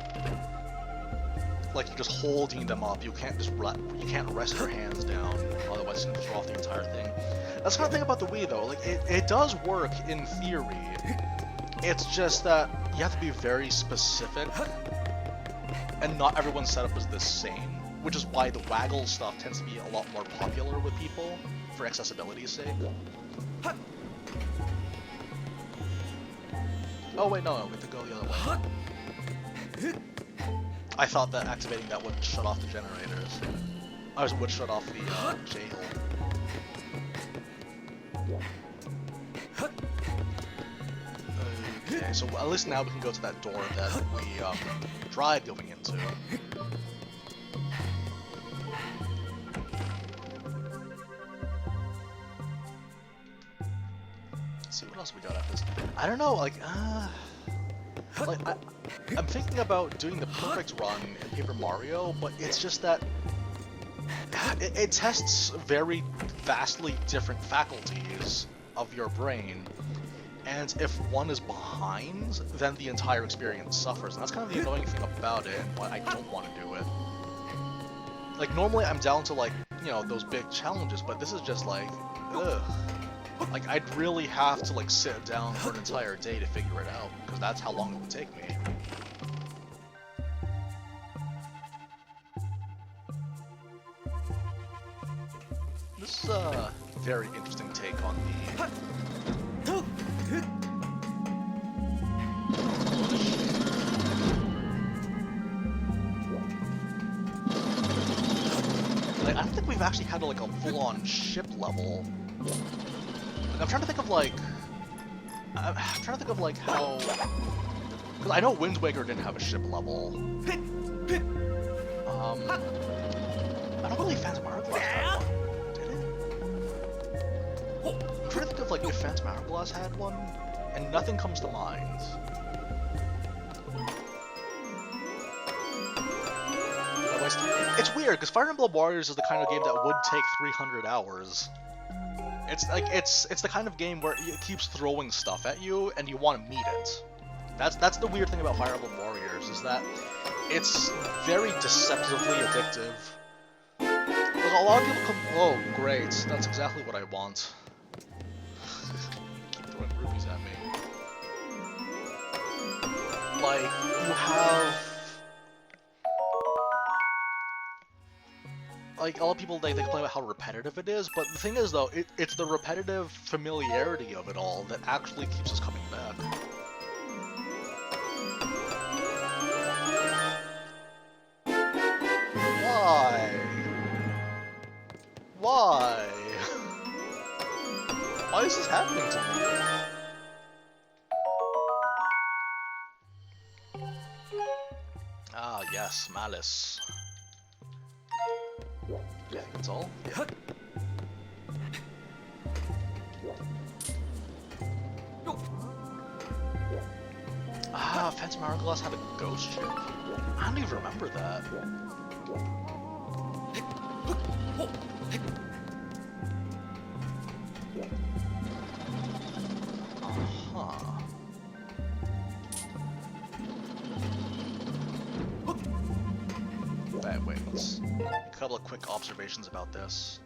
Speaker 1: Like, you're just holding them up. You can't just you can't rest your hands down, otherwise it's gonna throw off the entire thing. That's the kind of thing about the Wii, though. Like, it does work in theory. It's just that you have to be very specific, and not everyone's setup is the same, which is why the waggle stuff tends to be a lot more popular with people for accessibility's sake. Oh wait, no, we have to go the other way. I thought that activating that would shut off the generators. Would shut off the jail. Okay, so at least now we can go to that door that we tried going into. Let's see what else we got after this. I don't know, like I'm thinking about doing the perfect run in Paper Mario, but it's just that it tests very vastly different faculties of your brain, and if one is behind, then the entire experience suffers, and that's kind of the annoying thing about it, and why I don't want to do it. Like, normally I'm down to, like, you know, those big challenges, but this is just like, ugh. Like, I'd really have to, like, sit down for an entire day to figure it out, because that's how long it would take me. This is a very interesting take on the... Like, I don't think we've actually had, like, a full-on ship level. I'm trying to think of, like... how... Because I know Wind Waker didn't have a ship level. I don't believe Phantom Hourglass had one. Did it? I'm trying to think of, like, if Phantom Hourglass had one, and nothing comes to mind. It's weird, because Fire Emblem Warriors is the kind of game that would take 300 hours. It's like, it's the kind of game where it keeps throwing stuff at you, and you want to meet it. That's the weird thing about Fire Emblem Warriors, is that it's very deceptively addictive. Because a lot of people come... Oh, great. That's exactly what I want. Keep throwing rupees at me. Like, you have... Like, a lot of people, they complain about how repetitive it is, but the thing is, though, it's the repetitive familiarity of it all that actually keeps us coming back. Why? Why? Why is this happening to me? Ah, yes, Malice. Yeah, I think that's all. Yeah. Ah, Phantom Hourglass had a ghost ship. I don't even remember that. Uh-huh. Wait, let's... A couple of quick observations about this.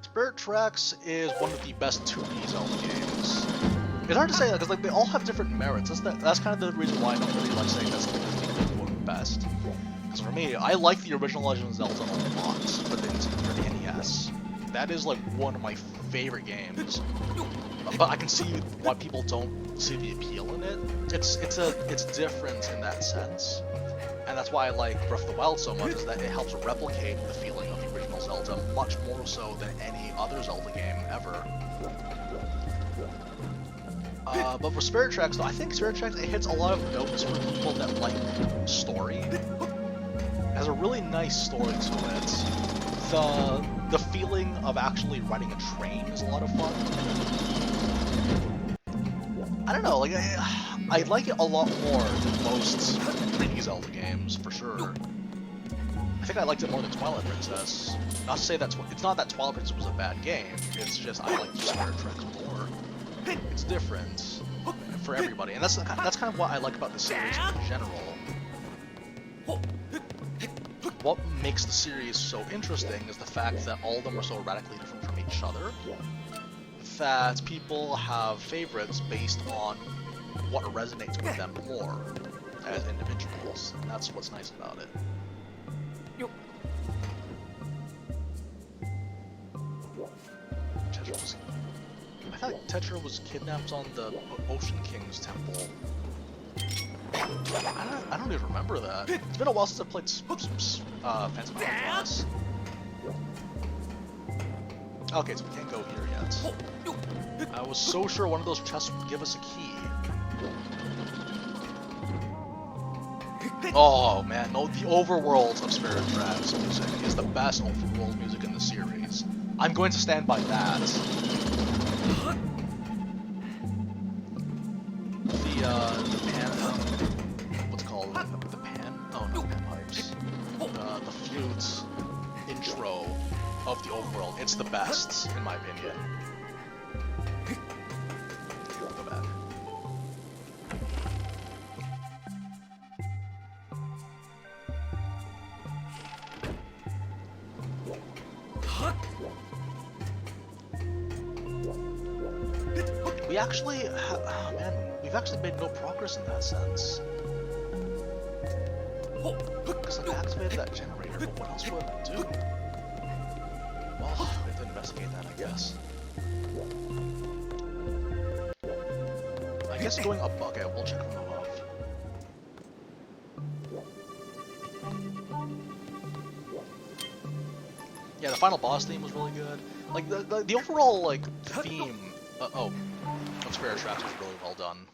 Speaker 1: Spirit Tracks is one of the best 2D Zelda games. It's hard to say that, because like, they all have different merits. That's kind of the reason why I don't really like saying that's the best. Because for me, I like the original Legend of Zelda a lot for the NES. That is like one of my favorite games. But I can see why people don't see the appeal in it. It's different in that sense. And that's why I like Breath of the Wild so much, is that it helps replicate the feeling of the original Zelda much more so than any other Zelda game ever. But for Spirit Tracks, though, I think Spirit Tracks, it hits a lot of notes for people that like story. It has a really nice story to it. The feeling of actually riding a train is a lot of fun. I don't know, like, I like it a lot more than most 3D Zelda games, for sure. I think I liked it more than Twilight Princess. Not to say that it's not that Twilight Princess was a bad game. It's just I like Spirit Tracks more. It's different for everybody, and that's kind of what I like about the series in general. What makes the series so interesting is the fact that all of them are so radically different from each other. That people have favorites based on what resonates with them more as individuals. And that's what's nice about it. I thought Tetra was kidnapped on the Ocean King's temple. I don't even remember that. It's been a while since I played Phantom Hourglass. Okay, so we can't go here yet. I was so sure one of those chests would give us a key. Oh man, no, the overworld of Spirit Tracks music is the best overworld music in the series. I'm going to stand by that. The pan, what's it called? The pan? Oh no, panpipes. The flute intro of the overworld. It's the best, in my opinion. Go back. We actually, oh man, we've actually made no progress in that sense. Because I activated that generator, but what else would it do? Well, we have to investigate that, I guess. I guess going up, okay, we'll check from above. Yeah, the final boss theme was really good. Like, the overall, like, theme, of Spirit Tracks was really well done.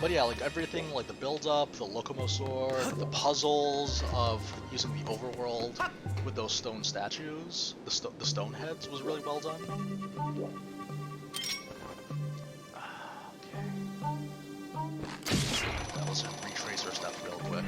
Speaker 1: But yeah, like everything, like the build-up, the Locomosaur, the puzzles of using the overworld with those stone statues, the stone heads, was really well done. Okay. Let's retrace our steps real quick.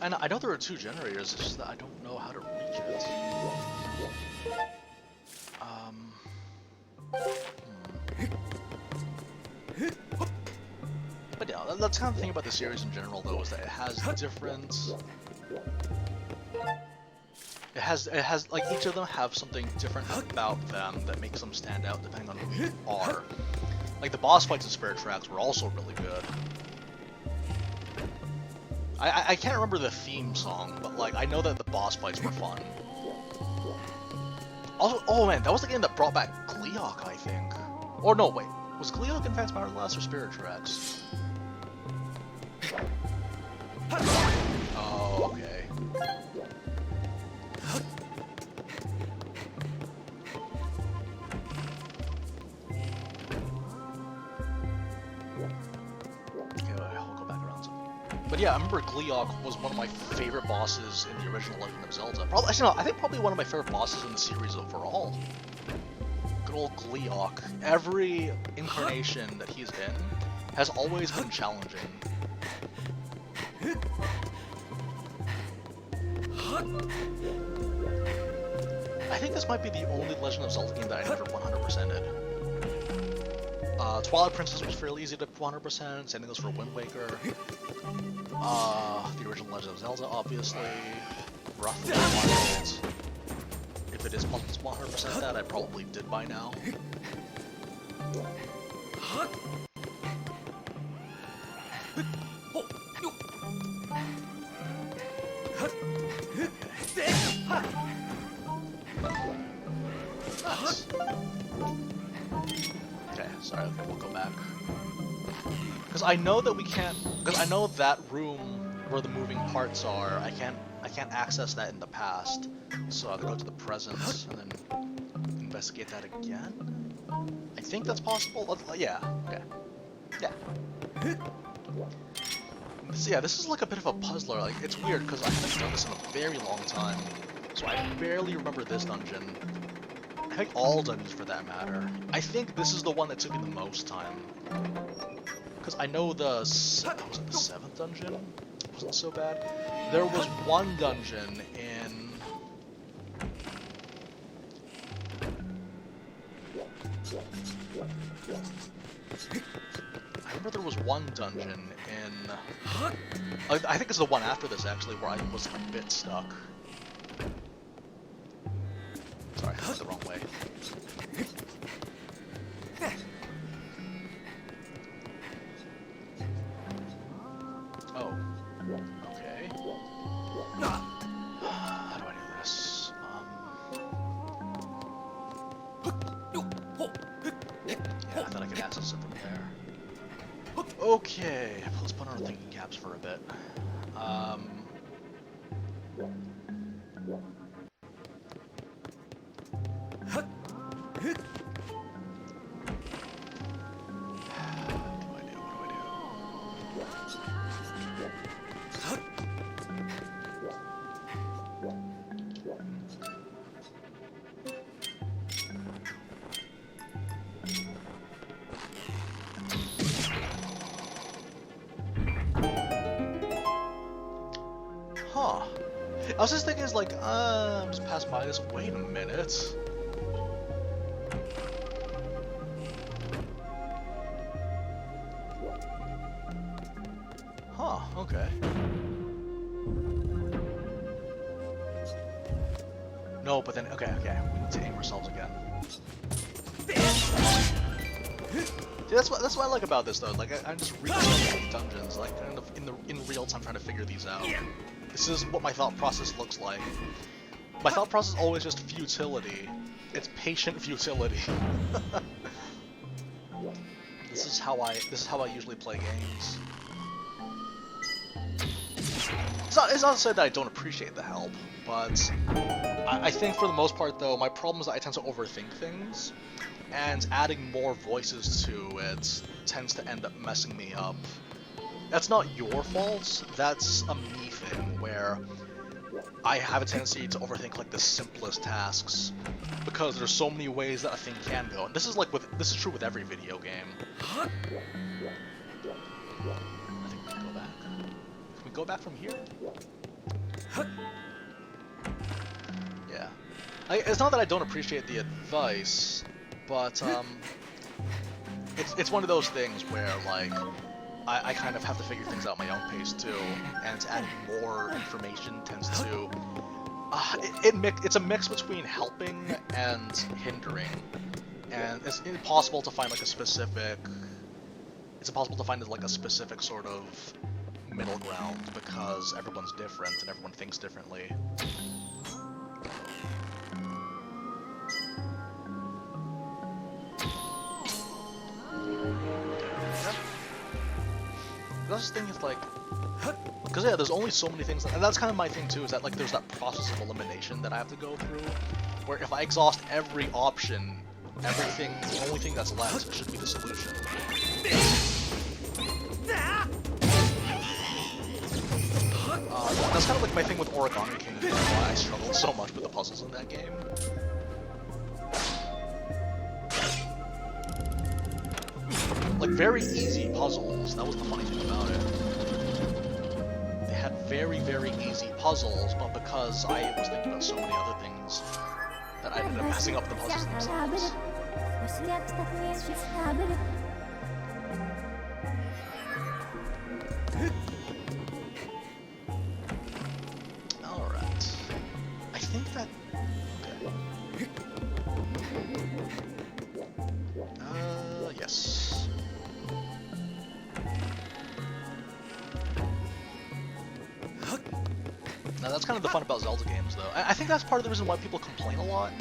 Speaker 1: I know there are two generators, it's just that I don't know how to reach it. But yeah, that's kind of the thing about the series in general, though, is that it has different... It has, like, each of them have something different about them that makes them stand out depending on who you are. Like, the boss fights in Spirit Tracks were also really good. I can't remember the theme song, but, like, I know that the boss fights were fun. Also, oh man, that was the game that brought back Gleeok, I think. Or no, wait. Was Gleeok in Phantom Hourglass or Spirit Tracks? Oh, okay. But yeah, I remember Gleeok was one of my favorite bosses in the original Legend of Zelda. Actually, no, I think probably one of my favorite bosses in the series overall. Good old Gleeok. Every incarnation that he's in has always been challenging. I think this might be the only Legend of Zelda game that I never 100%ed. Twilight Princess was fairly easy to 100%, same thing goes for Wind Waker. The original Legend of Zelda, obviously. Breath of the Wild. If it is 100% that, I probably did by now. Okay, sorry, okay, we'll go back. Because I know that we can't, because I know that room where the moving parts are, I can't access that in the past. So I have to go to the present, and then investigate that again. I think that's possible. Yeah. Okay. Yeah. So yeah, this is like a bit of a puzzler. Like, it's weird because I haven't done this in a very long time, so I barely remember this dungeon. I think all dungeons for that matter. I think this is the one that took me the most time. Because I know the 7th dungeon wasn't so bad. There was one dungeon in... I remember there was one dungeon in... I think it's the one after this, actually, where I was a bit stuck. Sorry, I went the wrong way. Oh. Okay. How do I do this? Yeah, I thought I could access it from there. Okay, let's put on our thinking caps for a bit. Huh. I was just thinking, like, I'm just passing by this. Wait a minute. Huh, okay. No, but then, okay, we need to aim ourselves again. See, that's what I like about this, though. Like, I'm just reading dungeons, like, kind of in real time trying to figure these out. This is what my thought process looks like. My thought process is always just futility. It's patient futility. This is how I usually play games. It's not to say that I don't appreciate the help, but I think for the most part, though, my problem is that I tend to overthink things, and adding more voices to it tends to end up messing me up. That's not your fault, that's a me thing, where I have a tendency to overthink like the simplest tasks, because there's so many ways that a thing can go, and this is true with every video game. I think we can go back. Can we go back from here? Yeah. It's not that I don't appreciate the advice, but it's one of those things where, like, I kind of have to figure things out at my own pace too, and adding more information tends to... it's a mix between helping and hindering, and it's impossible to find like a specific... It's impossible to find like a specific sort of middle ground, because everyone's different and everyone thinks differently. I was just thinking, like, because yeah, there's only so many things, and that's kind of my thing too, is that like there's that process of elimination that I have to go through, where if I exhaust every option, the only thing that's left should be the solution. That's kind of like my thing with Origami King, and why I struggled so much with the puzzles in that game. Like, very easy puzzles, that was the funny thing about it. They had very, very easy puzzles, but because I was thinking about so many other things, that I ended up messing up the puzzles themselves. Alright. I think that... Okay. Yes. Now that's kind of the fun about Zelda games, though. I think that's part of the reason why people complain a lot,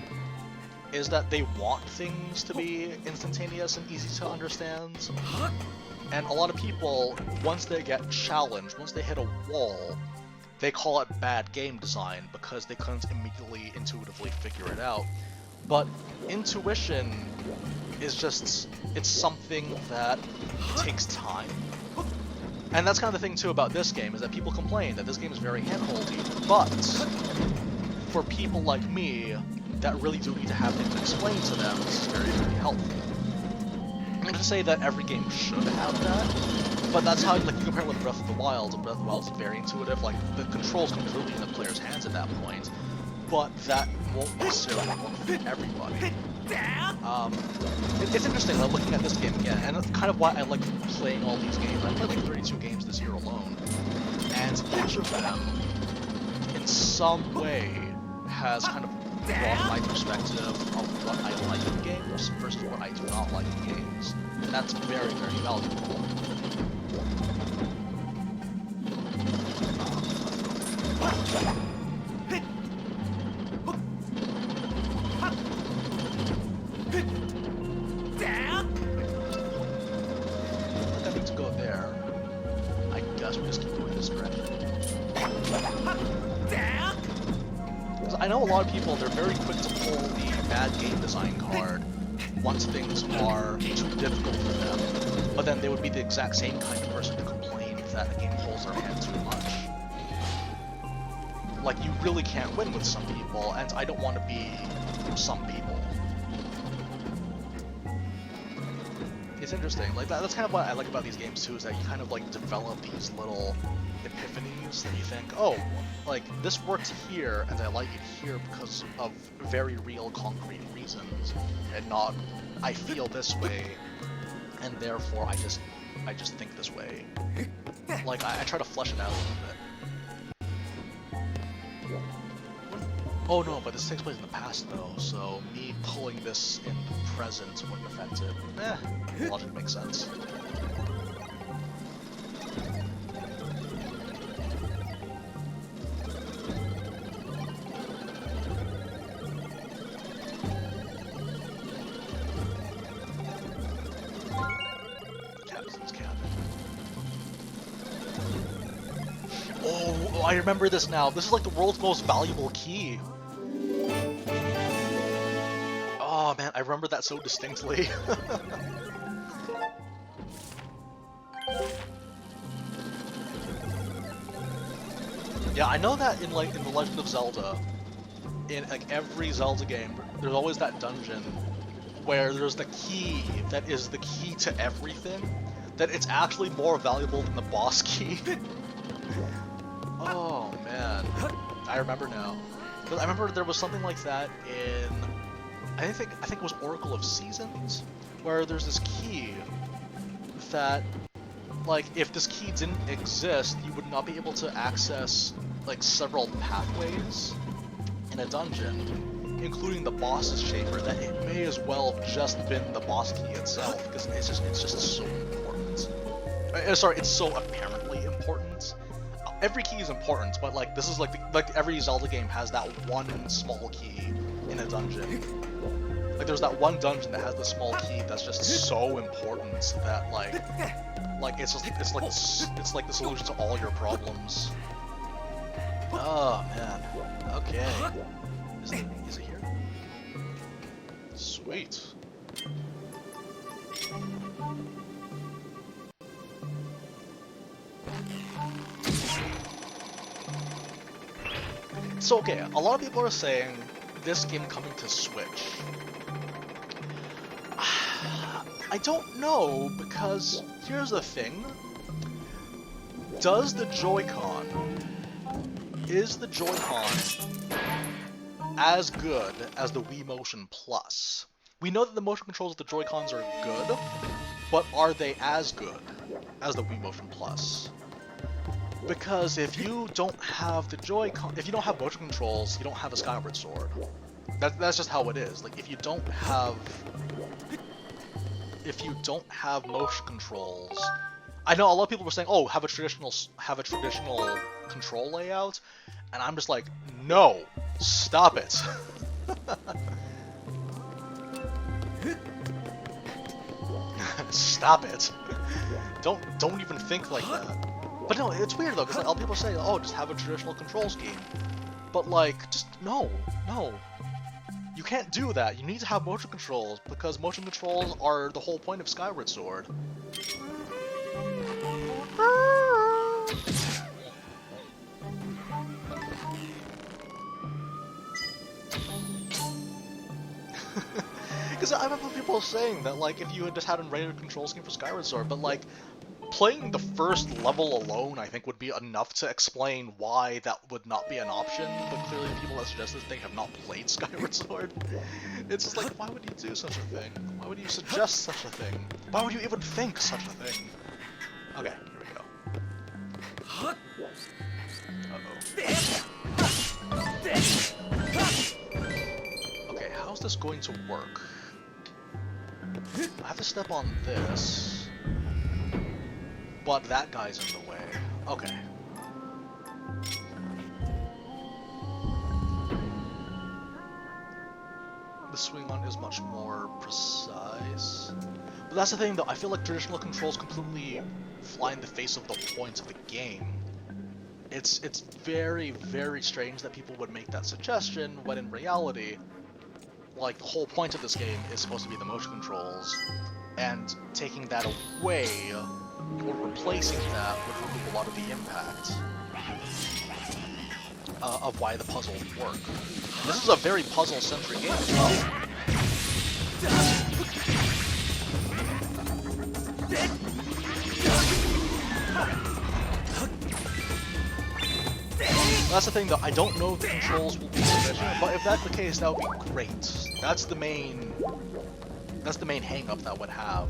Speaker 1: is that they want things to be instantaneous and easy to understand. And a lot of people, once they get challenged, once they hit a wall, they call it bad game design because they couldn't immediately, intuitively figure it out. But intuition is just, it's something that takes time. And that's kind of the thing too about this game, is that people complain that this game is very handholdy, but for people like me that really do need to have things explained to them, this is very, very helpful. I'm going to say that every game should have that, but that's how, like, you compare it with Breath of the Wild, and Breath of the Wild is very intuitive, like, the control's completely in the player's hands at that point, but that won't necessarily work for everybody. It's interesting, like, looking at this game again, and that's kind of why I like playing all these games. I played like 32 games this year alone, and each of them, in some way, has kind of brought my perspective of what I like in games versus what I do not like in games. And that's very, very valuable. I need to go there. I guess we just keep going this direction. I know a lot of people, they're very quick to pull the bad game design card once things are too difficult for them, but then they would be the exact same kind of person to complain that a game pulls their hand too much. Like, you really can't win with some people, and I don't want to be some people. It's interesting, like, that's kind of what I like about these games too, is that you kind of, like, develop these little epiphanies that you think, oh, like, this works here, and I like it here because of very real, concrete reasons, and not, I feel this way, and therefore I just think this way. Like, I try to flesh it out a little bit. Oh no, but this takes place in the past though, so me pulling this in the present wouldn't affect it. Logic makes sense. Captain's cabin. Oh, I remember this now. This is like the world's most valuable key. Oh man, I remember that so distinctly. Yeah, I know that in like in the Legend of Zelda, in like every Zelda game, there's always that dungeon where there's the key that is the key to everything, that it's actually more valuable than the boss key. Oh man, I remember now. I remember there was something like that in, I think it was Oracle of Seasons, where there's this key that, like, if this key didn't exist, you would not be able to access like several pathways in a dungeon, including the boss's chamber. That it may as well have just been the boss key itself, because it's just so important. Sorry, it's so apparently important. Every key is important, but like this is like every Zelda game has that one small key in a dungeon. Like there's that one dungeon that has the small key that's just so important that like it's like the solution to all your problems. Oh man. Okay. Is it here? Sweet. So okay, a lot of people are saying this game coming to Switch. I don't know, because here's the thing. Is the Joy-Con as good as the Wii Motion Plus? We know that the motion controls of the Joy-Cons are good, but are they as good as the Wii Motion Plus? Because if you don't have the Joy-Con, if you don't have motion controls, you don't have a Skyward Sword. That's just how it is. Like if you don't have motion controls, I know a lot of people were saying, "Oh, have a traditional control layout," and I'm just like, "No, stop it." Stop it. Don't even think like that. But no, it's weird though, because like, all people say, "Oh, just have a traditional control scheme," but like, just no. You can't do that. You need to have motion controls, because motion controls are the whole point of Skyward Sword. Because I remember people saying that, like, if you had just had a regular control scheme for Skyward Sword, but, like, playing the first level alone, I think, would be enough to explain why that would not be an option, but clearly the people that suggest this thing have not played Skyward Sword. It's just like, why would you do such a thing? Why would you suggest such a thing? Why would you even think such a thing? Okay, here we go. Uh-oh. Okay, how's this going to work? I have to step on this, but that guy's in the way. Okay. The swing on is much more precise. But that's the thing though, I feel like traditional controls completely fly in the face of the points of the game. It's very, very strange that people would make that suggestion, when in reality, like, the whole point of this game is supposed to be the motion controls, and taking that away, or replacing that, would remove a lot of the impact of why the puzzles work. This is a very puzzle-centric game as well. That's the thing though, I don't know if the controls will be sufficient, but if that's the case, that would be great. That's the main hang-up that would have,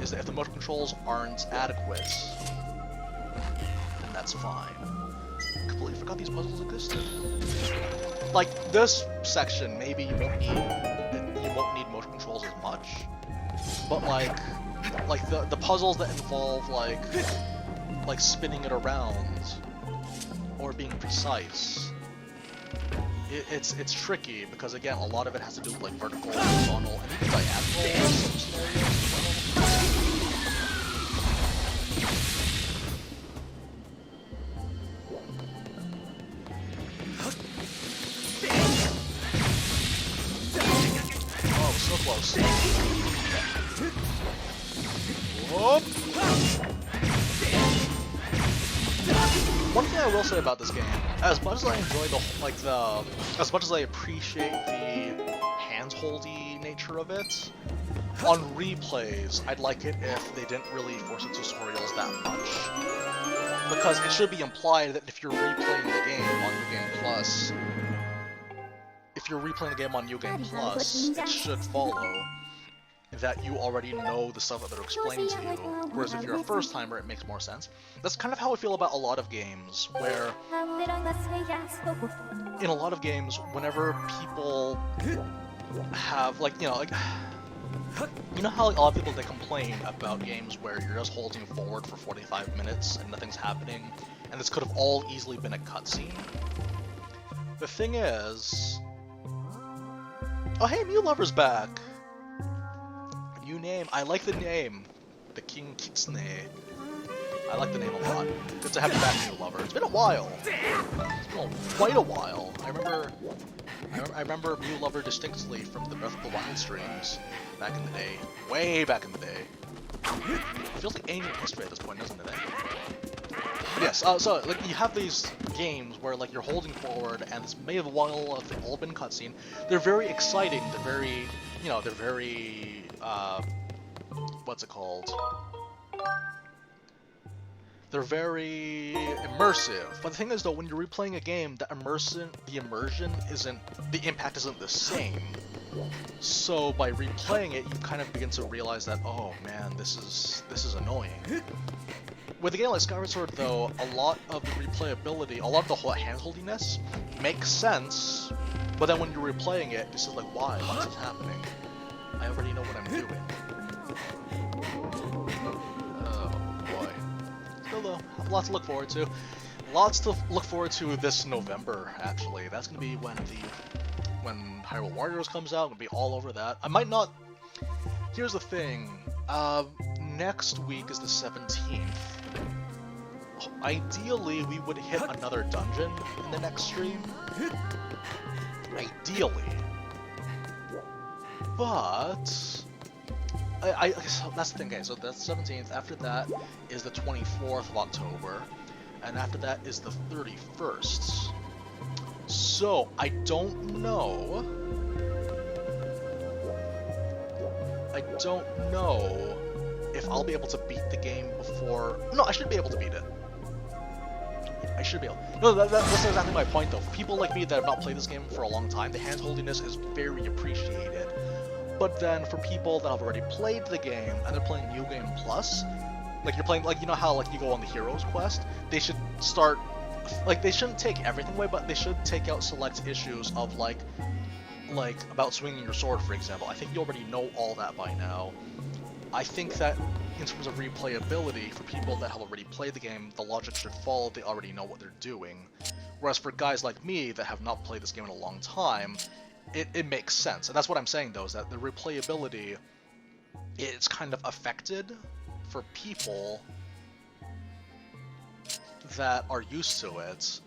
Speaker 1: is that if the motion controls aren't adequate, then that's fine. I completely forgot these puzzles existed. Like, this section, maybe you won't need motion controls as much, but like the puzzles that involve like spinning it around or being precise, it's tricky, because again, a lot of it has to do with like vertical, horizontal, and even diagonal in some scenarios as well. Oh, so close. Whoop. One thing I will say about this game, as much as I enjoy as much as I appreciate the hand-holdy nature of it, on replays, I'd like it if they didn't really force the tutorials that much. Because it should be implied that if you're replaying the game on New Game Plus, it should follow that you already know the stuff that they're explaining to you, whereas if you're a first-timer, it makes more sense. That's kind of how I feel about a lot of games, where in a lot of games, whenever people have, like, you know how like, a lot of people, they complain about games where you're just holding forward for 45 minutes and nothing's happening, and this could have all easily been a cutscene? The thing is... Oh hey, Mew Lover's back! New name. I like the name. The King Kitsune. I like the name a lot. Good to have you back, Mew Lover. It's been a while. It's been quite a while. I remember Mew Lover distinctly from the Breath of the Wild streams back in the day. Way back in the day. It feels like ancient history at this point, doesn't it? But yes, so like you have these games where like you're holding forward and this may have all been cutscene. They're very exciting. They're very, they're very what's it called? They're very immersive. But the thing is though, when you're replaying a game, the impact isn't the same. So by replaying it, you kind of begin to realize that, oh man, this is annoying. With a game like Skyward Sword though, a lot of the replayability, a lot of the hand-holdiness makes sense, but then when you're replaying it, it's just like, why? Why is this happening? I already know what I'm doing. Oh boy. Still though, lots to look forward to. Lots to look forward to this November, actually. That's gonna be when Hyrule Warriors comes out. I'm gonna be all over that. I might not... Here's the thing. Next week is the 17th. Ideally, we would hit another dungeon in the next stream. Ideally. But so that's the thing. Okay, so that's 17th. After that is the 24th of October, and after that is the 31st. So I don't know. If I'll be able to beat the game before. No, I should be able to beat it. I should be able. No, that's exactly my point, though. For people like me that have not played this game for a long time, the handholdiness is very appreciated. But then for people that have already played the game and they're playing New Game Plus, like you're playing, like you know how like you go on the Heroes Quest, they should start, like they shouldn't take everything away, but they should take out select issues of like about swinging your sword, for example. I think you already know all that by now. I think that in terms of replayability, for people that have already played the game, the logic should follow. They already know what they're doing. Whereas for guys like me that have not played this game in a long time, it makes sense. And that's what I'm saying, though, is that the replayability is kind of affected for people that are used to it.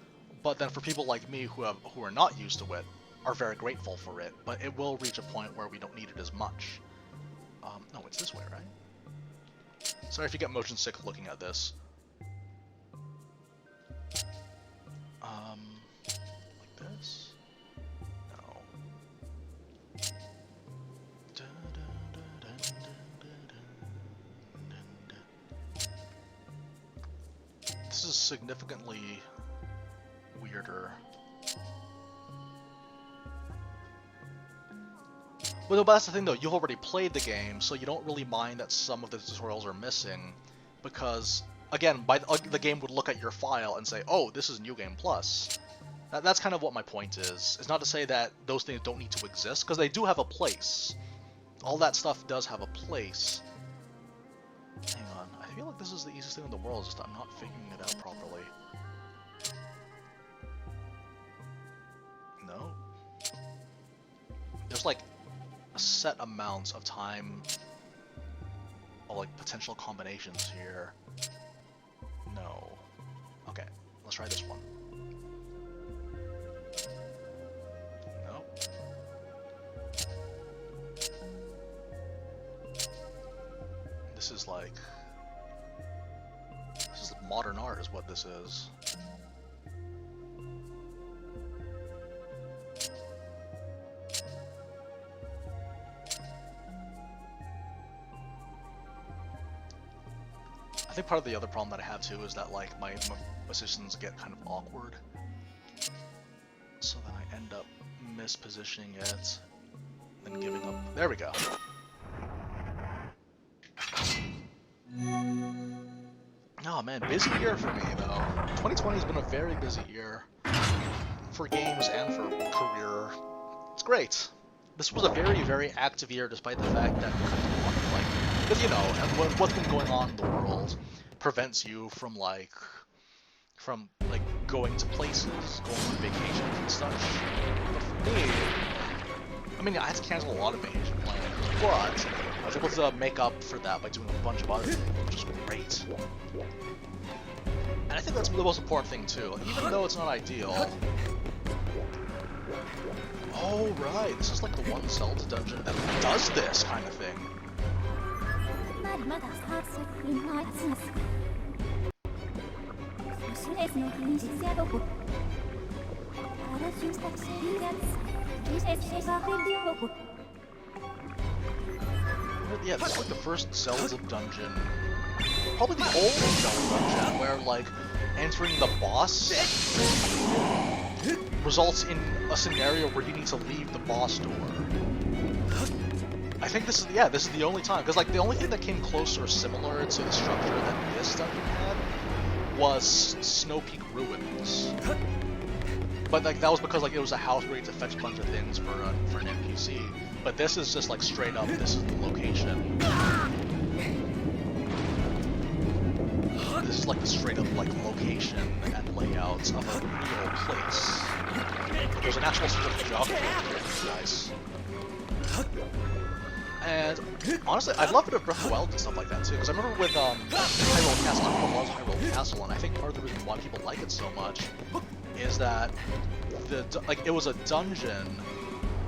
Speaker 1: But then for people like me who are not used to it, are very grateful for it. But it will reach a point where we don't need it as much. No, it's this way, right? Sorry if you get motion sick looking at this. Like this? No. This is significantly weirder. But that's the thing, though, you've already played the game, so you don't really mind that some of the tutorials are missing, because, again, the game would look at your file and say, oh, this is New Game Plus. That's kind of what my point is. It's not to say that those things don't need to exist, because they do have a place. All that stuff does have a place. Hang on, I feel like this is the easiest thing in the world, just that I'm not figuring it out properly. No? There's like a set amount of time of like potential combinations here. No. Okay, let's try this one. Nope. This is modern art is what this is. I think part of the other problem that I have too is that like my positions get kind of awkward, so then I end up mispositioning it, then giving up. There we go. Oh man, busy year for me though. 2020 has been a very busy year for games and for career. It's great. This was a very, very active year, despite the fact that because you know, what's been going on in the world prevents you from going to places, going on vacations and such. But for me, I mean, I had to cancel a lot of vacation plans, but I was able to make up for that by doing a bunch of other things, which is great. And I think that's the most important thing too, even though it's not ideal. Oh right, this is like the one Zelda dungeon that does this kind of thing. Yeah, this is like the first Zelda dungeon, probably the old Zelda dungeon, where like entering the boss results in a scenario where you need to leave the boss door. I think this is the only time, because like the only thing that came close or similar to the structure that this dungeon had was Snow Peak Ruins. But like that was because like it was a house where you had to fetch a bunch of things for an NPC. But this is just like straight up, this is the location. This is like the straight up like location and layout of a real place. There's an actual sort of geography here, guys. And honestly, I love it at Breath of the Wild and stuff like that too, because I remember with Hyrule Castle, everyone loves Hyrule Castle, and I think part of the reason why people like it so much is that it was a dungeon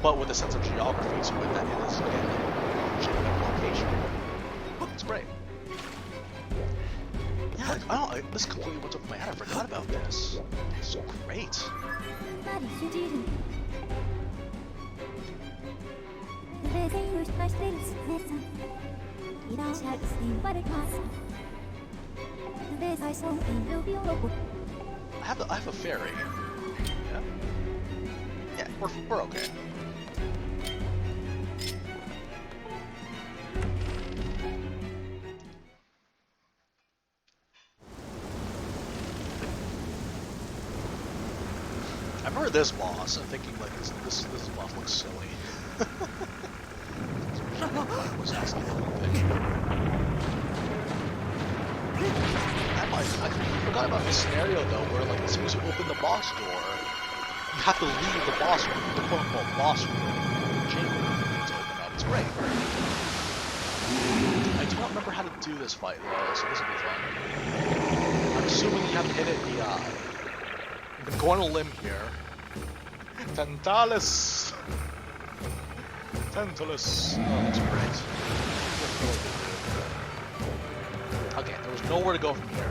Speaker 1: but with a sense of geography. So with that, it is again location. Look, it's great. Yeah, like, this completely went over my head. I forgot about this. It's great. I have a fairy. Yeah. Yeah, we're okay. I remember this boss and thinking like this boss looks silly. I was asking for anything. I completely forgot about this scenario though, where like as soon as you open the boss door, you have to leave the boss room, the quote-unquote boss room chamber to open up. It's great. I do not remember how to do this fight though, so this will be fun. I'm assuming you have to hit it in the eye. I'm gonna go on a limb here. Tantalus! Tantalus! Oh, that's great. Okay, there was nowhere to go from here.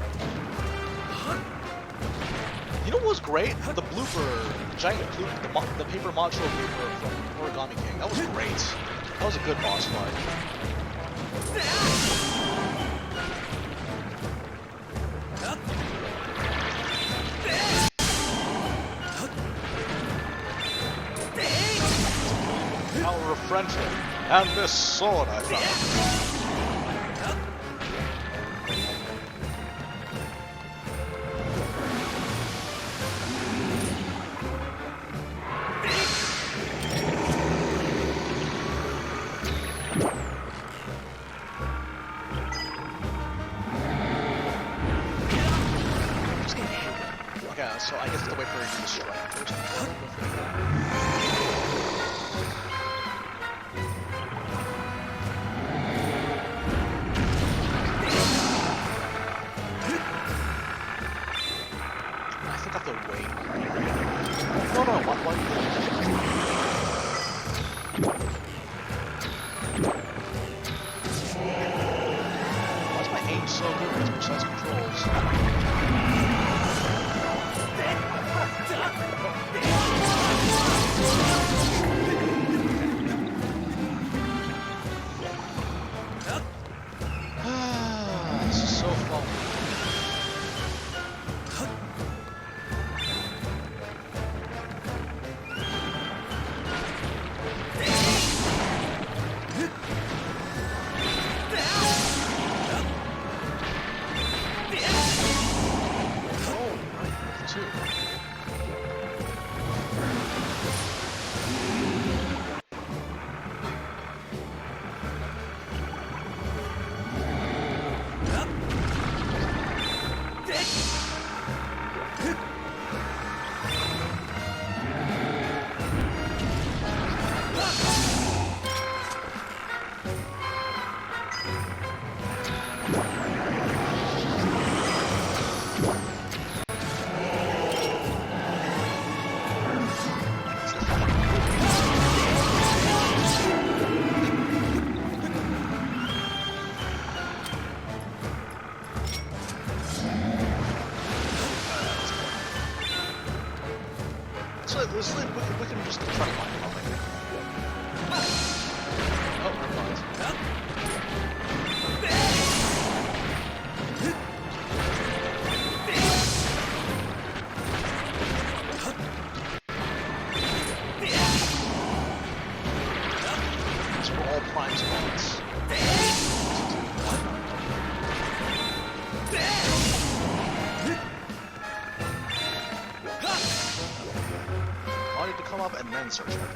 Speaker 1: You know what was great? The blooper, the giant blooper, the paper Majora blooper from Origami King. That was great. That was a good boss fight. Power of friendship, and this sword I found. Okay, so I guess it's the way for you to strike first. We can just try to find it. Oh, never mind. These were all prime spots. To come up and then search for it.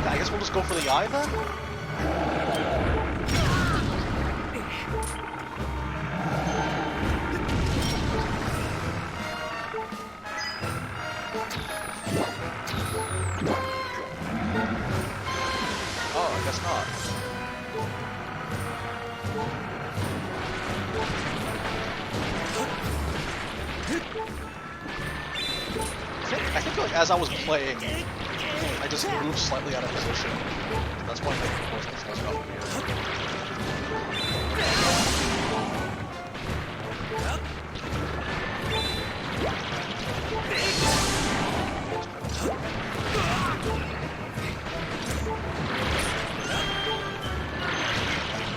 Speaker 1: I guess we'll just go for the eye then? Oh, I guess not. I think like as I was playing, I just moved slightly out of position. That's why my voice controls got weird.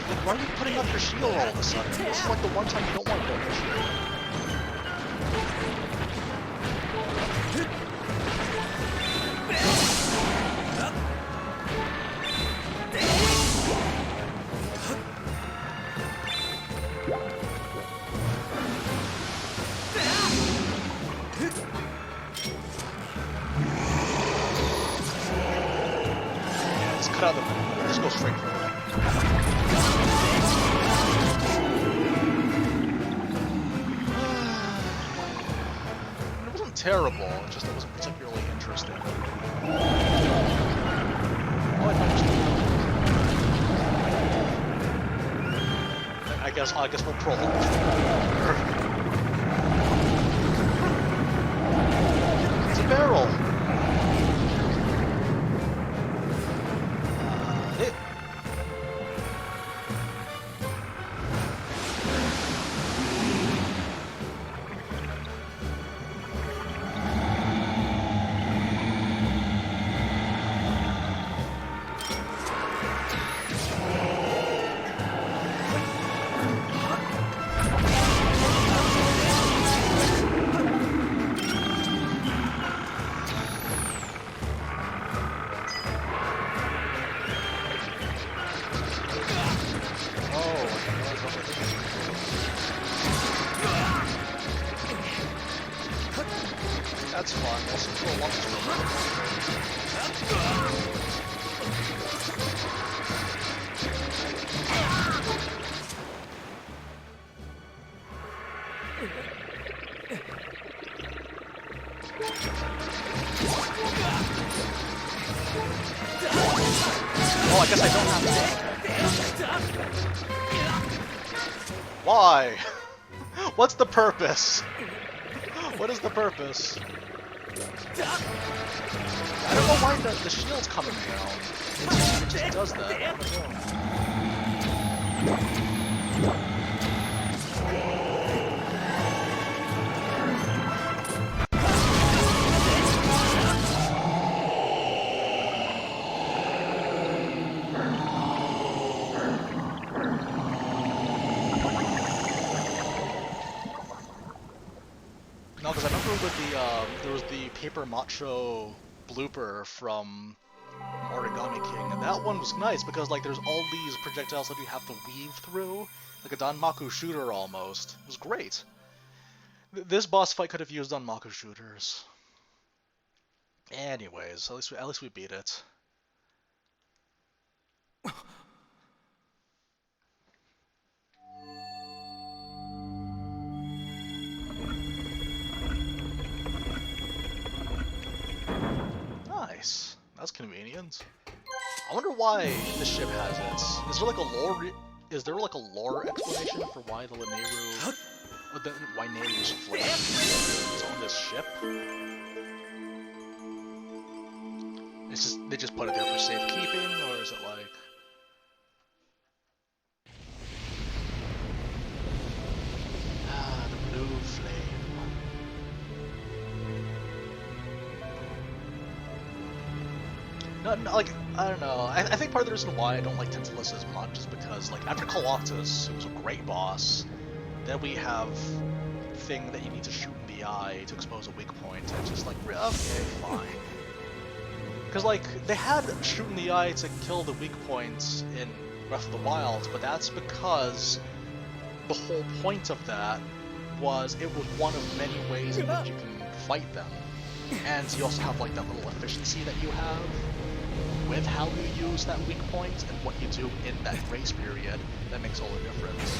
Speaker 1: Like, why are you putting up your shield all of a sudden? This is like the one time you don't want to put up your shield. Just go straight for it. It wasn't terrible, it just it wasn't particularly interesting. Oh, I guess we'll prolong it. It's a barrel. That's fun. Also, for a long Oh, I guess I don't have to. Why? What's the purpose? What is the purpose? I don't know why the shield's coming down. It just does that. I don't No, because I remember with the there was the Paper Macho blooper from Origami King, and that one was nice because like there's all these projectiles that you have to weave through, like a Danmaku shooter almost. It was great. This boss fight could have used Danmaku shooters. Anyways, at least we beat it. Nice. That's convenient. I wonder why this ship has it. Is there like a lore? Is there like a lore explanation for why the Lanayru, why Nayru's fleet is on this ship? It's just they just put it there for safekeeping, or is it like? Ah, the blue flame. No, like, I don't know. I think part of the reason why I don't like Tantalus as much is because, like, after Colossus, who was a great boss, then we have thing that you need to shoot in the eye to expose a weak point. It's just like, okay, fine. Because, like, they had shoot in the eye to kill the weak points in Breath of the Wild, but that's because the whole point of that was it was one of many ways in which you can fight them. And you also have like that little efficiency that you have with how you use that weak point and what you do in that grace period that makes all the difference.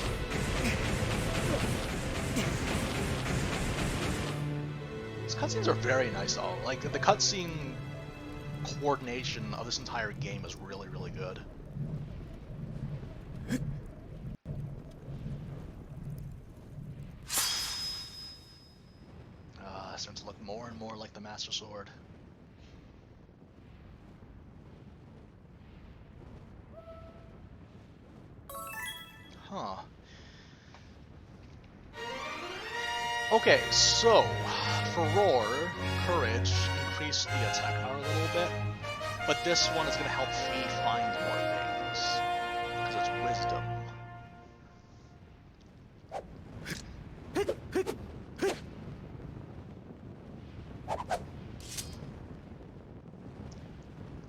Speaker 1: These cutscenes are very nice though. Like the cutscene coordination of this entire game is really, really good. Starting to look more and more like the Master Sword. Huh. Okay, so for Roar, Courage increased the attack power a little bit, but this one is going to help Fee find more things, because it's Wisdom.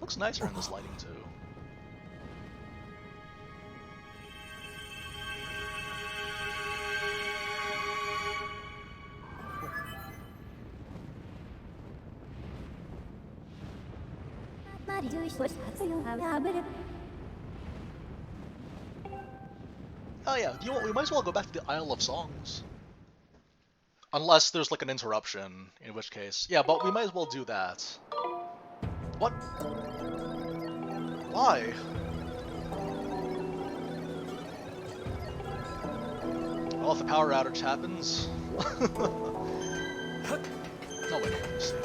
Speaker 1: Looks nicer in this lighting too. Oh yeah, you know what, we might as well go back to the Isle of Songs. Unless there's like an interruption, in which case... Yeah, but we might as well do that. What? Why? Well, if the power outage happens... No, wait, let me see here.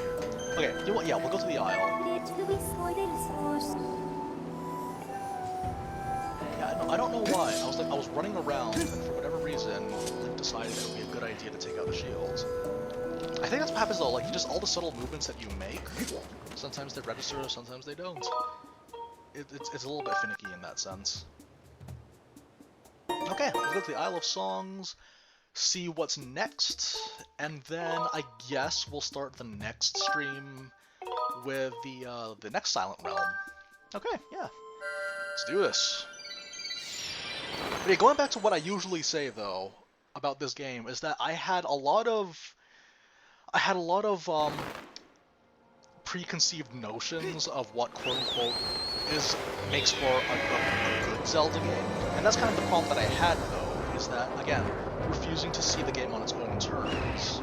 Speaker 1: Okay, you know what, yeah, we'll go to the Isle. Yeah, I don't know why. I was running around, and for whatever reason, Link decided it would be a good idea to take out the shield. I think that's what happens though, like, just all the subtle movements that you make, sometimes they register, sometimes they don't. It's a little bit finicky in that sense. Okay, let's go to the Isle of Songs, see what's next, and then I guess we'll start the next stream with the next Silent Realm. Okay, yeah. Let's do this. But yeah, going back to what I usually say though about this game is that I had a lot of preconceived notions of what quote-unquote makes for a good Zelda game. And that's kind of the problem that I had though, is that, again, refusing to see the game on its own terms.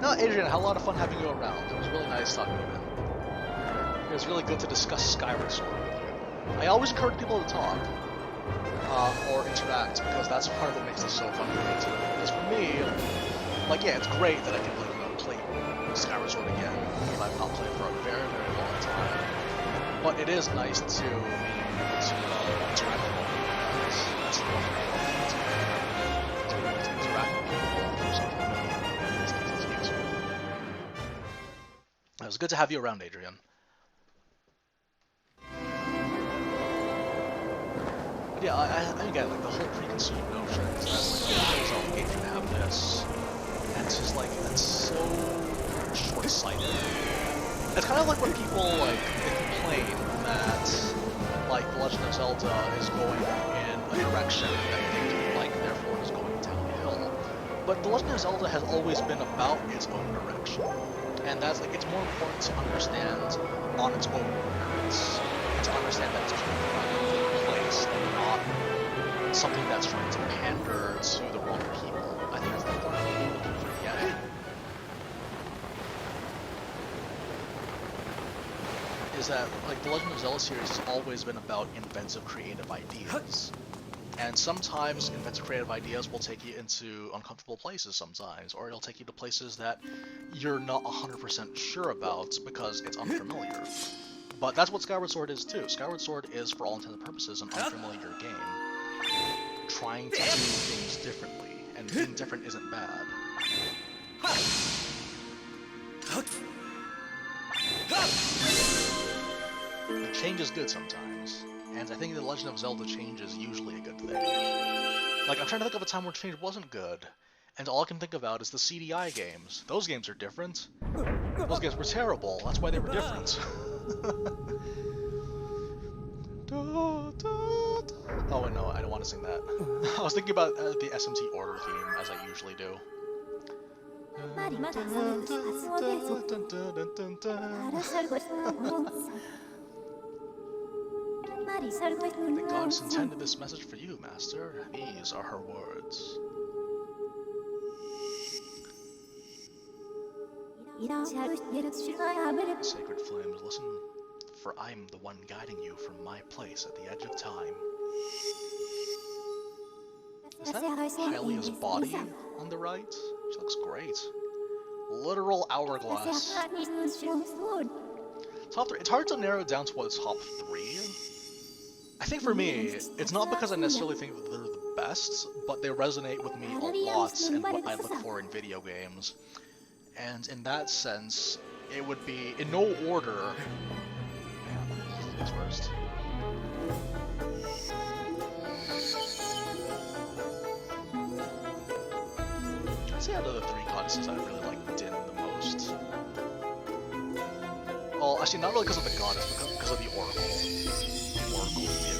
Speaker 1: No, Adrian, I had a lot of fun having you around. It was really nice talking to you. It was really good to discuss Skyward Sword with you. I always encourage people to talk, or interact, because that's part of what makes this so fun for me too. Because for me, like, yeah, it's great that I can play Skyward Sword again, if I've not played for a very, very long time. But it is nice to be able to interact with people. That's the one thing I love to be able to interact with people through social media. It's useful. It was good to have you around, Adrian. But yeah, I get like the whole preconceived notions that like Zelda game can have this, and it's just like it's so short-sighted. It's kind of like when people like complain that like The Legend of Zelda is going in a direction that they don't like, therefore is going downhill. But The Legend of Zelda has always been about its own direction, and that's like it's more important to understand on its own merits, and to understand that it's coming from a good place and not something that's trying to pander to the wrong people. I think that's the important thing to forget. Is that like the Legend of Zelda series has always been about inventive, creative ideas. And sometimes inventive, creative ideas will take you into uncomfortable places sometimes, or it'll take you to places that you're not 100% sure about because it's unfamiliar. But that's what Skyward Sword is too. Skyward Sword is, for all intents and purposes, an unfamiliar game, trying to do things differently, and being different isn't bad. The change is good sometimes, and I think The Legend of Zelda change is usually a good thing. Like, I'm trying to think of a time where change wasn't good, and all I can think about is the CDI games. Those games are different. Those games were terrible, that's why they were different. Oh wait, no, I don't want to sing that. I was thinking about the SMT order theme, as I usually do. The gods intended this message for you, Master. These are her words. Sacred flames, listen, for I am the one guiding you from my place at the edge of time. Is that Hylia's body on the right? She looks great. Literal hourglass. Top 3. It's hard to narrow it down to what's top 3. I think for me, it's not because I necessarily think that they're the best, but they resonate with me a lot and what I look for in video games. And in that sense, it would be in no order. What's first? I'd say out of the 3 goddesses, I really like Din the most. Well, actually, not really because of the goddess, but because of the oracle. The oracle Din.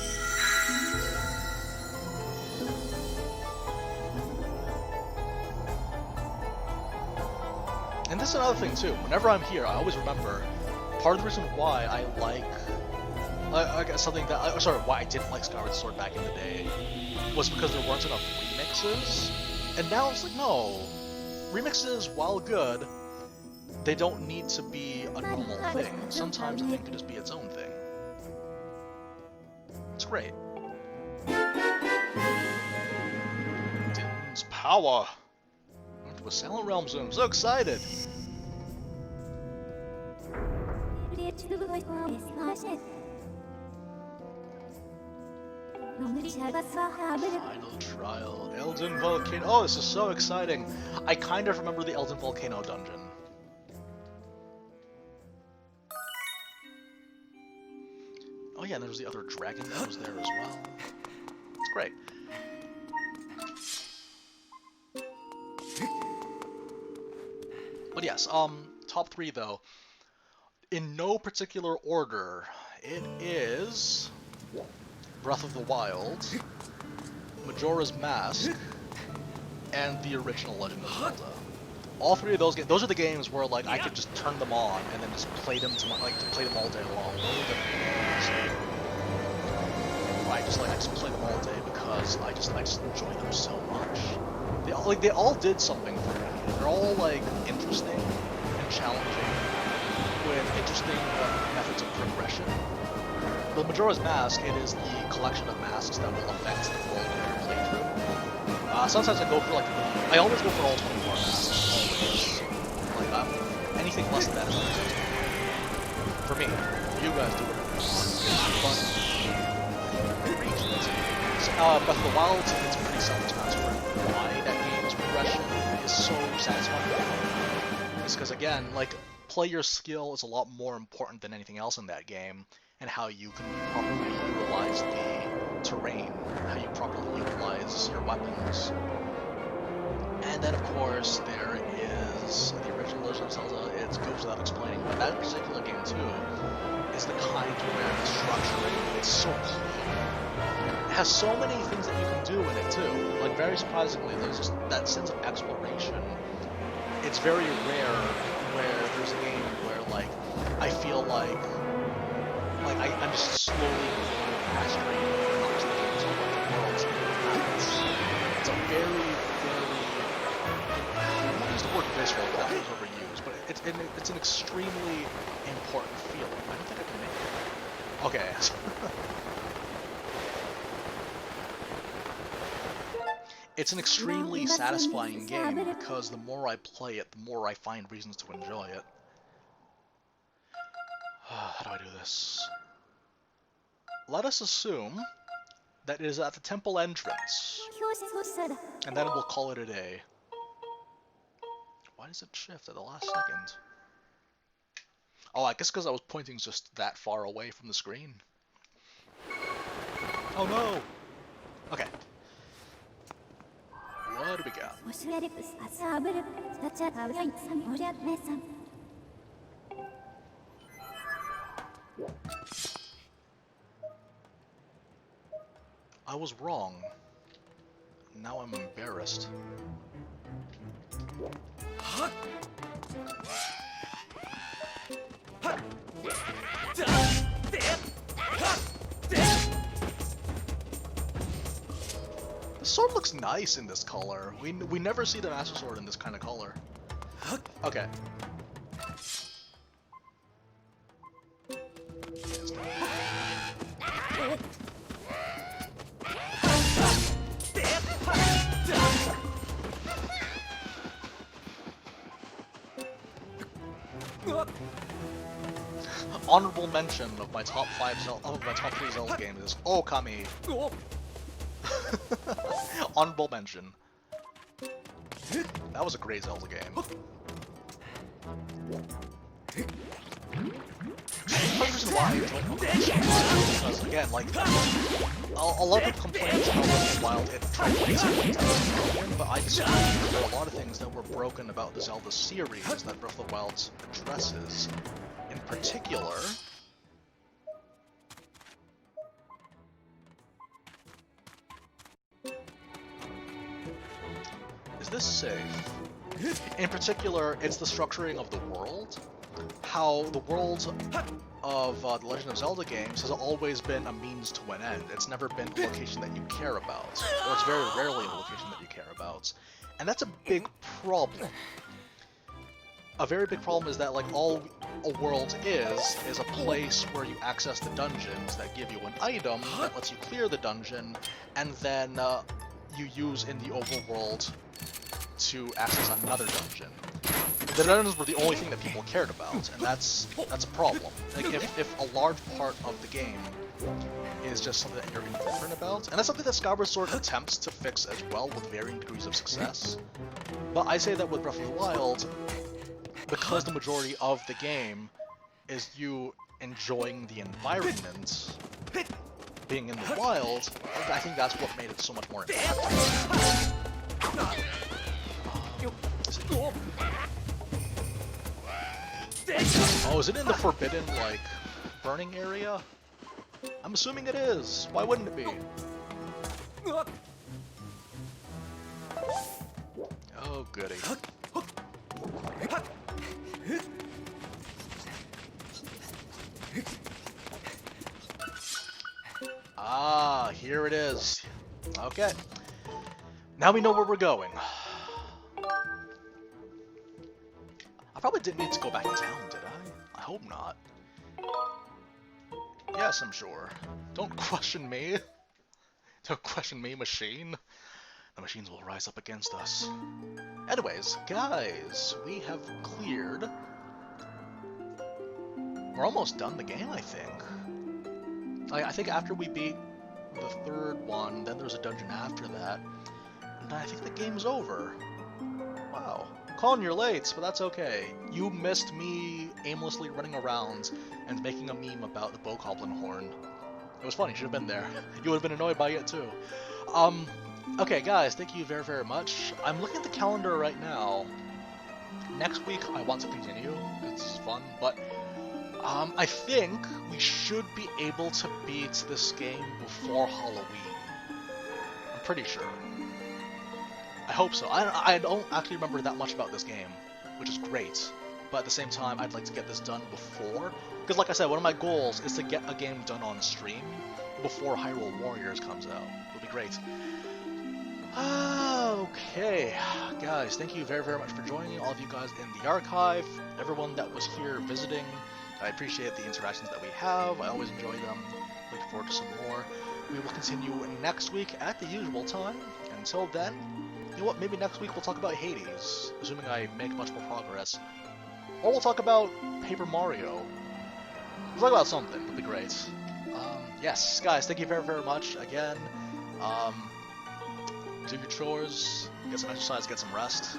Speaker 1: And this is another thing too. Whenever I'm here, I always remember part of the reason why I like, I guess something that, sorry, why I didn't like Skyward Sword back in the day, was because there weren't enough remixes. And now it's like, no, remixes, while good, they don't need to be a normal thing. Sometimes a thing could just be its own thing. It's great. Din's power. With Silent Realm soon. I'm so excited! Final trial. Elden Volcano. Oh, this is so exciting! I kind of remember the Elden Volcano dungeon. Oh yeah, and there was the other dragon that was there as well. It's great. But yes, top 3 though. In no particular order, it is Breath of the Wild, Majora's Mask, and the original Legend of Zelda. All 3 of those games, those are the games where like I could just turn them on and then just play them to play them all day long. I just play them all day because I just enjoy them so much. They all did something for me. They're all like interesting and challenging with interesting methods of progression. But Majora's Mask, it is the collection of masks that will affect the full playthrough. Sometimes I go for I always go for all 24 masks. Always. Like anything less than that is unacceptable. For me, you guys do whatever you want. But Breath of the Wild, it's pretty self-explanatory why that game's progression is so satisfying. It's because, again, like, player skill is a lot more important than anything else in that game, and how you can properly utilize the terrain, how you properly utilize your weapons. And then, of course, there is the original Legend of Zelda. It goes without explaining, but that particular game, too, is the kind where the structuring is so clean. It has so many things that you can do in it too. Like, very surprisingly, there's just that sense of exploration. It's very rare where there's a game where, like, I feel like I'm just slowly growing mastery of not just the games, but like the worlds and the planets. It's a very, very, I won't use the word visceral, that was overused, but it's an extremely important feeling. I don't think I can make it. Okay. It's an extremely satisfying game because the more I play it, the more I find reasons to enjoy it. How do I do this? Let us assume that it is at the temple entrance, and then we'll call it a day. Why does it shift at the last second? Oh, I guess because I was pointing just that far away from the screen. Oh no! Okay. What do we got? was wrong. Now I'm embarrassed. The sword looks nice in this color. We never see the Master Sword in this kind of color. Okay. Honorable mention of my top 3 Zelda games is Okami. Honorable mention. That was a great Zelda game. Reason why, because again, like, a lot of people complain about Breath of the Wild, it tried to make something but I disagree. There are a lot of things that were broken about the Zelda series that Breath of the Wild addresses. In particular, is this safe? In particular, it's the structuring of the world. How the world of the Legend of Zelda games has always been a means to an end. It's never been a location that you care about, or it's very rarely a location that you care about. And that's a big problem. A very big problem is that, like, all a world is a place where you access the dungeons that give you an item that lets you clear the dungeon, and then you use in the overworld to access another dungeon. The dungeons were the only thing that people cared about, and that's a problem. Like, if a large part of the game is just something that you're indifferent about, and that's something that Skyward Sword attempts to fix as well with varying degrees of success. But I say that with Breath of the Wild, because the majority of the game is you enjoying the environment, being in the wild, I think that's what made it so much more impactful. Oh, is it in the forbidden, like, burning area? I'm assuming it is. Why wouldn't it be? Oh, goody. Ah, here it is. Okay. Now we know where we're going. I probably didn't need to go back in town, did I? I hope not. Yes, I'm sure. Don't question me. Don't question me, machine. The machines will rise up against us. Anyways, guys, we have cleared. We're almost done the game, I think. I think after we beat the third one, then there's a dungeon after that, and I think the game's over. Wow. Colin, you're late, but that's okay. You missed me aimlessly running around and making a meme about the Bokoblin horn. It was funny, you should have been there. You would have been annoyed by it too. Okay guys, thank you very, very much. I'm looking at the calendar right now. Next week I want to continue, it's fun, but I think we should be able to beat this game before Halloween. I'm pretty sure. I hope so. I don't actually remember that much about this game, which is great. But at the same time, I'd like to get this done before. Because like I said, one of my goals is to get a game done on stream before Hyrule Warriors comes out. It'll be great. Okay, guys, thank you very, very much for joining. All of you guys in the archive, everyone that was here visiting. I appreciate the interactions that we have. I always enjoy them. Looking forward to some more. We will continue next week at the usual time. Until then, you know what? Maybe next week we'll talk about Hades, assuming I make much more progress. Or we'll talk about Paper Mario. We'll talk about something. It'll be great. Yes, guys, thank you very, very much again. Do your chores, get some exercise, get some rest.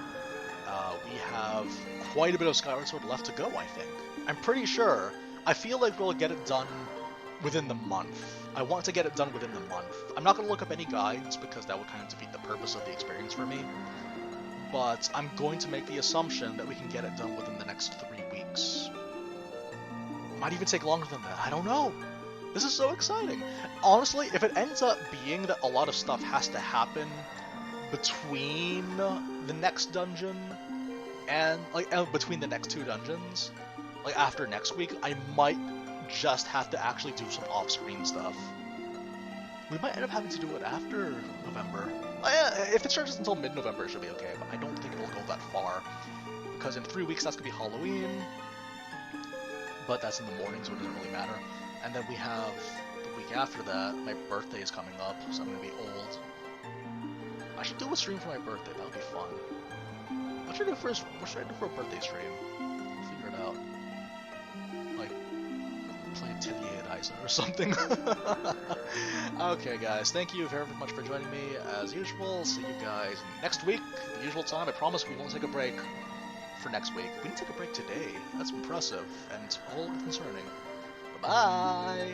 Speaker 1: We have quite a bit of Skyward Sword left to go, I think. I'm pretty sure. I feel like we'll get it done within the month. I want to get it done within the month. I'm not going to look up any guides because that would kind of defeat the purpose of the experience for me. But I'm going to make the assumption that we can get it done within the next 3 weeks. Might even take longer than that. I don't know. This is so exciting. Honestly, if it ends up being that a lot of stuff has to happen between the next dungeon and between the next two dungeons, like after next week, I might just have to actually do some off-screen stuff. We might end up having to do it after November. If it starts until mid-November, it should be okay, but I don't think it'll go that far. Because in 3 weeks, that's going to be Halloween. But that's in the morning, so it doesn't really matter. And then we have the week after that, my birthday is coming up, so I'm going to be old. I should do a stream for my birthday, that would be fun. What should I do for a birthday stream? I'll figure it out. Like, play Atelier Isa or something. Okay, guys, thank you very much for joining me, as usual. See you guys next week, the usual time. I promise we won't take a break for next week. We didn't take a break today. That's impressive, and it's all concerning. Bye-bye!